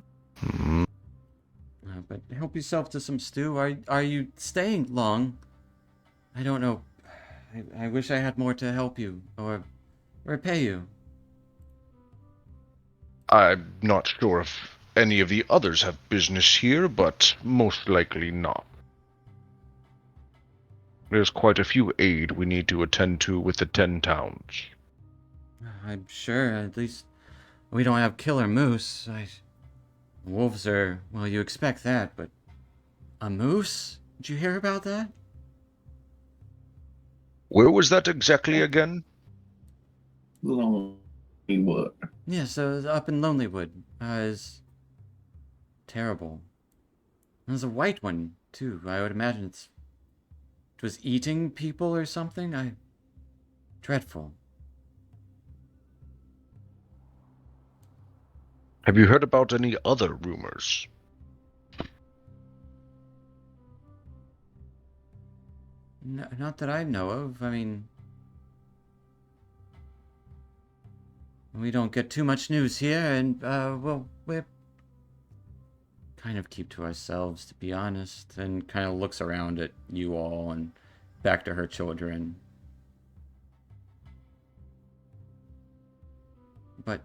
But help yourself to some stew. Are you staying long? I don't know. I wish I had more to help you or repay you. I'm not sure if any of the others have business here, but most likely not. There's quite a few aid we need to attend to with the 10 towns. I'm sure. At least we don't have killer moose. Wolves are, well, you expect that, but a moose? Did you hear about that? Where was that exactly again? Lonelywood. Yeah, so up in Lonelywood. Is terrible. There's a white one, too. I would imagine it was eating people or something. Dreadful. Have you heard about any other rumors? No, not that I know of. I mean, we don't get too much news here, and, well, we're kind of keep to ourselves, to be honest, and kind of looks around at you all and back to her children. But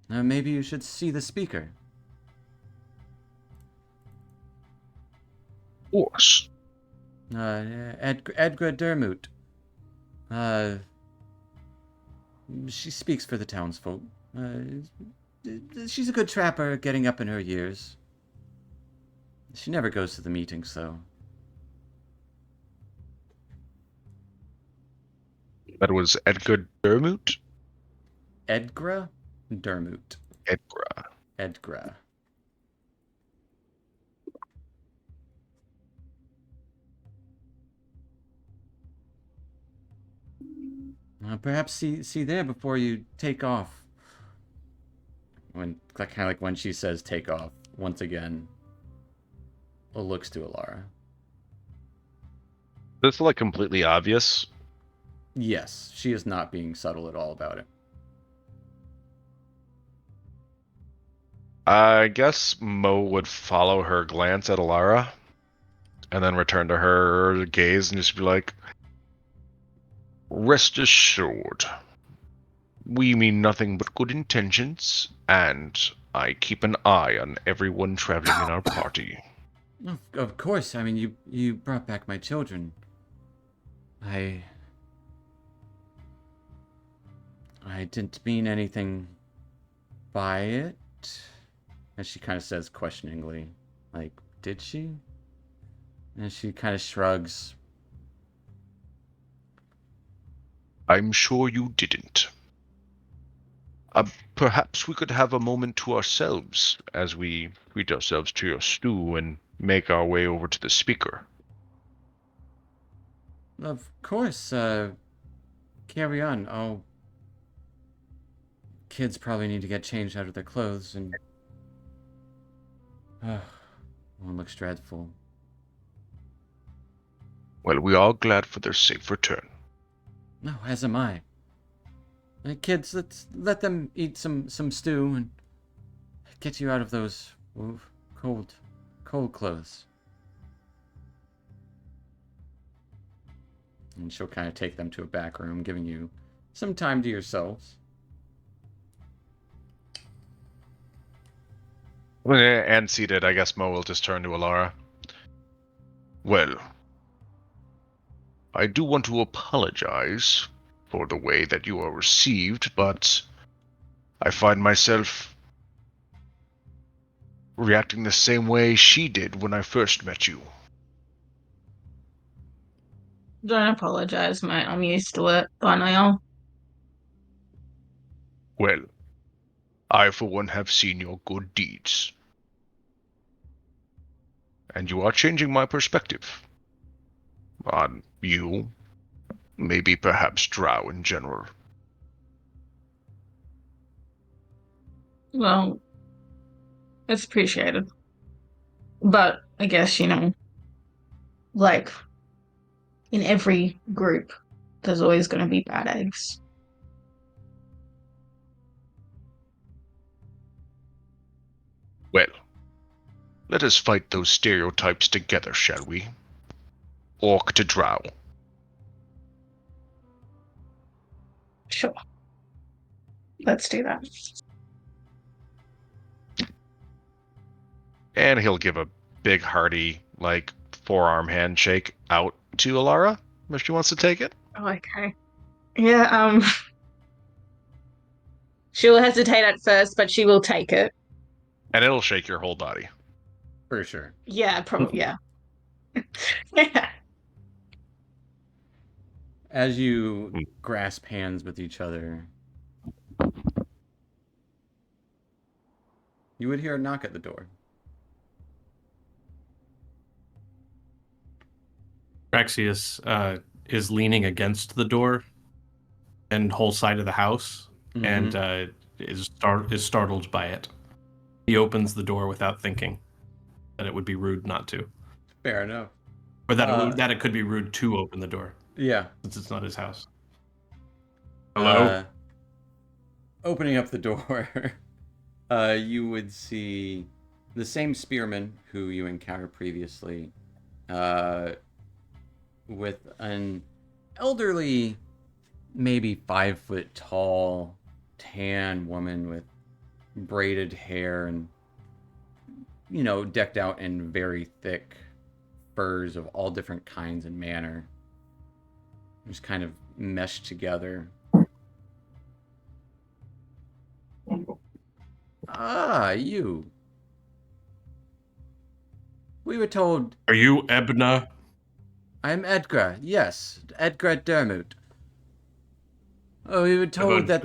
maybe you should see the speaker. Of course. Edgra Dermot. She speaks for the townsfolk. She's a good trapper, getting up in her years. She never goes to the meetings, though. That was Edgar Dermot? Edgra Dermot. Edgra. Edgra. Perhaps see there before you take off. Kind of like when she says take off, once again, looks to Alara. This is like completely obvious. Yes, she is not being subtle at all about it. I guess Mo would follow her glance at Alara and then return to her gaze and just be like, rest assured, we mean nothing but good intentions, and I keep an eye on everyone traveling in our party. Of course, I mean, you brought back my children. I didn't mean anything by it. And she kind of says questioningly, like, did she? And she kind of shrugs. I'm sure you didn't. Perhaps we could have a moment to ourselves as we treat ourselves to your stew and make our way over to the speaker. Of course, carry on. Oh, kids probably need to get changed out of their clothes, and one looks dreadful. Well, we are glad for their safe return. No, as am I. Kids, let them eat some stew and get you out of those cold clothes. And she'll kind of take them to a back room, giving you some time to yourselves. And seated, I guess Mo will just turn to Alara. Well, I do want to apologize for the way that you are received, but I find myself reacting the same way she did when I first met you. Don't apologize, mate. I'm used to it by now. Well, I for one have seen your good deeds. And you are changing my perspective on you, maybe perhaps Drow in general. Well, it's appreciated. But I guess, like in every group, there's always going to be bad eggs. Well, let us fight those stereotypes together, shall we? Orc to Drow. Sure. Let's do that. And he'll give a big, hearty, forearm handshake out to Alara if she wants to take it. Oh, okay. Yeah, she'll hesitate at first, but she will take it. And it'll shake your whole body. For sure. Yeah, probably, yeah. Yeah. As you grasp hands with each other, you would hear a knock at the door. Praxius is leaning against the door and whole side of the house, and is startled by it. He opens the door without thinking that it would be rude not to. Fair enough. Or that it could be rude to open the door. Yeah. Since it's not his house. Hello? Opening up the door, You would see the same spearman who you encountered previously, uh, with an elderly, maybe 5 foot tall, tan woman with braided hair and, decked out in very thick furs of all different kinds and manner. Just kind of meshed together. Ah, you. We were told. Are you Ebna? I'm Edgar, yes, Edgar Dermot. Oh, we were told that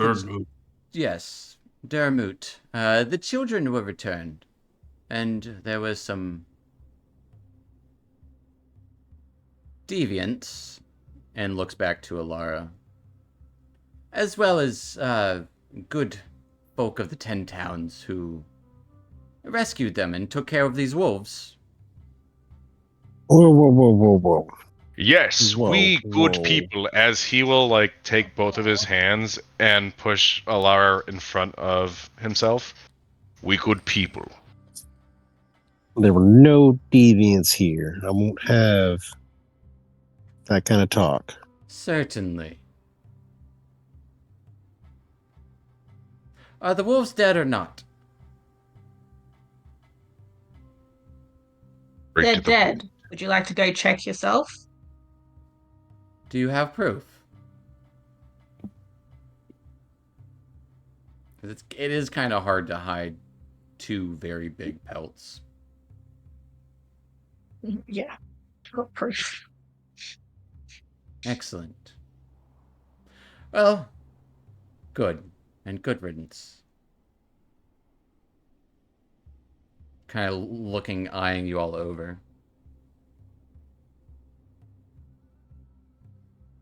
yes, Dermot. The children were returned, and there was some deviants, and looks back to Alara, as well as good folk of the 10 towns who rescued them and took care of these wolves. Whoa, whoa, whoa, whoa, whoa. Yes, Whoa, we good whoa. people, as he will like take both of his hands and push Alara in front of himself. We good people. There were no deviants here. I won't have that kind of talk. Certainly. Are the wolves dead or not? Right They're to the dead. point. Would you like to go check yourself? Do you have proof? It is kind of hard to hide 2 very big pelts. Yeah, got proof. Excellent. Well, good. And good riddance. Kind of looking, eyeing you all over.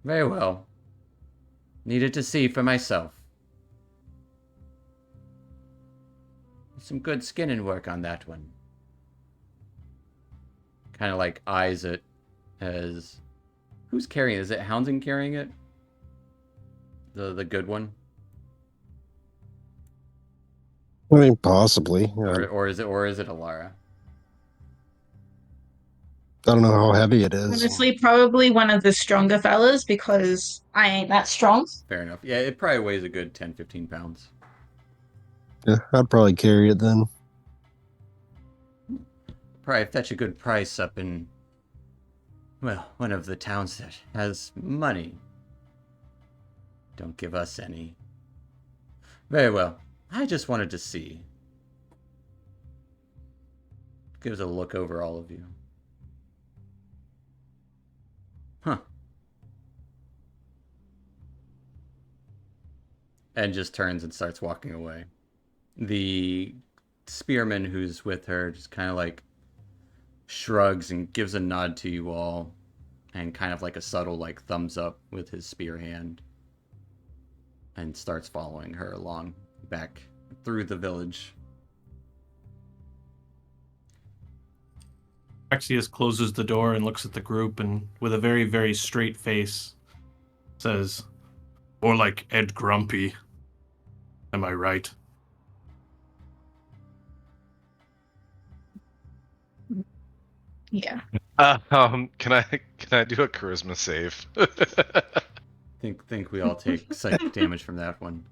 Very well. Needed to see for myself. Some good skin and work on that one. Kind of like eyes it as... Who's carrying it? Is it Houndsing carrying it? The good one? I mean, possibly. Or is it Alara? I don't know how heavy it is. Honestly, probably one of the stronger fellas because I ain't that strong. Fair enough. Yeah, it probably weighs a good 10, 15 pounds. Yeah, I'd probably carry it then. Probably fetch a good price up in, well, one of the towns that has money. Don't give us any. Very well. I just wanted to see. Gives a look over all of you. Huh. And just turns and starts walking away. The spearman who's with her just kind of like shrugs and gives a nod to you all and kind of like a subtle like thumbs up with his spear hand and starts following her along back through the village. Axius closes the door and looks at the group and with a very, very straight face says, "More like Ed Grumpy. Am I right?" Yeah. Can I do a charisma save? Think we all take psychic damage from that one.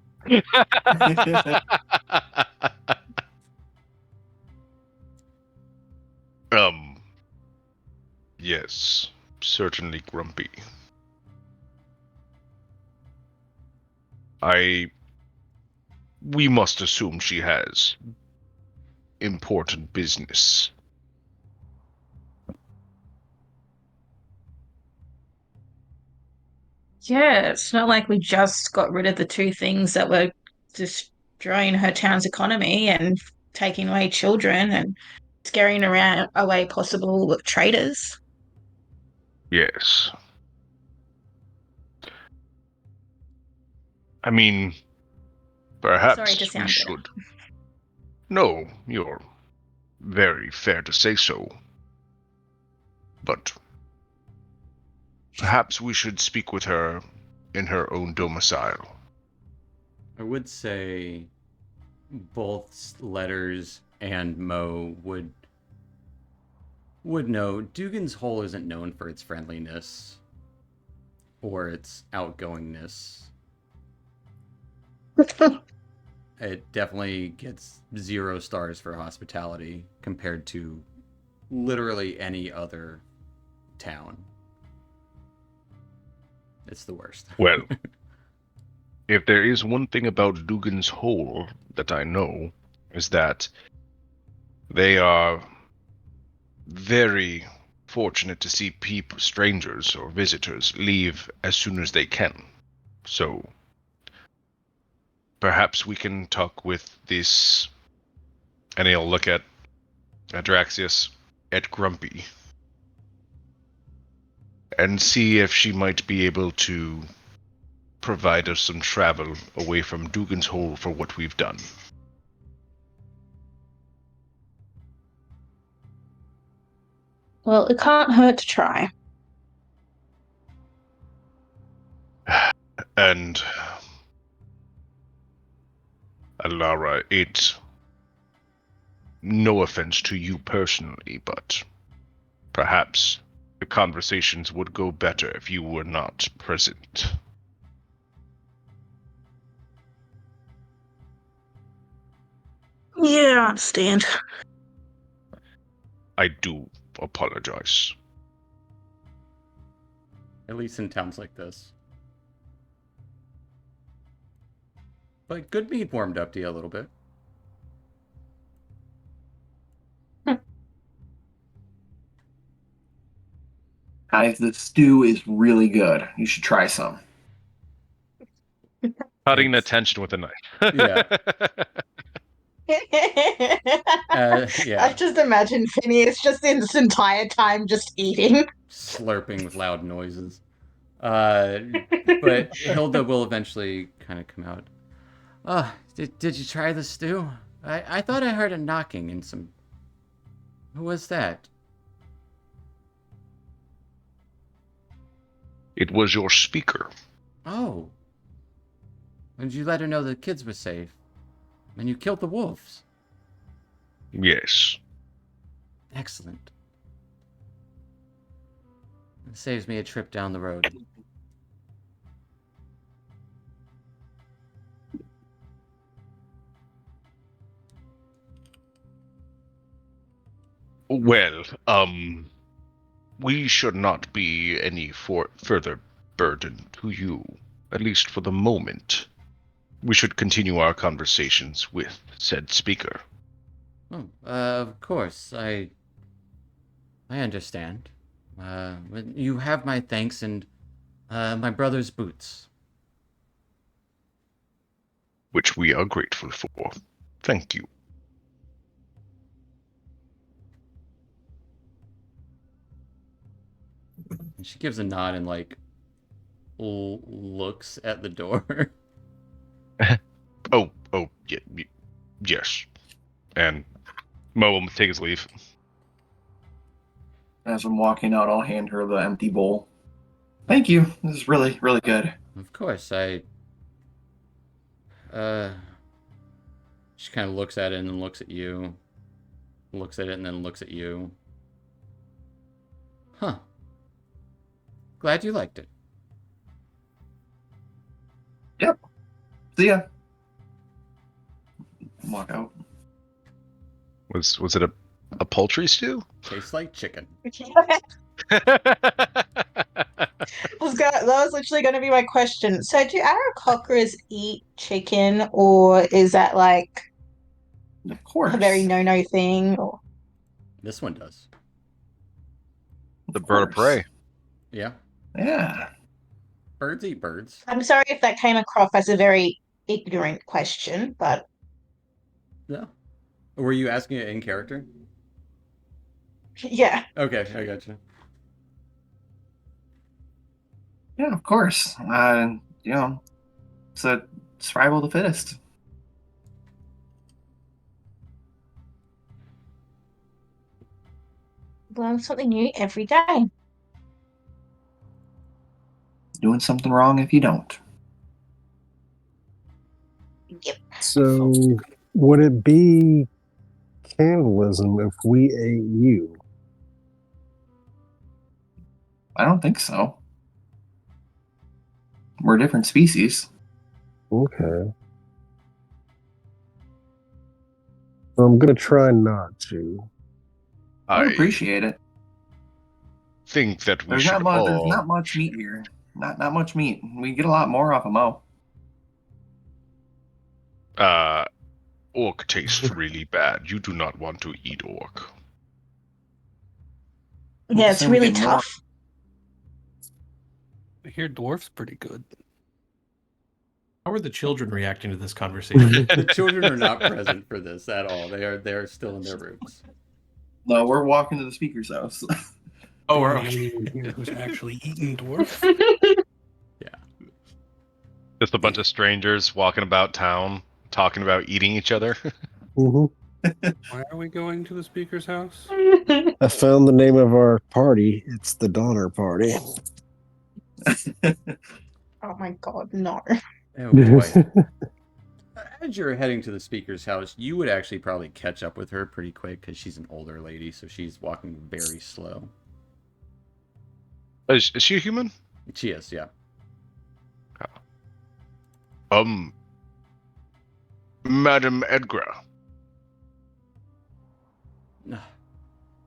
Yes, certainly grumpy. We must assume she has important business. Yeah, it's not like we just got rid of the 2 things that were destroying her town's economy and taking away children and scaring away possible traders. Yes. I mean, perhaps Sorry to we sound bitter. should. No, you're very fair to say so. But perhaps we should speak with her in her own domicile. I would say both Letters and Mo would know Dugan's Hole isn't known for its friendliness or its outgoingness. It definitely gets 0 stars for hospitality compared to literally any other town. It's the worst. Well, if there is one thing about Dugan's Hole that I know, is that they are very fortunate to see people, strangers or visitors, leave as soon as they can. So, perhaps we can talk with this, and he'll look at Adraxius, at Grumpy, and see if she might be able to provide us some travel away from Dugan's Hole for what we've done. Well, it can't hurt to try. And Alara, it's no offense to you personally, but perhaps the conversations would go better if you were not present. Yeah, I understand. I do apologize. At least in towns like this. But Goodmead warmed up to you a little bit. Guys, the stew is really good. You should try some. Cutting Thanks. attention with a knife. Yeah. I Yeah. just imagine Phineas just in this entire time just eating. Slurping with loud noises. But Hilda will eventually kind of come out. Oh, did you try the stew? I thought I heard a knocking and some... Who was that? It was your speaker. Oh. Did you let her know the kids were safe? And you killed the wolves? Yes. Excellent. It saves me a trip down the road. Well, we should not be any further burden to you, at least for the moment. We should continue our conversations with said speaker. Oh, of course, I understand. You have my thanks and my brother's boots. Which we are grateful for. Thank you. And she gives a nod and like looks at the door. Oh, yes. And Mo will take his leave. As I'm walking out, I'll hand her the empty bowl. Thank you. This is really, really good. Of course, she kind of looks at it and then looks at you. Looks at it and then looks at you. Huh. Glad you liked it. Yep. See ya. Walk out. Was it a poultry stew? Tastes like chicken. That was literally going to be my question. So, do Aarakocras eat chicken, or is that like Of course. a very no-no thing? Or... This one does. The bird of prey. Yeah. Yeah. Birds eat birds. I'm sorry if that came across as a very ignorant question, but Yeah. Were you asking it in character? yeah. Okay, I gotcha. Yeah, of course. It's a survival of the fittest. Learn something new every day. Doing something wrong if you don't. Yep. So, Would it be cannibalism if we ate you? I don't think so. We're a different species. Okay. So I'm gonna try not to. I would I appreciate it. think that we There's should not much. There's all. not much meat here. Not much meat. We get a lot more off of Mo. Orc tastes really bad. You do not want to eat orc. I'm Yeah, just it's saying we really get more. tough. I hear dwarf's pretty good. How are the children reacting to this conversation? The children are not present for this at all. They're still in their rooms. No, we're walking to the speaker's house. Oh, are anyone here who's actually eaten dwarf? Just a bunch of strangers walking about town, talking about eating each other. hmm Why are we going to the speaker's house? I found the name of our party. It's the Donner Party. Oh my god, no. Oh boy. As you're heading to the speaker's house, you would actually probably catch up with her pretty quick because she's an older lady, so she's walking very slow. Is she a human? She is, yeah. Madam Edgar.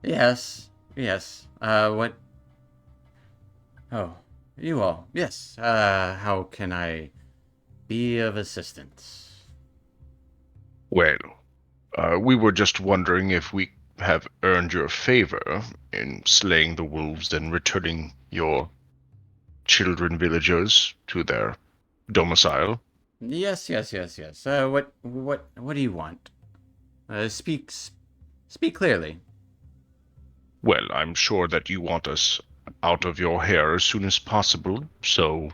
Yes, yes. What? Oh, you all. Yes. How can I be of assistance? Well, we were just wondering if we have earned your favor in slaying the wolves and returning your children villagers to their domicile. Yes, yes, yes, yes. What do you want? Speak clearly. Well, I'm sure that you want us out of your hair as soon as possible, so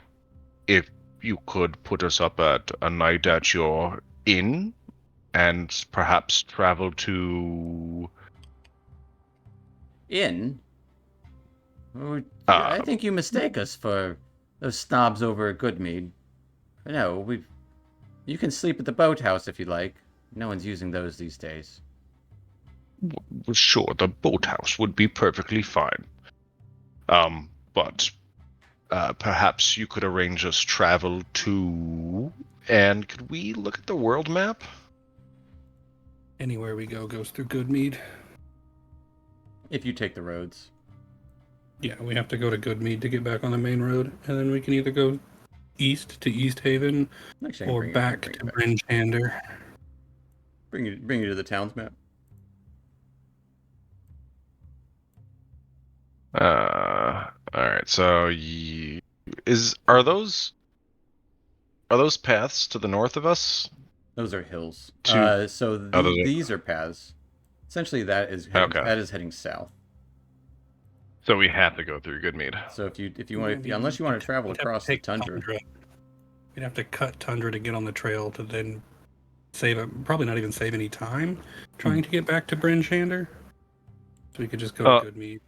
if you could put us up at a night at your inn and perhaps travel to In? Oh, I think you mistake us for those snobs over at Goodmead. No, you can sleep at the boathouse if you like. No one's using those these days. sure, the boathouse would be perfectly fine. But perhaps you could arrange us travel to, and could we look at the world map? Anywhere we go goes through Goodmead. If you take the roads. Yeah, we have to go to Goodmead to get back on the main road, and then we can either go east to East Haven Actually, I can or bring back it to back. Brinchander. Bring you to the town's map. All right. So, are those paths to the north of us? Those are hills. To So those are- these are paths. Essentially, that is Okay. heading south. So we have to go through Goodmead. So if you want, unless you want to travel across the tundra. We'd have to cut tundra to get on the trail to then probably not even save any time trying to get back to Brinchander. So we could just go to Goodmead.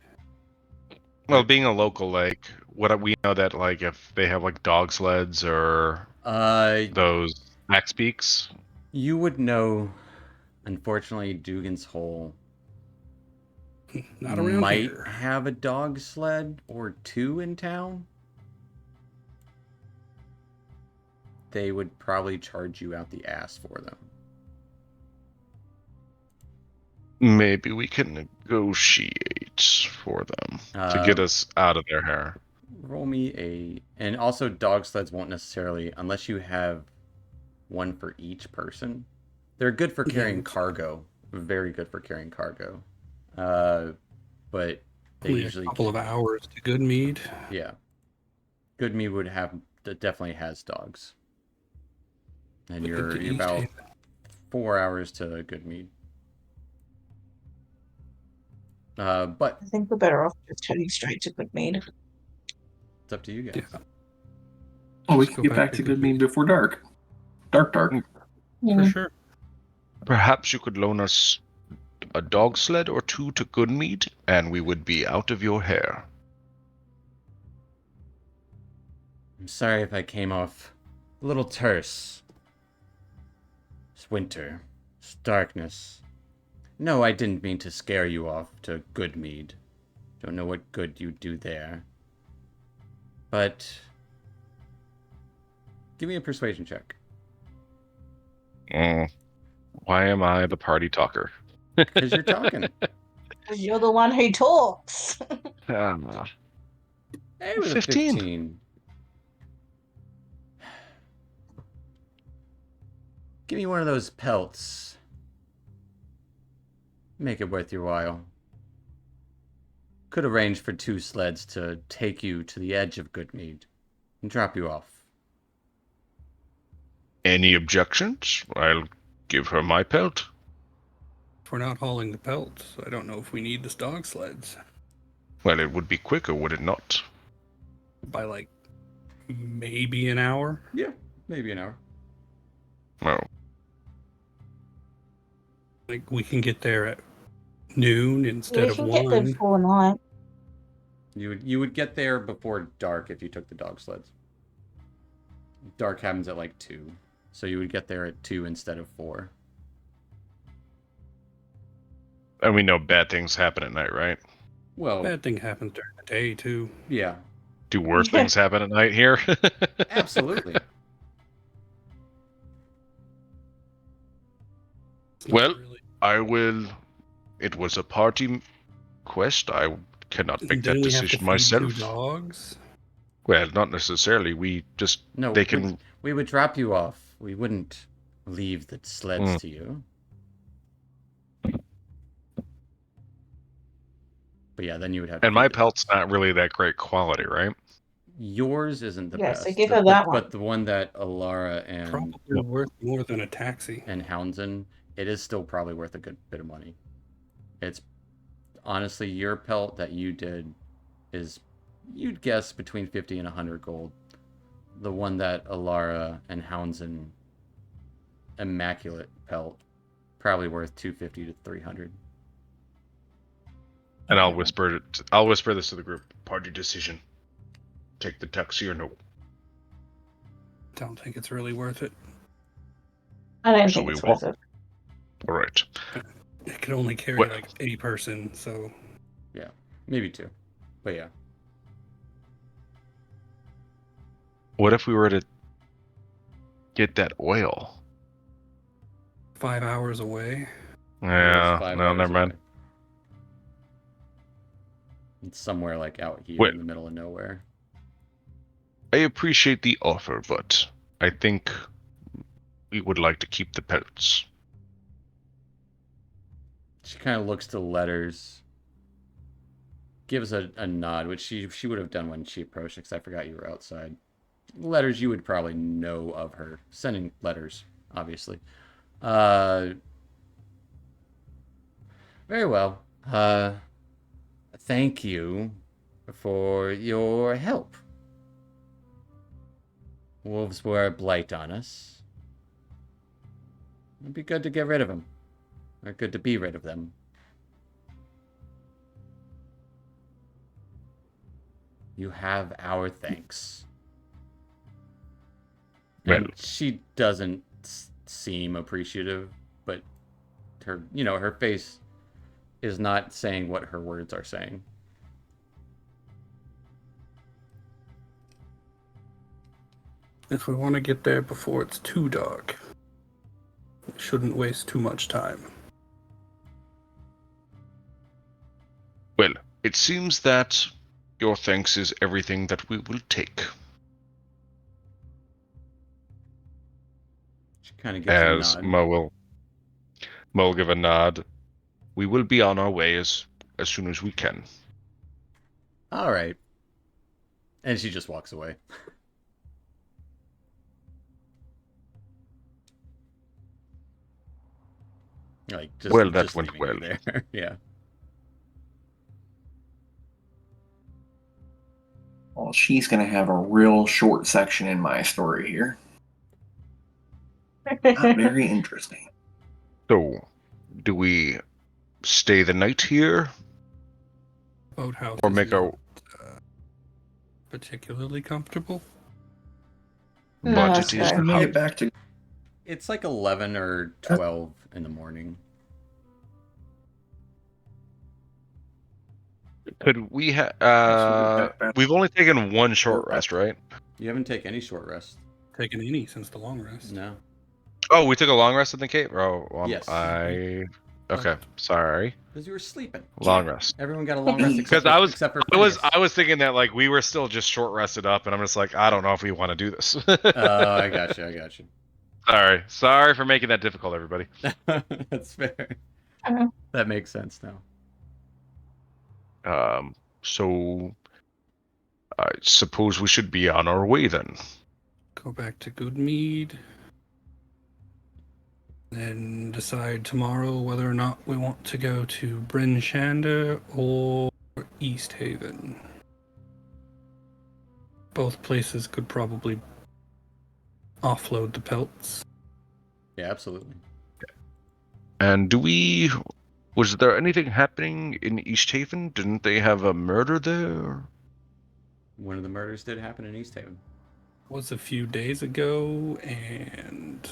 Well, being a local, like, what we know that, like, if they have like dog sleds or those axe beaks, you would know. Unfortunately, Dugan's Hole Not around might here. have a dog sled or two in town. They would probably charge you out the ass for them. maybe we can negotiate for them to get us out of their hair. Roll me and also dog sleds won't necessarily, unless you have one for each person. They're good for carrying cargo. Very good for carrying cargo. But they Only usually a couple of hours to Goodmead. Yeah. Goodmead definitely has dogs. And you're about 4 hours to Goodmead. But I think we're better off just heading straight to Goodmead. it's up to you guys. Yeah. Oh, we Let's can go get back to Goodmead. Goodmead before dark. Dark. For sure. Perhaps you could loan us a dog sled or two to Goodmead, and we would be out of your hair. I'm sorry if I came off a little terse. It's winter. Darkness. No, I didn't mean to scare you off to Goodmead. Don't know what good you do there. But give me a persuasion check. Why am I the party talker? Because you're talking. You're the one who talks. Hey, with 15. a 15. Give me one of those pelts. Make it worth your while. Could arrange for 2 sleds to take you to the edge of Goodmead and drop you off. Any objections? I'll give her my pelt. If we're not hauling the pelts, I don't know if we need the dog sleds. Well, it would be quicker, would it not? By like maybe an hour. Yeah, maybe an hour. Well, Like we can get there at noon instead We of can get 1. there before night. You would get there before dark if you took the dog sleds. Dark happens at like 2. So you would get there at 2 instead of 4. and we know bad things happen at night, right? Well, Bad thing happens during the day too. yeah, Do worse things happen at night here? absolutely. It's not Well, really- I will. It was a party quest. I cannot make then that we have to decision feed myself. 2 dogs. Well, not necessarily. We just No, they can. we would drop you off. We wouldn't leave the sleds Mm. to you. But yeah, then you would have to And my feed it. pelt's not really that great quality, right? Yours isn't the Yeah, best. so give her that one. But the one that Alara and Probably worth more than a taxi. Houndsdon, it is still probably worth a good bit of money. It's honestly your pelt that you did is, you'd guess, between 50 and 100 gold. The one that Alara and Houndsdon, immaculate pelt, probably worth 250 to 300. And I'll whisper it. I'll whisper this to the group. Party decision. Take the taxi or no? Don't think it's really worth it. I don't So think we it's walk. worth it. All right. It can only carry What- like a person, so Yeah, maybe 2. But yeah. What if we were to get that oil? 5 hours away. Yeah. 5 No, hours never mind. away. It's somewhere like out here Wait. in the middle of nowhere. I appreciate the offer, but I think we would like to keep the pelts. She kind of looks to the letters, gives a nod, which she would have done when she approached, because I forgot you were outside. Letters, you would probably know of her. Sending letters, obviously. Very well. Thank you for your help. Wolves were a blight on us. It'd be good to get rid of them. Or good to be rid of them. You have our thanks. And Well, she doesn't seem appreciative, but her face is not saying what her words are saying. If we want to get there before it's too dark, we shouldn't waste too much time. well, it seems that your thanks is everything that we will take. She kind of gives a As nod. Mo will give a nod. We will be on our way as soon as we can. All right. And she just walks away. Like, just, Well, that just went leaving you well. there. Yeah. Well, she's going to have a real short section in my story here. Not very interesting. So, do we stay the night here, Boathouse or is make not, our particularly comfortable. No, but that's it is fair. When we how get back to It's like 11 or 12 in the morning. Could we That- we've only taken one short rest, right? You haven't taken any short rest. Taken any since the long rest. No. Oh, we took a long rest in the cave? Oh, Yes. Okay, sorry. Because you were sleeping. Long rest. Everyone got a long rest Because except for Phineas. I was thinking that like we were still just short rested up, and I'm just like, I don't know if we want to do this. Oh, I got you. Sorry for making that difficult, everybody. That's fair. Uh-huh. That makes sense now. So I suppose we should be on our way then. Go back to Goodmead. Then decide tomorrow whether or not we want to go to Bryn Shander or East Haven. Both places could probably offload the pelts. Yeah, absolutely. And was there anything happening in East Haven? Didn't they have a murder there? One of the murders did happen in East Haven. Was a few days ago, and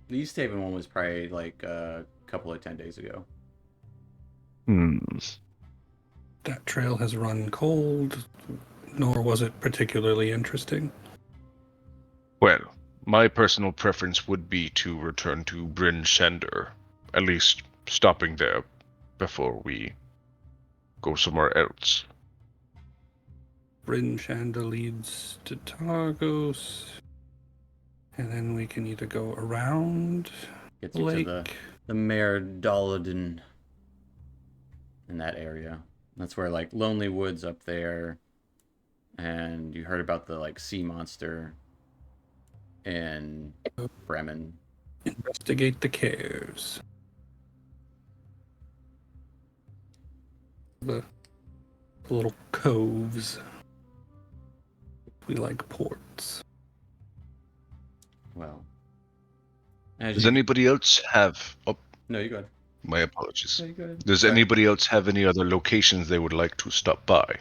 The East Haven one was probably like a couple of 10 days ago. that trail has run cold, nor was it particularly interesting. Well, my personal preference would be to return to Bryn Shander, at least stopping there before we go somewhere else. Bryn Shander leads to Targos, and then we can either go around Gets the you lake. to the Mare Doladin in that area. That's where like Lonely Woods up there, and you heard about the like sea monster in Bremen. Investigate the caves. The little coves. We like ports. Well, Does anybody else have... Oh, No, you go ahead. my apologies. No, you go ahead. Does Sorry. anybody else have any other locations they would like to stop by?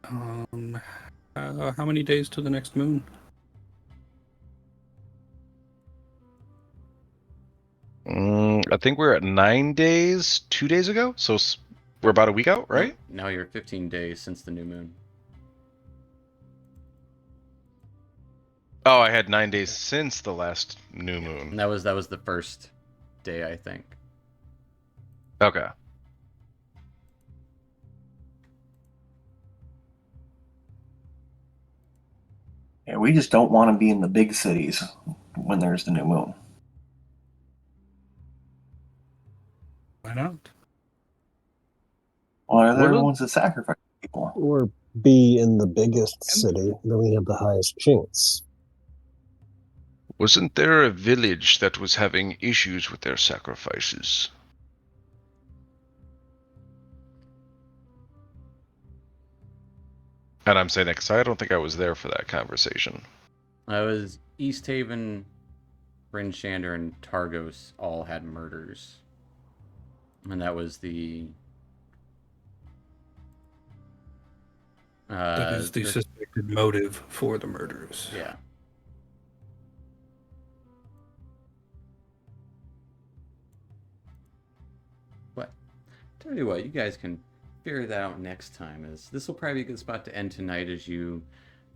How many days to the next moon? I think we're at 9 days 2 days ago, so we're about a week out, right? Now you're 15 days since the new moon. Oh, I had 9 days since the last new And moon. that was the first day, I think. Okay. Yeah, we just don't want to be in the big cities when there's the new moon. Why not? Well, they're the Well- ones that sacrifice people. Or be in the biggest city, then we have the highest chance. Wasn't there a village that was having issues with their sacrifices? And I'm saying that because I don't think I was there for that conversation. I was East Haven, Bryn Shander, and Targos all had murders. And that was the... That is the suspected motive for the murders. Yeah. But tell you what, you guys can figure that out next time. As this will probably be a good spot to end tonight as you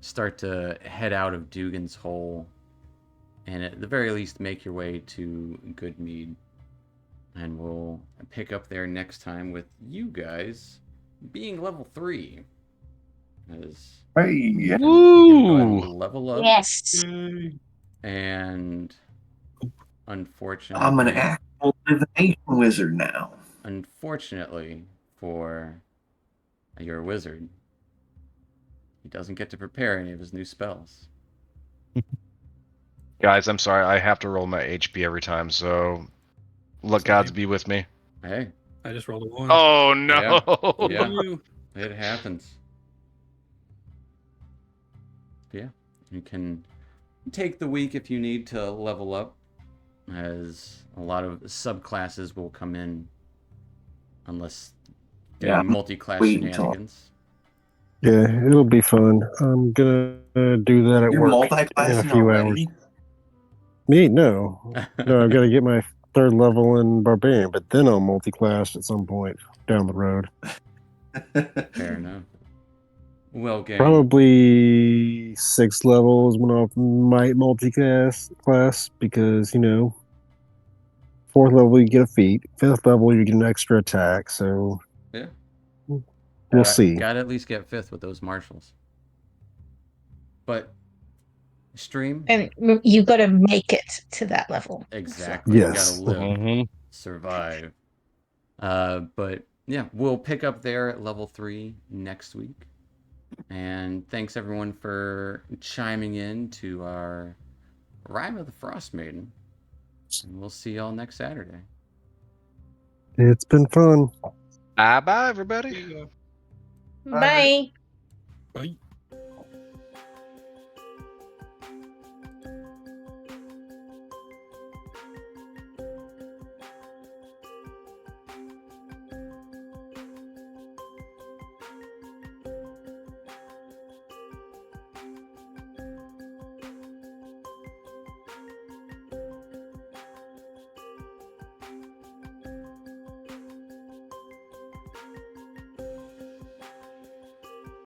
start to head out of Dugan's Hole, and at the very least make your way to Goodmead. And we'll pick up there next time with you guys being level 3. As Hey, you can go ahead and level up. Yes. And unfortunately, I'm an actual divination wizard now. unfortunately for your wizard, he doesn't get to prepare any of his new spells. Guys, I'm sorry. I have to roll my HP every time, so let gods be with me. Hey, I just rolled a 1. Oh, no! Yeah. It happens. Yeah, you can take the week if you need to level up, as a lot of subclasses will come in unless doing Yeah, multi-class wait until- shenanigans. Yeah, it'll be fun. I'm gonna do that at You're work in a multi-classing few hours. already? Me? No. No, I've got to get my 3rd level in Barbarian, but then I'll multi-class at some point down the road. Fair enough. Well, gang. Probably 6th level is when I might multi-class because, 4th level you get a feat, 5th level you get an extra attack, so Yeah. we'll see. Gotta at least get 5th with those marshals. But stream? And you got to make it to that level. Exactly. Yes. You gotta live, Mhm. survive. But yeah, we'll pick up there at level 3 next week. And thanks everyone for chiming in to our Rime of the Frostmaiden. And we'll see y'all next Saturday. It's been fun. Bye bye, everybody. Bye. Bye.